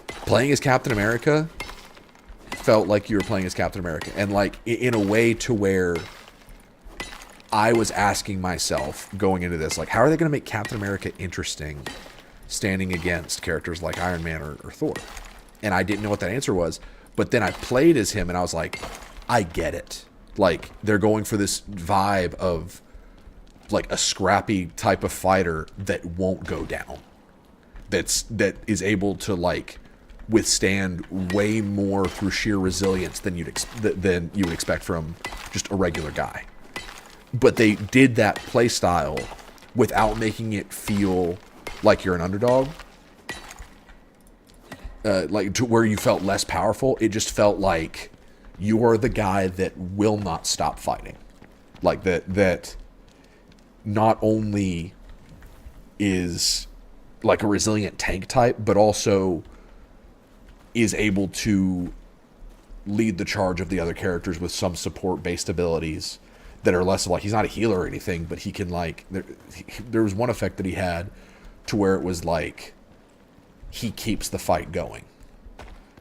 playing as Captain America felt like you were playing as Captain America. And like, in a way to where I was asking myself going into this, like, how are they going to make Captain America interesting standing against characters like Iron Man or Thor? And I didn't know what that answer was. But then I played as him and I was like, I get it. Like, they're going for this vibe of like a scrappy type of fighter that won't go down. That is able to like withstand way more through sheer resilience than you would expect from just a regular guy. But they did that play style without making it feel like you're an underdog. Like to where you felt less powerful. It just felt like you are the guy that will not stop fighting. Like that not only is like a resilient tank type, but also is able to lead the charge of the other characters with some support-based abilities that are less of like, he's not a healer or anything, but he can like, there was one effect that he had to where it was like, he keeps the fight going.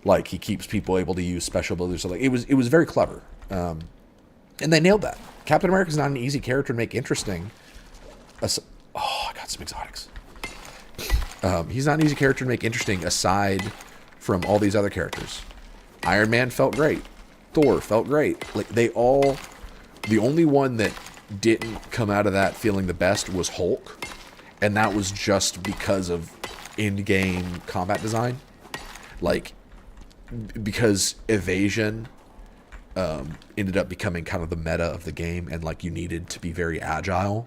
Like, he keeps people able to use special abilities. So like, it was very clever. And they nailed that. Captain America's not an easy character to make interesting. Oh, I got some exotics. He's not an easy character to make interesting aside from all these other characters. Iron Man felt great. Thor felt great. Like, they all... The only one that didn't come out of that feeling the best was Hulk. And that was just because of in-game combat design. Like, because evasion ended up becoming kind of the meta of the game, and like, you needed to be very agile.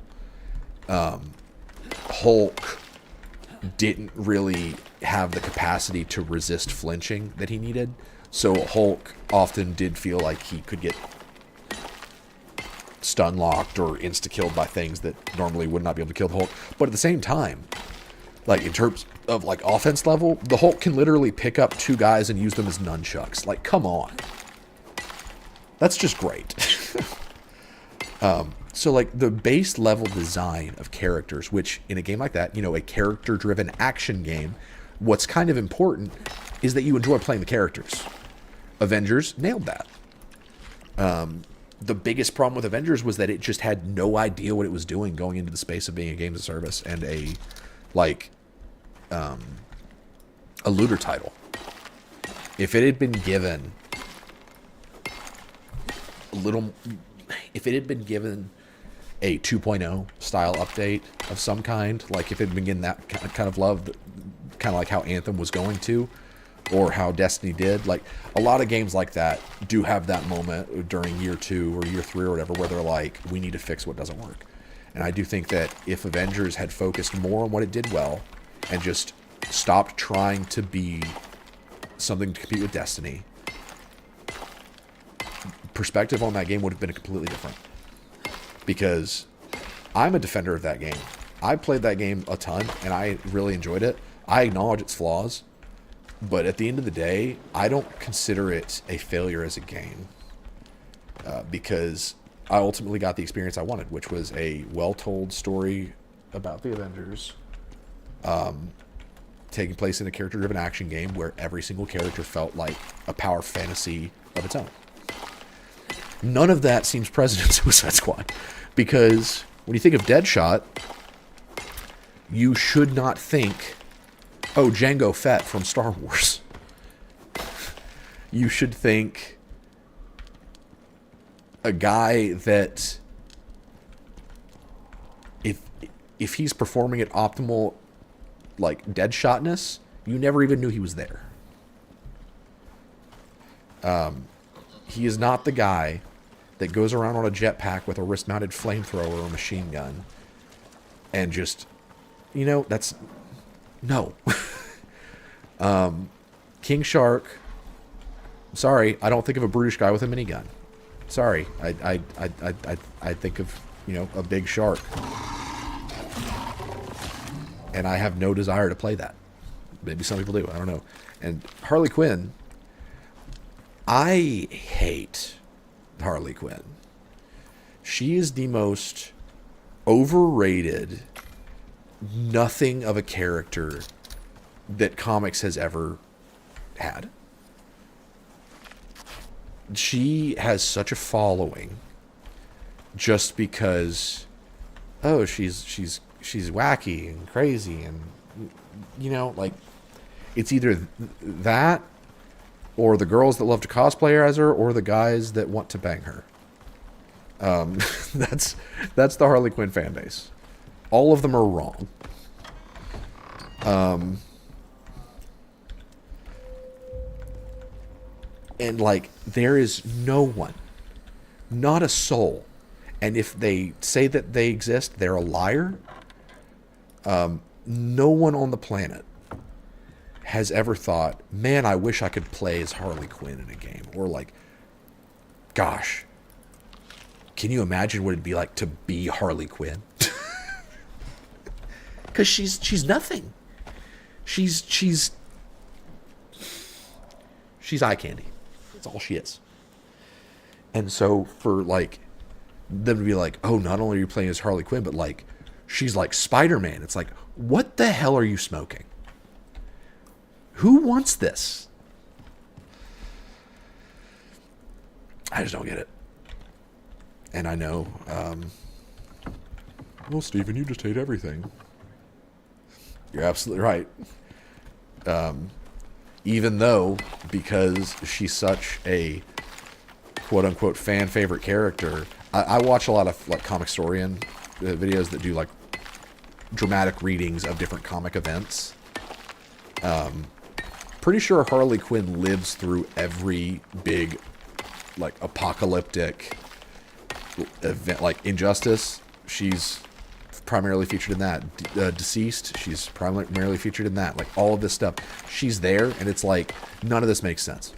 Hulk didn't really have the capacity to resist flinching that he needed. So Hulk often did feel like he could get stun locked or insta-killed by things that normally would not be able to kill the Hulk. But at the same time, like, in terms of like offense level, the Hulk can literally pick up two guys and use them as nunchucks. Like, come on. That's just great. So like, the base level design of characters, which in a game like that, you know, a character driven action game, what's kind of important is that you enjoy playing the characters. Avengers nailed that. The biggest problem with Avengers was that it just had no idea what it was doing going into the space of being a games of service and a looter title. If it had been given a 2.0 style update of some kind, like if it had been getting that kind of love, kind of like how Anthem was going to, or how Destiny did. Like, a lot of games like that do have that moment during year 2 or year 3 or whatever, where they're like, we need to fix what doesn't work. And I do think that if Avengers had focused more on what it did well and just stopped trying to be something to compete with Destiny, perspective on that game would have been completely different. Because I'm a defender of that game. I played that game a ton, and I really enjoyed it. I acknowledge its flaws, but at the end of the day, I don't consider it a failure as a game. Because I ultimately got the experience I wanted, which was a well-told story about the Avengers, taking place in a character-driven action game where every single character felt like a power fantasy of its own. None of that seems present in Suicide Squad, because when you think of Deadshot, you should not think, oh, Jango Fett from Star Wars. You should think a guy that, if he's performing at optimal, like, Deadshotness, you never even knew he was there. He is not the guy that goes around on a jetpack with a wrist-mounted flamethrower or a machine gun and just, you know, that's... No. King Shark... Sorry, I don't think of a brutish guy with a minigun. Sorry, I think of, you know, a big shark. And I have no desire to play that. Maybe some people do, I don't know. And Harley Quinn... I hate Harley Quinn. She is the most overrated, nothing of a character that comics has ever had. She has such a following just because, oh, she's wacky and crazy, and, you know, like, it's either that or the girls that love to cosplay as her, or the guys that want to bang her. That's the Harley Quinn fan base. All of them are wrong. And, like, there is no one, not a soul, and if they say that they exist, they're a liar. No one on the planet has ever thought, man, I wish I could play as Harley Quinn in a game. Or like, gosh, can you imagine what it'd be like to be Harley Quinn? Because she's nothing. She's eye candy. That's all she is. And so for, like, them to be like, oh, not only are you playing as Harley Quinn, but like she's like Spider-Man. It's like, what the hell are you smoking? Who wants this? I just don't get it. And I know, well, Steven, you just hate everything. You're absolutely right. Even though, because she's such a quote-unquote fan favorite character, I watch a lot of like comic historian videos that do like dramatic readings of different comic events. Pretty sure Harley Quinn lives through every big like apocalyptic event, like Injustice. She's primarily featured in that. Deceased, she's primarily featured in that. Like all of this stuff, she's there, and it's like none of this makes sense.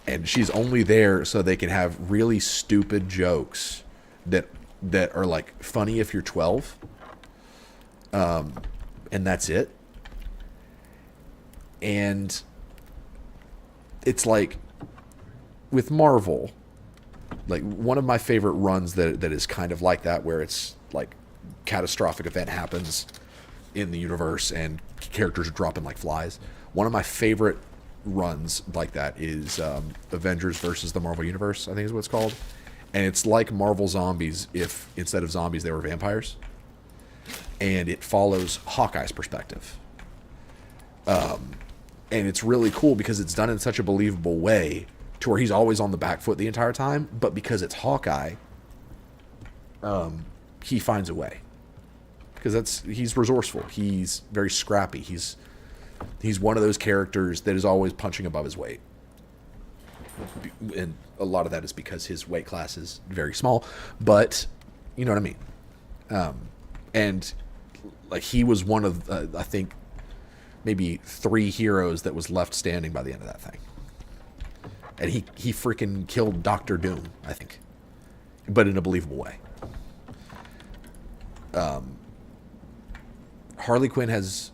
And she's only there so they can have really stupid jokes that are like funny if you're 12. And that's it. And it's like with Marvel, like one of my favorite runs that is kind of like that, where it's like catastrophic event happens in the universe and characters are dropping like flies. One of my favorite runs like that is Avengers versus the Marvel Universe, I think is what it's called. And it's like Marvel Zombies if instead of zombies they were vampires. And it follows Hawkeye's perspective. And it's really cool because it's done in such a believable way to where he's always on the back foot the entire time, but because it's Hawkeye, he finds a way. Because he's resourceful. He's very scrappy. He's one of those characters that is always punching above his weight. And a lot of that is because his weight class is very small, but you know what I mean. And like he was one of I think maybe 3 heroes that was left standing by the end of that thing. And he freaking killed Doctor Doom, I think, but in a believable way. Harley Quinn has,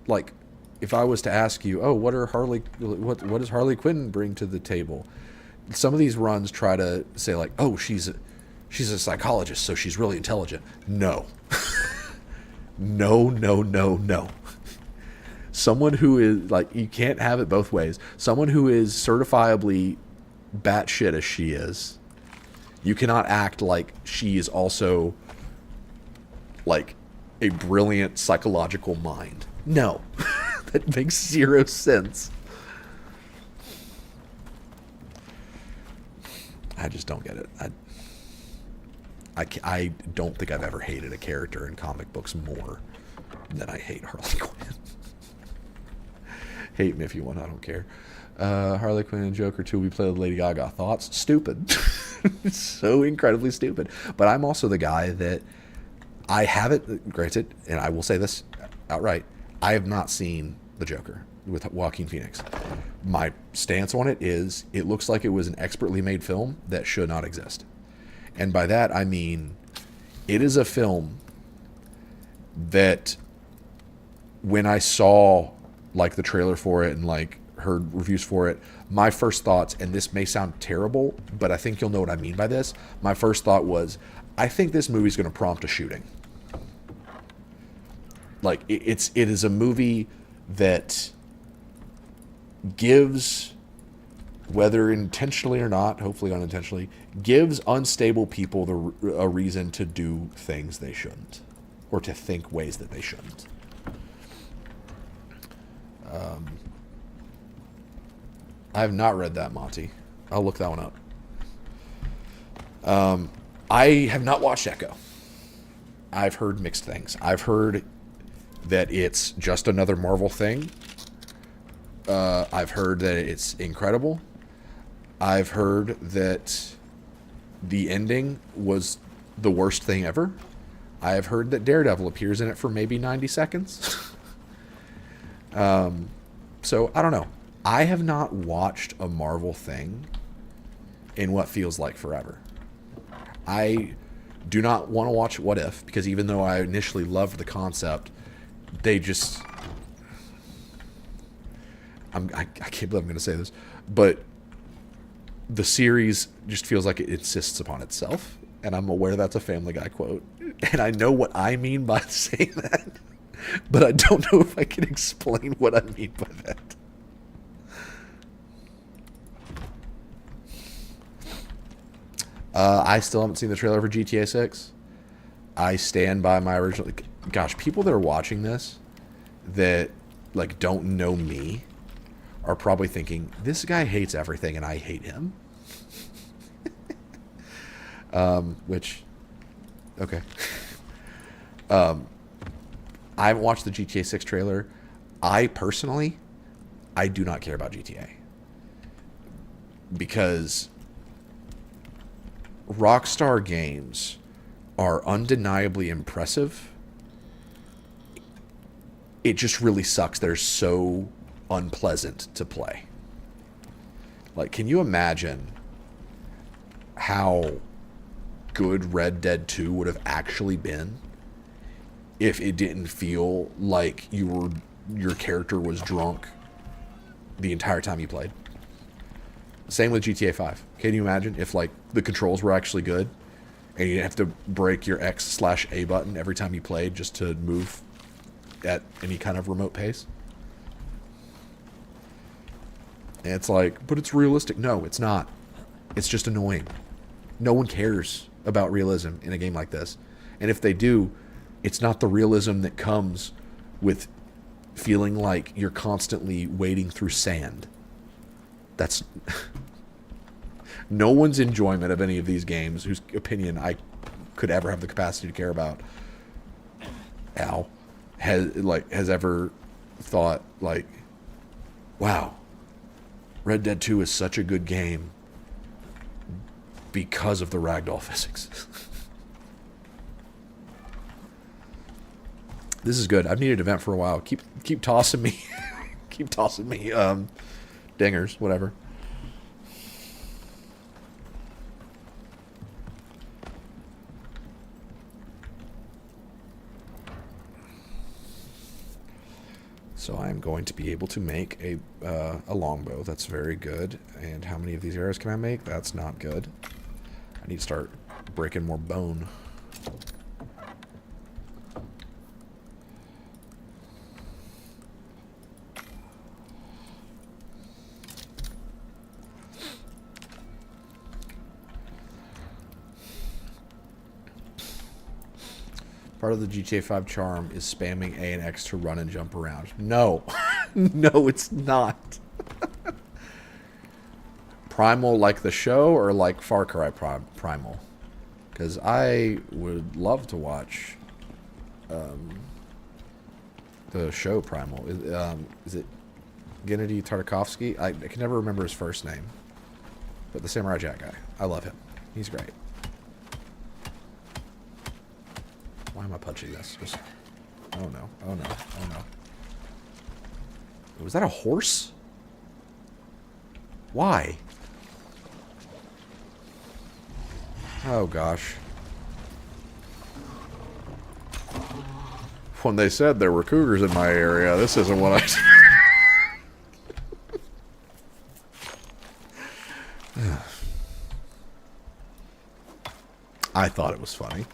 like, if I was to ask you, oh, what does Harley Quinn bring to the table? Some of these runs try to say like, oh, she's a psychologist, so she's really intelligent. No. No. Someone who is, like, you can't have it both ways. Someone who is certifiably batshit as she is, you cannot act like she is also, like, a brilliant psychological mind. No. That makes 0 sense. I just don't get it. I don't think I've ever hated a character in comic books more than I hate Harley Quinn. Hate me if you want, I don't care. Harley Quinn and Joker 2, we play with Lady Gaga. Thoughts? Stupid. So incredibly stupid. But I'm also the guy that I haven't, granted, and I will say this outright, I have not seen The Joker with Joaquin Phoenix. My stance on it is, it looks like it was an expertly made film that should not exist. And by that, I mean, it is a film that when I saw, like, the trailer for it and, like, heard reviews for it, my first thoughts, and this may sound terrible, but I think you'll know what I mean by this, my first thought was, I think this movie's going to prompt a shooting. Like, it is a movie that gives, whether intentionally or not, hopefully unintentionally, gives unstable people a reason to do things they shouldn't, or to think ways that they shouldn't. I have not read that, Monty. I'll look that one up. I have not watched Echo. I've heard mixed things. I've heard that it's just another Marvel thing. I've heard that it's incredible. I've heard that the ending was the worst thing ever. I have heard that Daredevil appears in it for maybe 90 seconds. So, I don't know. I have not watched a Marvel thing in what feels like forever. I do not want to watch What If, because even though I initially loved the concept, they just... I can't believe I'm going to say this, but the series just feels like it insists upon itself, and I'm aware that's a Family Guy quote, and I know what I mean by saying that, but I don't know if I can explain what I mean by that. I still haven't seen the trailer for GTA 6. I stand by my original... Gosh, people that are watching this that, like, don't know me are probably thinking, this guy hates everything and I hate him. Which... Okay. I haven't watched the GTA 6 trailer. I do not care about GTA. Because Rockstar games are undeniably impressive. It just really sucks. They're so unpleasant to play. Like, can you imagine how good Red Dead 2 would have actually been if it didn't feel like your character was drunk the entire time you played? Same with GTA 5. Can you imagine if, like, the controls were actually good and you didn't have to break your X/A button every time you played just to move at any kind of remote pace? And it's like, but it's realistic. No, it's not. It's just annoying. No one cares about realism in a game like this. And if they do, it's not the realism that comes with feeling like you're constantly wading through sand. That's... No one's enjoyment of any of these games, whose opinion I could ever have the capacity to care about, has ever thought, like, wow, Red Dead 2 is such a good game because of the ragdoll physics. This is good. I've needed an event for a while. Keep tossing me, dingers, whatever. So I'm going to be able to make a longbow. That's very good. And how many of these arrows can I make? That's not good. I need to start breaking more bone. Part of the GTA 5 charm is spamming A and X to run and jump around. No. No, it's not. Primal like the show or like Far Cry Primal? Because I would love to watch the show Primal. Is it Gennady Tartakovsky? I can never remember his first name. But the Samurai Jack guy. I love him. He's great. Why am I punching this? Just... Oh no. Oh no. Oh no. Was that a horse? Why? Oh gosh. When they said there were cougars in my area, this isn't what I thought it was funny.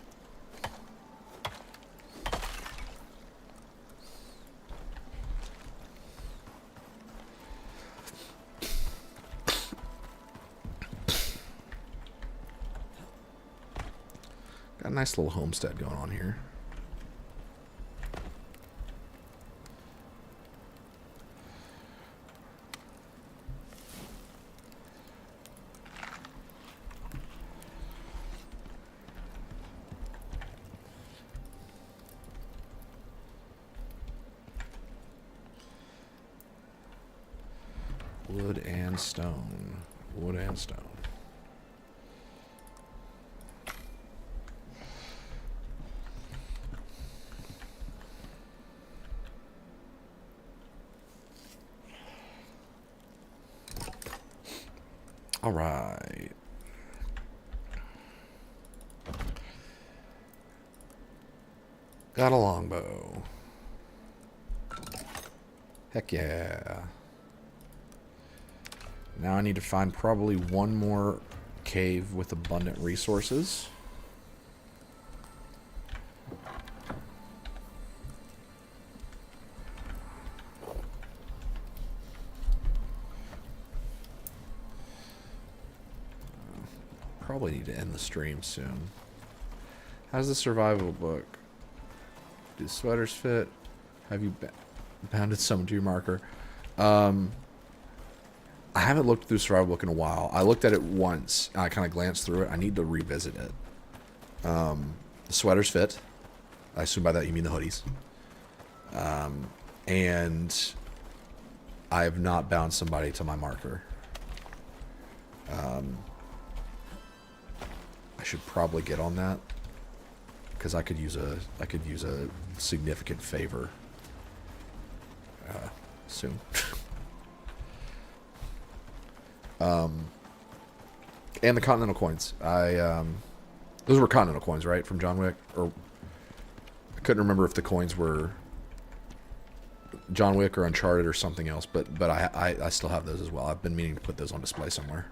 Got a nice little homestead going on here. Wood and stone. Wood and stone. All right. Got a longbow. Heck yeah. Now I need to find probably one more cave with abundant resources. Probably need to end the stream soon. How's the survival book? Do sweaters fit? Have you bounded some to your marker? I haven't looked through survival book in a while. I looked at it once. And I kind of glanced through it. I need to revisit it. The sweaters fit. I assume by that you mean the hoodies. And I have not bound somebody to my marker. I should probably get on that because I could use a significant favor soon. And the Continental coins. Those were Continental coins, right, from John Wick? Or I couldn't remember if the coins were John Wick or Uncharted or something else, but I still have those as well. I've been meaning to put those on display somewhere.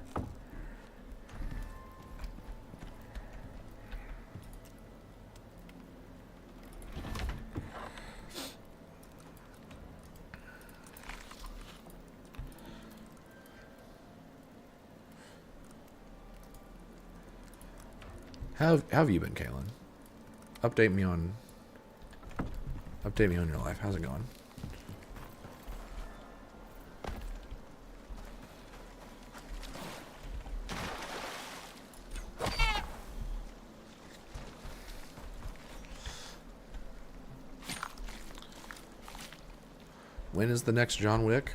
How have you been, Kaylin? Update me on your life. How's it going? When is the next John Wick?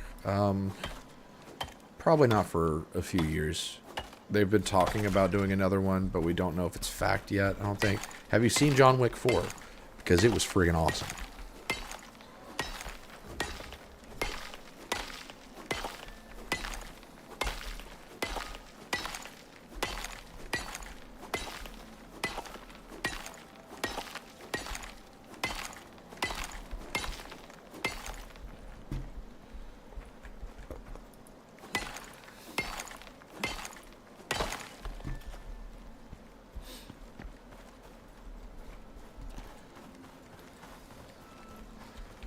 Probably not for a few years. They've been talking about doing another one, but we don't know if it's fact yet, I don't think. Have you seen John Wick 4? Because it was friggin' awesome.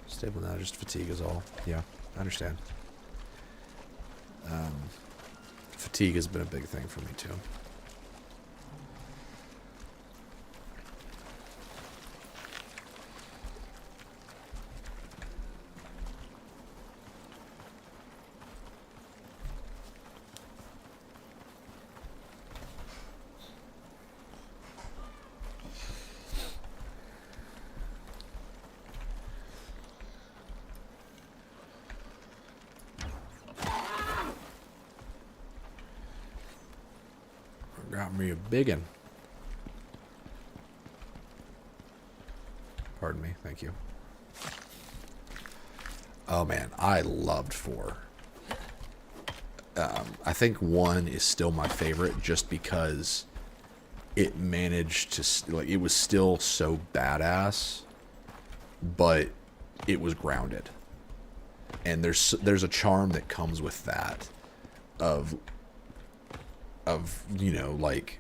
Stable now, just fatigue is all. Yeah, I understand. Fatigue has been a big thing for me too. Got me a biggin. Pardon me, thank you. Oh man, I loved 4. I think 1 is still my favorite just because it managed to, like, it was still so badass, but it was grounded. And there's a charm that comes with that of you know, like,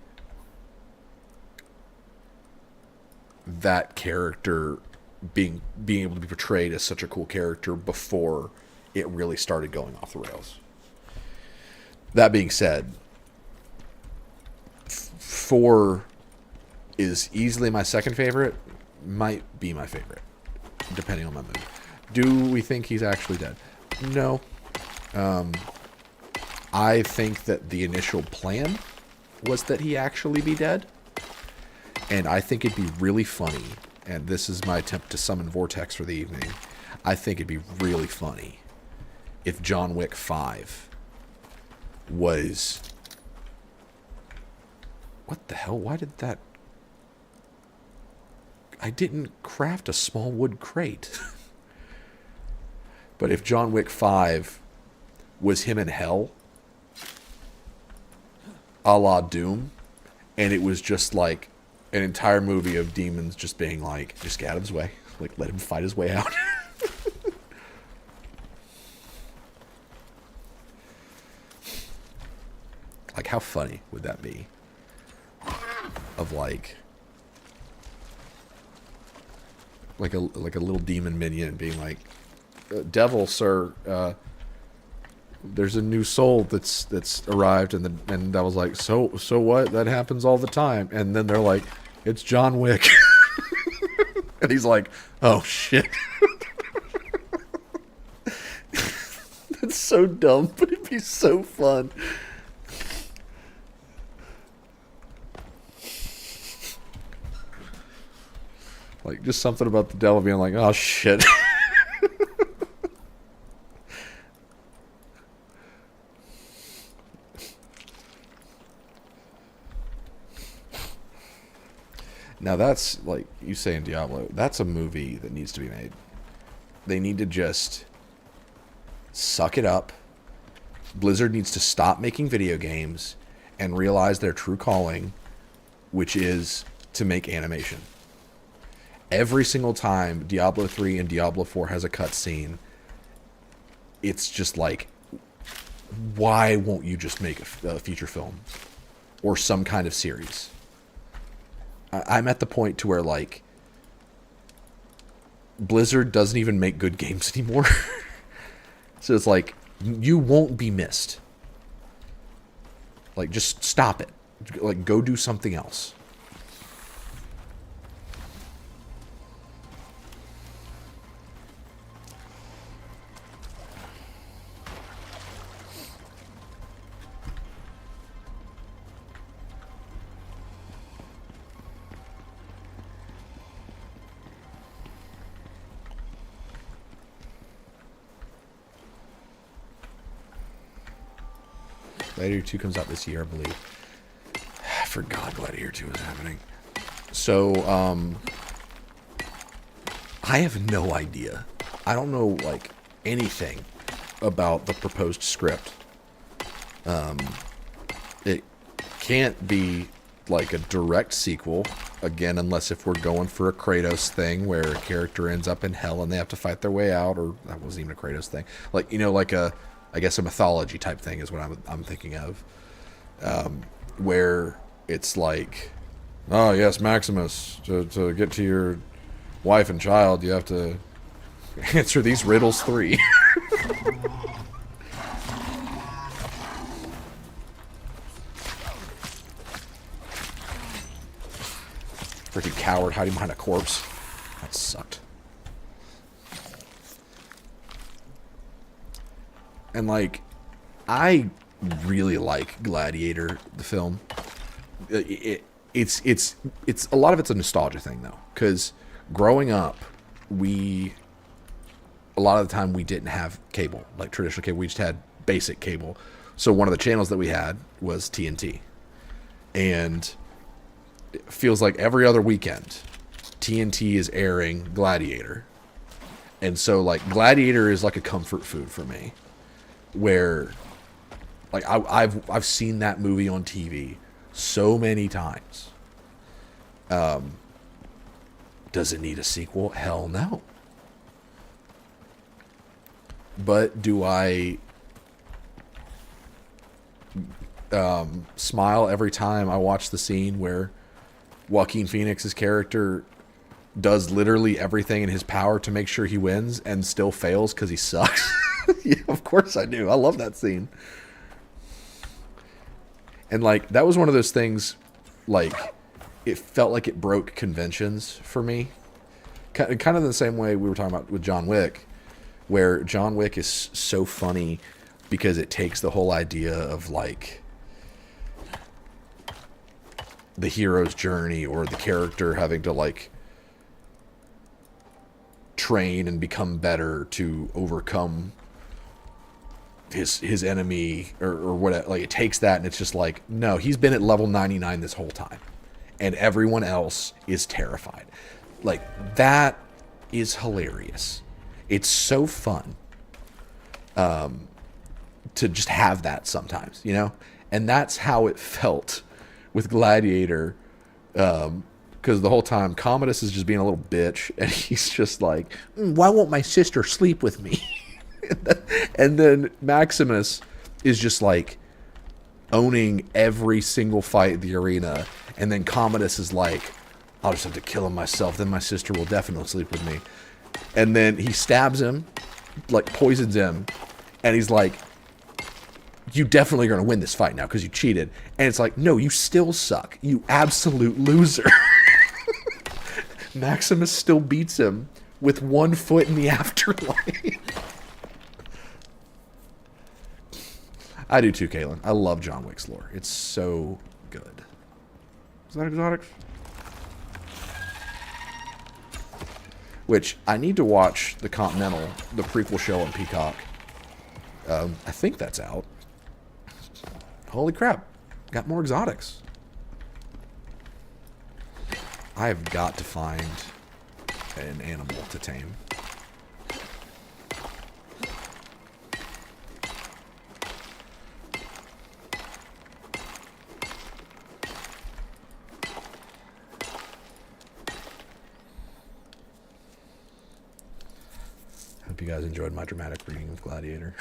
that character being able to be portrayed as such a cool character before it really started going off the rails. That being said, 4 is easily my second favorite, might be my favorite, depending on my mood. Do we think he's actually dead? No. I think that the initial plan was that he actually be dead. And I think it'd be really funny, and this is my attempt to summon Vortex for the evening, I think it'd be really funny if John Wick 5 was... What the hell? Why did that... I didn't craft a small wood crate. But if John Wick 5 was him in hell... a la Doom, and it was just like an entire movie of demons just being like, just get out of his way, like, let him fight his way out. how funny would that be? Of like a little demon minion being like, "Devil, sir, there's a new soul that's arrived," and the Devil's like, so what? That happens all the time. And then they're like, "It's John Wick," and he's like, "Oh shit." That's so dumb, but it'd be so fun. Like, just something about the Devil being like, "Oh shit." Now that's, like you say in Diablo, that's a movie that needs to be made. They need to just suck it up. Blizzard needs to stop making video games and realize their true calling, which is to make animation. Every single time Diablo 3 and Diablo 4 has a cutscene, it's just like, why won't you just make a feature film or some kind of series? I'm at the point to where, like, Blizzard doesn't even make good games anymore. So it's like, you won't be missed. Like, just stop it. Like, go do something else. Gladiator 2 comes out this year, I believe. I forgot Gladiator 2 was happening. So, I have no idea. I don't know, like, anything about the proposed script. It can't be, like, a direct sequel, again, unless if we're going for a Kratos thing where a character ends up in hell and they have to fight their way out, or that wasn't even a Kratos thing. Like, you know, like I guess a mythology type thing is what I'm thinking of, where it's like, oh yes, Maximus, to get to your wife and child, you have to answer these riddles 3. Freaking coward hiding behind a corpse. That sucked. And, like, I really like Gladiator, the film. It's a lot of it's a nostalgia thing, though. Because growing up, a lot of the time we didn't have cable, like traditional cable. We just had basic cable. So one of the channels that we had was TNT. And it feels like every other weekend, TNT is airing Gladiator. And so, like, Gladiator is like a comfort food for me. Where, like, I've seen that movie on TV so many times. Does it need a sequel? Hell no. But do I smile every time I watch the scene where Joaquin Phoenix's character does literally everything in his power to make sure he wins and still fails because he sucks? Yeah, of course I do. I love that scene. And, like, that was one of those things, like, it felt like it broke conventions for me. Kind of the same way we were talking about with John Wick, where John Wick is so funny because it takes the whole idea of, like, the hero's journey or the character having to, like, train and become better to overcome his enemy or whatever. Like, it takes that and it's just like, no, he's been at level 99 this whole time and everyone else is terrified. Like, that is hilarious. It's so fun to just have that sometimes, you know? And that's how it felt with Gladiator, because the whole time Commodus is just being a little bitch and he's just like, why won't my sister sleep with me? And then Maximus is just like, owning every single fight in the arena, and then Commodus is like, I'll just have to kill him myself, then my sister will definitely sleep with me. And then he stabs him, like poisons him, and he's like, you definitely are going to win this fight now because you cheated. And it's like, no, you still suck. You absolute loser. Maximus still beats him with 1 foot in the afterlife. I do too, Caitlin. I love John Wick's lore. It's so good. Is that exotics? Which, I need to watch the Continental, the prequel show on Peacock. I think that's out. Holy crap. Got more exotics. I have got to find an animal to tame. Hope you guys enjoyed my dramatic reading of Gladiator.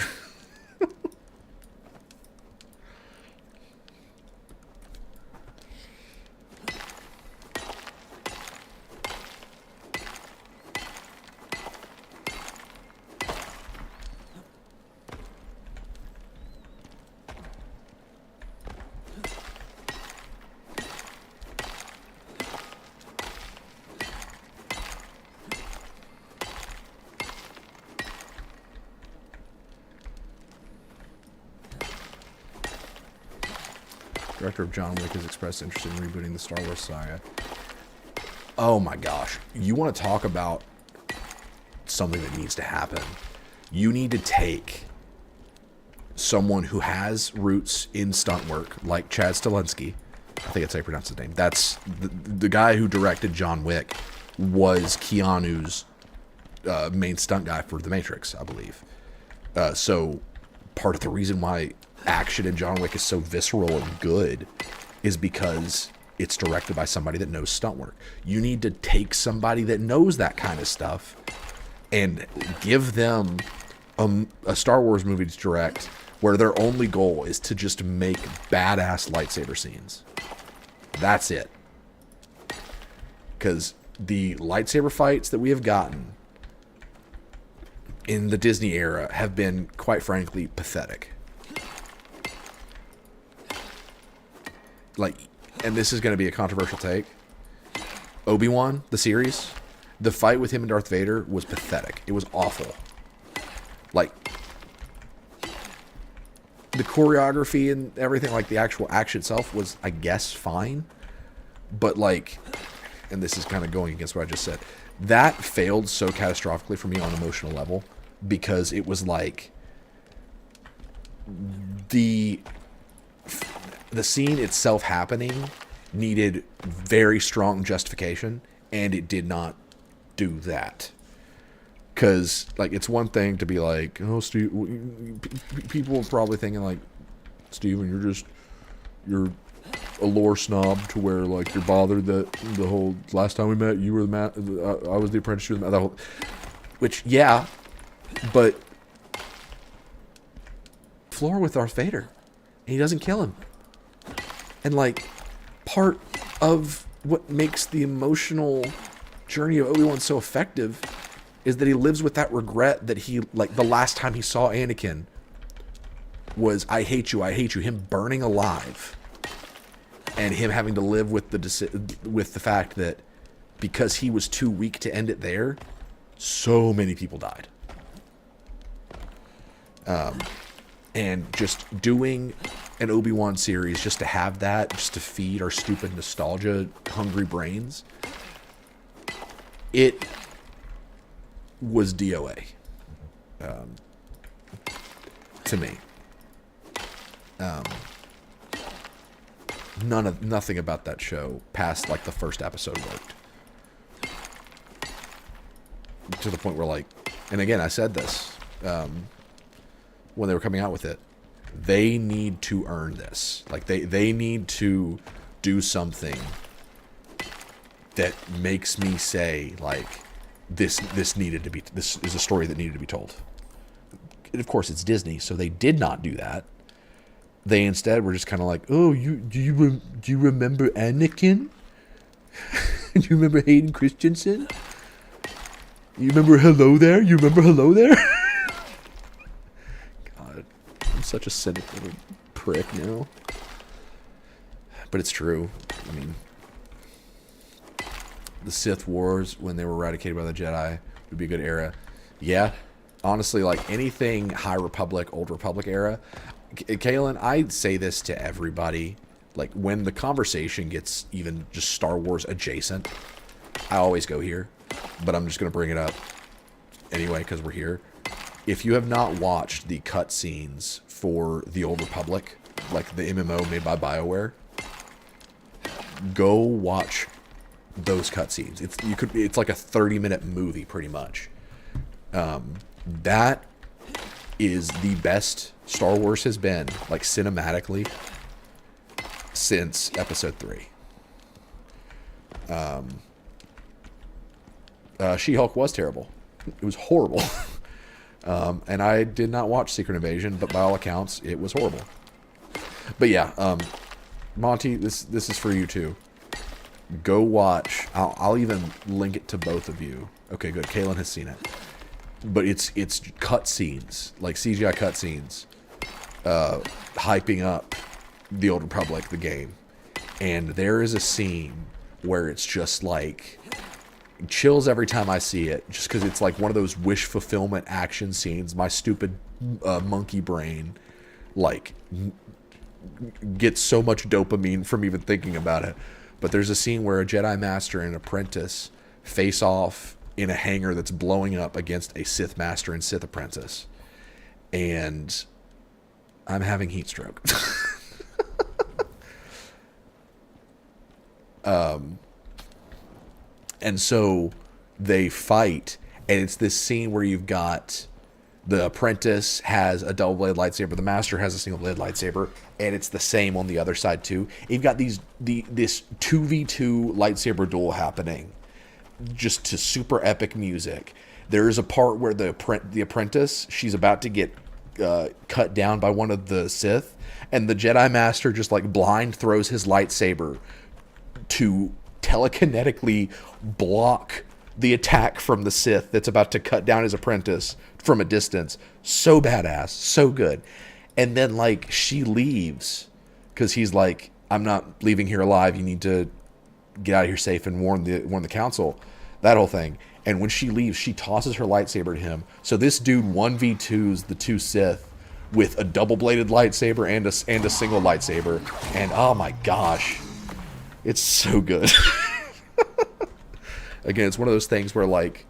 Director of John Wick has expressed interest in rebooting the Star Wars saga. Oh my gosh. You want to talk about something that needs to happen. You need to take someone who has roots in stunt work, like Chad Stahelski. I think that's how you pronounce his name. That's the guy who directed John Wick was Keanu's main stunt guy for The Matrix, I believe. So part of the reason why action in John Wick is so visceral and good is because it's directed by somebody that knows stunt work. You need to take somebody that knows that kind of stuff and give them a Star Wars movie to direct where their only goal is to just make badass lightsaber scenes. That's it. Because the lightsaber fights that we have gotten in the Disney era have been, quite frankly, pathetic. Like, and this is going to be a controversial take. Obi-Wan, the series, the fight with him and Darth Vader was pathetic. It was awful. Like, the choreography and everything, like the actual action itself was, I guess, fine. But like, and this is kind of going against what I just said, that failed so catastrophically for me on an emotional level because it was like the scene itself happening needed very strong justification, and it did not do that. Because, like, it's one thing to be like, oh, Steve, people are probably thinking, like, Steven, you're a lore snob to where, like, you're bothered that the whole, last time we met, you were I was the apprentice, which, yeah, but floor with Darth Vader, and he doesn't kill him. And, like, part of what makes the emotional journey of Obi-Wan so effective is that he lives with that regret that he, like, the last time he saw Anakin was, I hate you, him burning alive. And him having to live with the fact that because he was too weak to end it there, so many people died. And just doing an Obi-Wan series just to have that, just to feed our stupid nostalgia hungry brains, it was DOA to me. Nothing about that show past like the first episode worked. To the point where, like, and again, I said this when they were coming out with it, they need to earn this. Like, they need to do something that makes me say, like, this is a story that needed to be told. And of course, it's Disney, so they did not do that. They instead were just kind of like, oh, do you remember Anakin? Do you remember Hayden Christensen? You remember Hello There? You remember Hello There? God, I'm such a cynic little prick now. But it's true. I mean, the Sith Wars, when they were eradicated by the Jedi, would be a good era. Yeah, honestly, like anything High Republic, Old Republic era. Kaylin, I say this to everybody. Like, when the conversation gets even just Star Wars adjacent, I always go here. But I'm just going to bring it up anyway, because we're here. If you have not watched the cutscenes for the Old Republic, like the MMO made by BioWare, go watch those cutscenes. It's like a 30-minute movie, pretty much. That is the best Star Wars has been, like cinematically, since Episode 3. She-Hulk was terrible. It was horrible. And I did not watch Secret Invasion, but by all accounts, it was horrible. But yeah, Monty, this is for you too. Go watch. I'll even link it to both of you. Okay, good. Kaylin has seen it. But it's cutscenes, like CGI cutscenes, hyping up the Old Republic, the game. And there is a scene where it's just like chills every time I see it, just because it's like one of those wish fulfillment action scenes. My stupid monkey brain like gets so much dopamine from even thinking about it. But there's a scene where a Jedi Master and an apprentice face off in a hangar that's blowing up against a Sith Master and Sith Apprentice. And I'm having heat stroke. And so they fight, and it's this scene where you've got the apprentice has a double-bladed lightsaber, the master has a single-bladed lightsaber, and it's the same on the other side too. You've got this 2v2 lightsaber duel happening, just to super epic music. There is a part where the apprentice, she's about to get cut down by one of the Sith, and the Jedi Master just like blind throws his lightsaber to telekinetically block the attack from the Sith that's about to cut down his apprentice from a distance. So badass, so good. And then like she leaves because he's like, I'm not leaving here alive. You need to get out of here safe and warn the council. That whole thing. And when she leaves, she tosses her lightsaber to him. So this dude 1v2s the two Sith with a double-bladed lightsaber and a single lightsaber. And oh my gosh, it's so good. Again, it's one of those things where like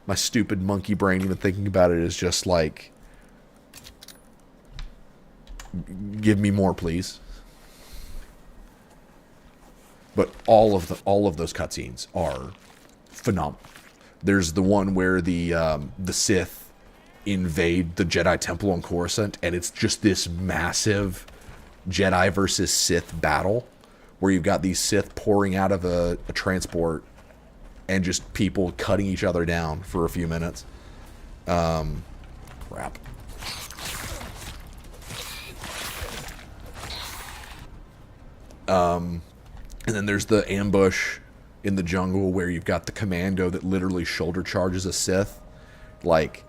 my stupid monkey brain even thinking about it is just like, give me more, please. But all of those cutscenes are phenomenal. There's the one where the Sith invade the Jedi Temple on Coruscant, and it's just this massive Jedi versus Sith battle where you've got these Sith pouring out of a transport and just people cutting each other down for a few minutes. Crap. And then there's the ambush in the jungle where you've got the commando that literally shoulder charges a Sith. Like,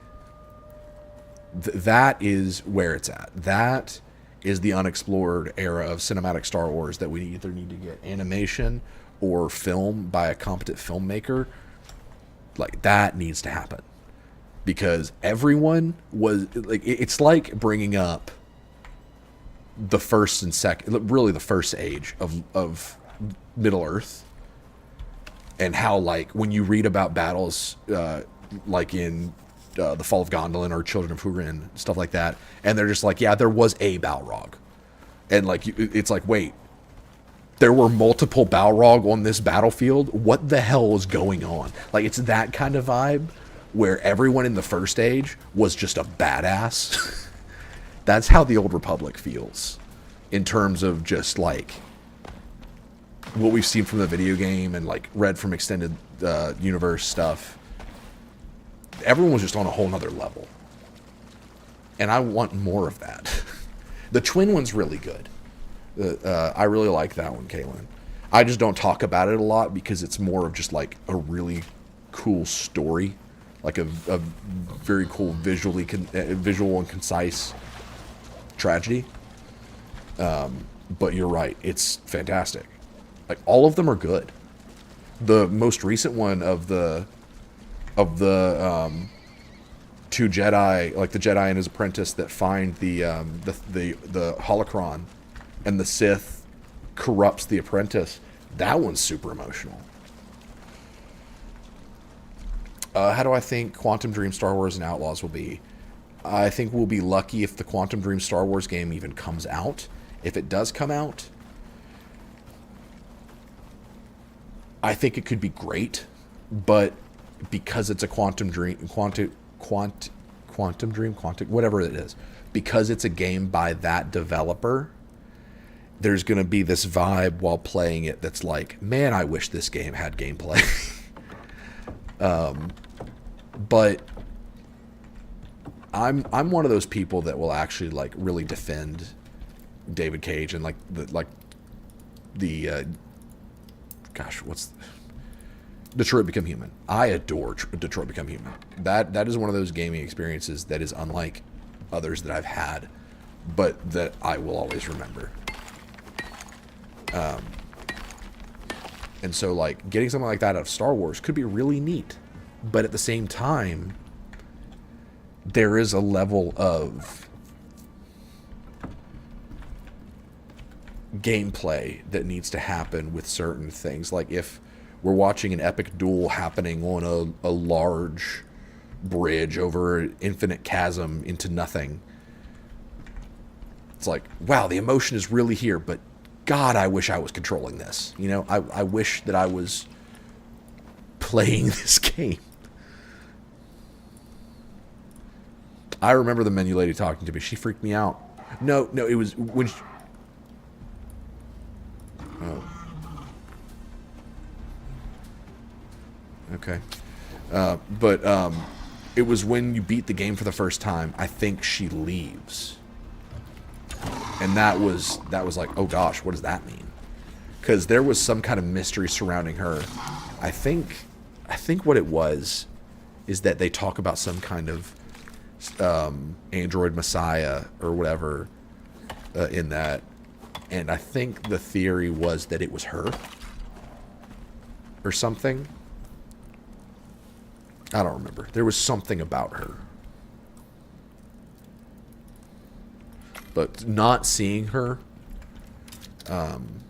that is where it's at. That is the unexplored era of cinematic Star Wars that we either need to get animation or film by a competent filmmaker. Like, that needs to happen. Because everyone was, like, it's like bringing up the first and second, really the first age of Middle Earth, and how, like, when you read about battles, like in the Fall of Gondolin or Children of Húrin, stuff like that, and they're just like, yeah, there was a Balrog, and like, it's like, wait, there were multiple Balrog on this battlefield? What the hell is going on? Like, it's that kind of vibe where everyone in the first age was just a badass. That's how the Old Republic feels in terms of just like what we've seen from the video game and like read from extended universe stuff. Everyone was just on a whole nother level. And I want more of that. The twin one's really good. I really like that one, Kaylin. I just don't talk about it a lot because it's more of just like a really cool story, like a very cool visual and concise tragedy. But you're right, it's fantastic. Like all of them are good. The most recent one of the two Jedi, like the Jedi and his apprentice that find the holocron, and the Sith corrupts the apprentice. That one's super emotional. How do I think Quantum Dream, Star Wars, and Outlaws will be? I think we'll be lucky if the Quantum Dream Star Wars game even comes out. If it does come out, I think it could be great, but because it's a Quantum Dream, whatever it is, because it's a game by that developer, there's going to be this vibe while playing it that's like, man, I wish this game had gameplay. But I'm one of those people that will actually like really defend David Cage and Detroit Become Human. I adore Detroit Become Human. That is one of those gaming experiences that is unlike others that I've had, but that I will always remember. And so like getting something like that out of Star Wars could be really neat, but at the same time, there is a level of gameplay that needs to happen with certain things. Like if we're watching an epic duel happening on a large bridge over an infinite chasm into nothing, it's like, wow, the emotion is really here, but God, I wish I was controlling this. You know, I wish that I was playing this game. I remember the menu lady talking to me. She freaked me out. No, it was when she, oh. Okay. But it was when you beat the game for the first time, I think she leaves. And that was like, oh gosh, what does that mean? Because there was some kind of mystery surrounding her. I think what it was is that they talk about some kind of android messiah or whatever in that. And I think the theory was that it was her or something. I don't remember. There was something about her. But not seeing her on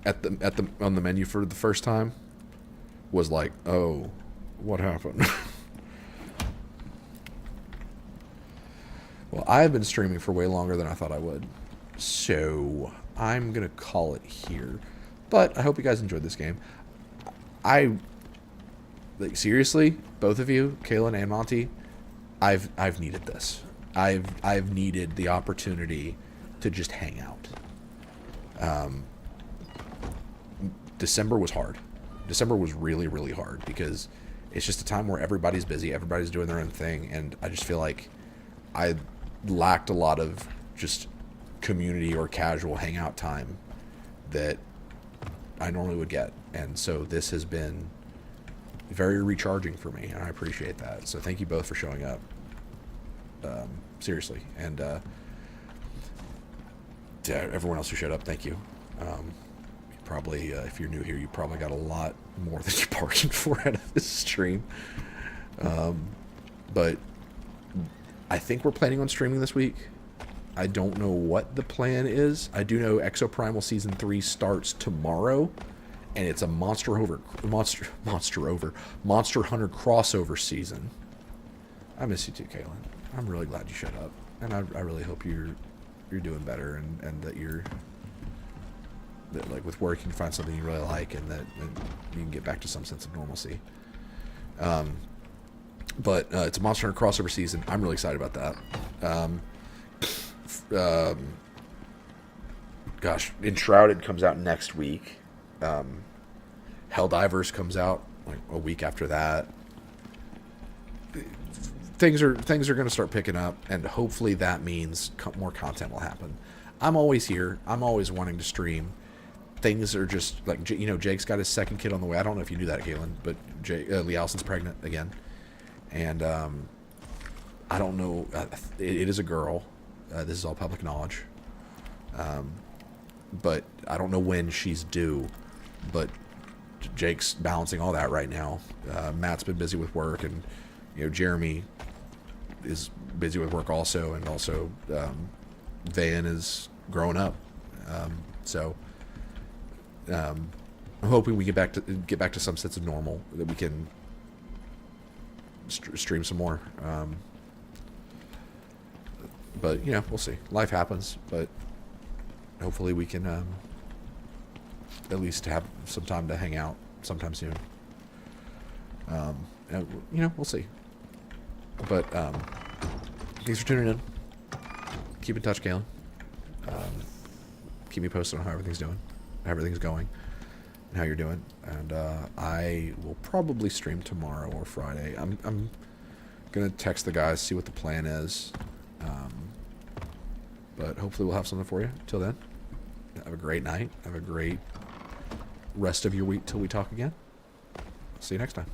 the menu for the first time was like, oh, what happened? Well, I've been streaming for way longer than I thought I would, so I'm gonna call it here. But I hope you guys enjoyed this game. Like seriously, both of you, Kaylin and Monty, I've needed this. I've needed the opportunity to just hang out. December was hard. December was really, really hard because it's just a time where everybody's busy, everybody's doing their own thing, and I just feel like I lacked a lot of just community or casual hangout time that I normally would get. And so this has been very recharging for me, and I appreciate that. So thank you both for showing up. Seriously. And to everyone else who showed up, thank you. You probably, if you're new here, you probably got a lot more than you bargained for out of this stream. But I think we're planning on streaming this week. I don't know what the plan is. I do know Exoprimal Season 3 starts tomorrow, and it's a Monster Hunter crossover season. I miss you too, Kaylin. I'm really glad you showed up, and I really hope you're doing better, and that like with work you can find something you really like, and that you can get back to some sense of normalcy. But it's a Monster Hunter crossover season. I'm really excited about that. Gosh, Enshrouded comes out next week. Helldivers comes out like a week after that. things are going to start picking up, and hopefully that means more content will happen. I'm always here. I'm always wanting to stream. Things are just like, Jake's got his second kid on the way. I don't know if you knew that, Galen, but Lee Allison's pregnant again, and I don't know. It is a girl. This is all public knowledge. But I don't know when she's due. But Jake's balancing all that right now. Matt's been busy with work, and Jeremy is busy with work also, and also Van is growing up. So I'm hoping we get back to some sense of normal, that we can stream some more. But we'll see. Life happens, but hopefully we can at least have some time to hang out sometime soon. We'll see. But thanks for tuning in. Keep in touch, Galen. Keep me posted on how everything's going, and how you're doing. And I will probably stream tomorrow or Friday. I'm gonna text the guys, see what the plan is. But hopefully we'll have something for you. Till then, have a great night. Have a great rest of your week till we talk again. See you next time.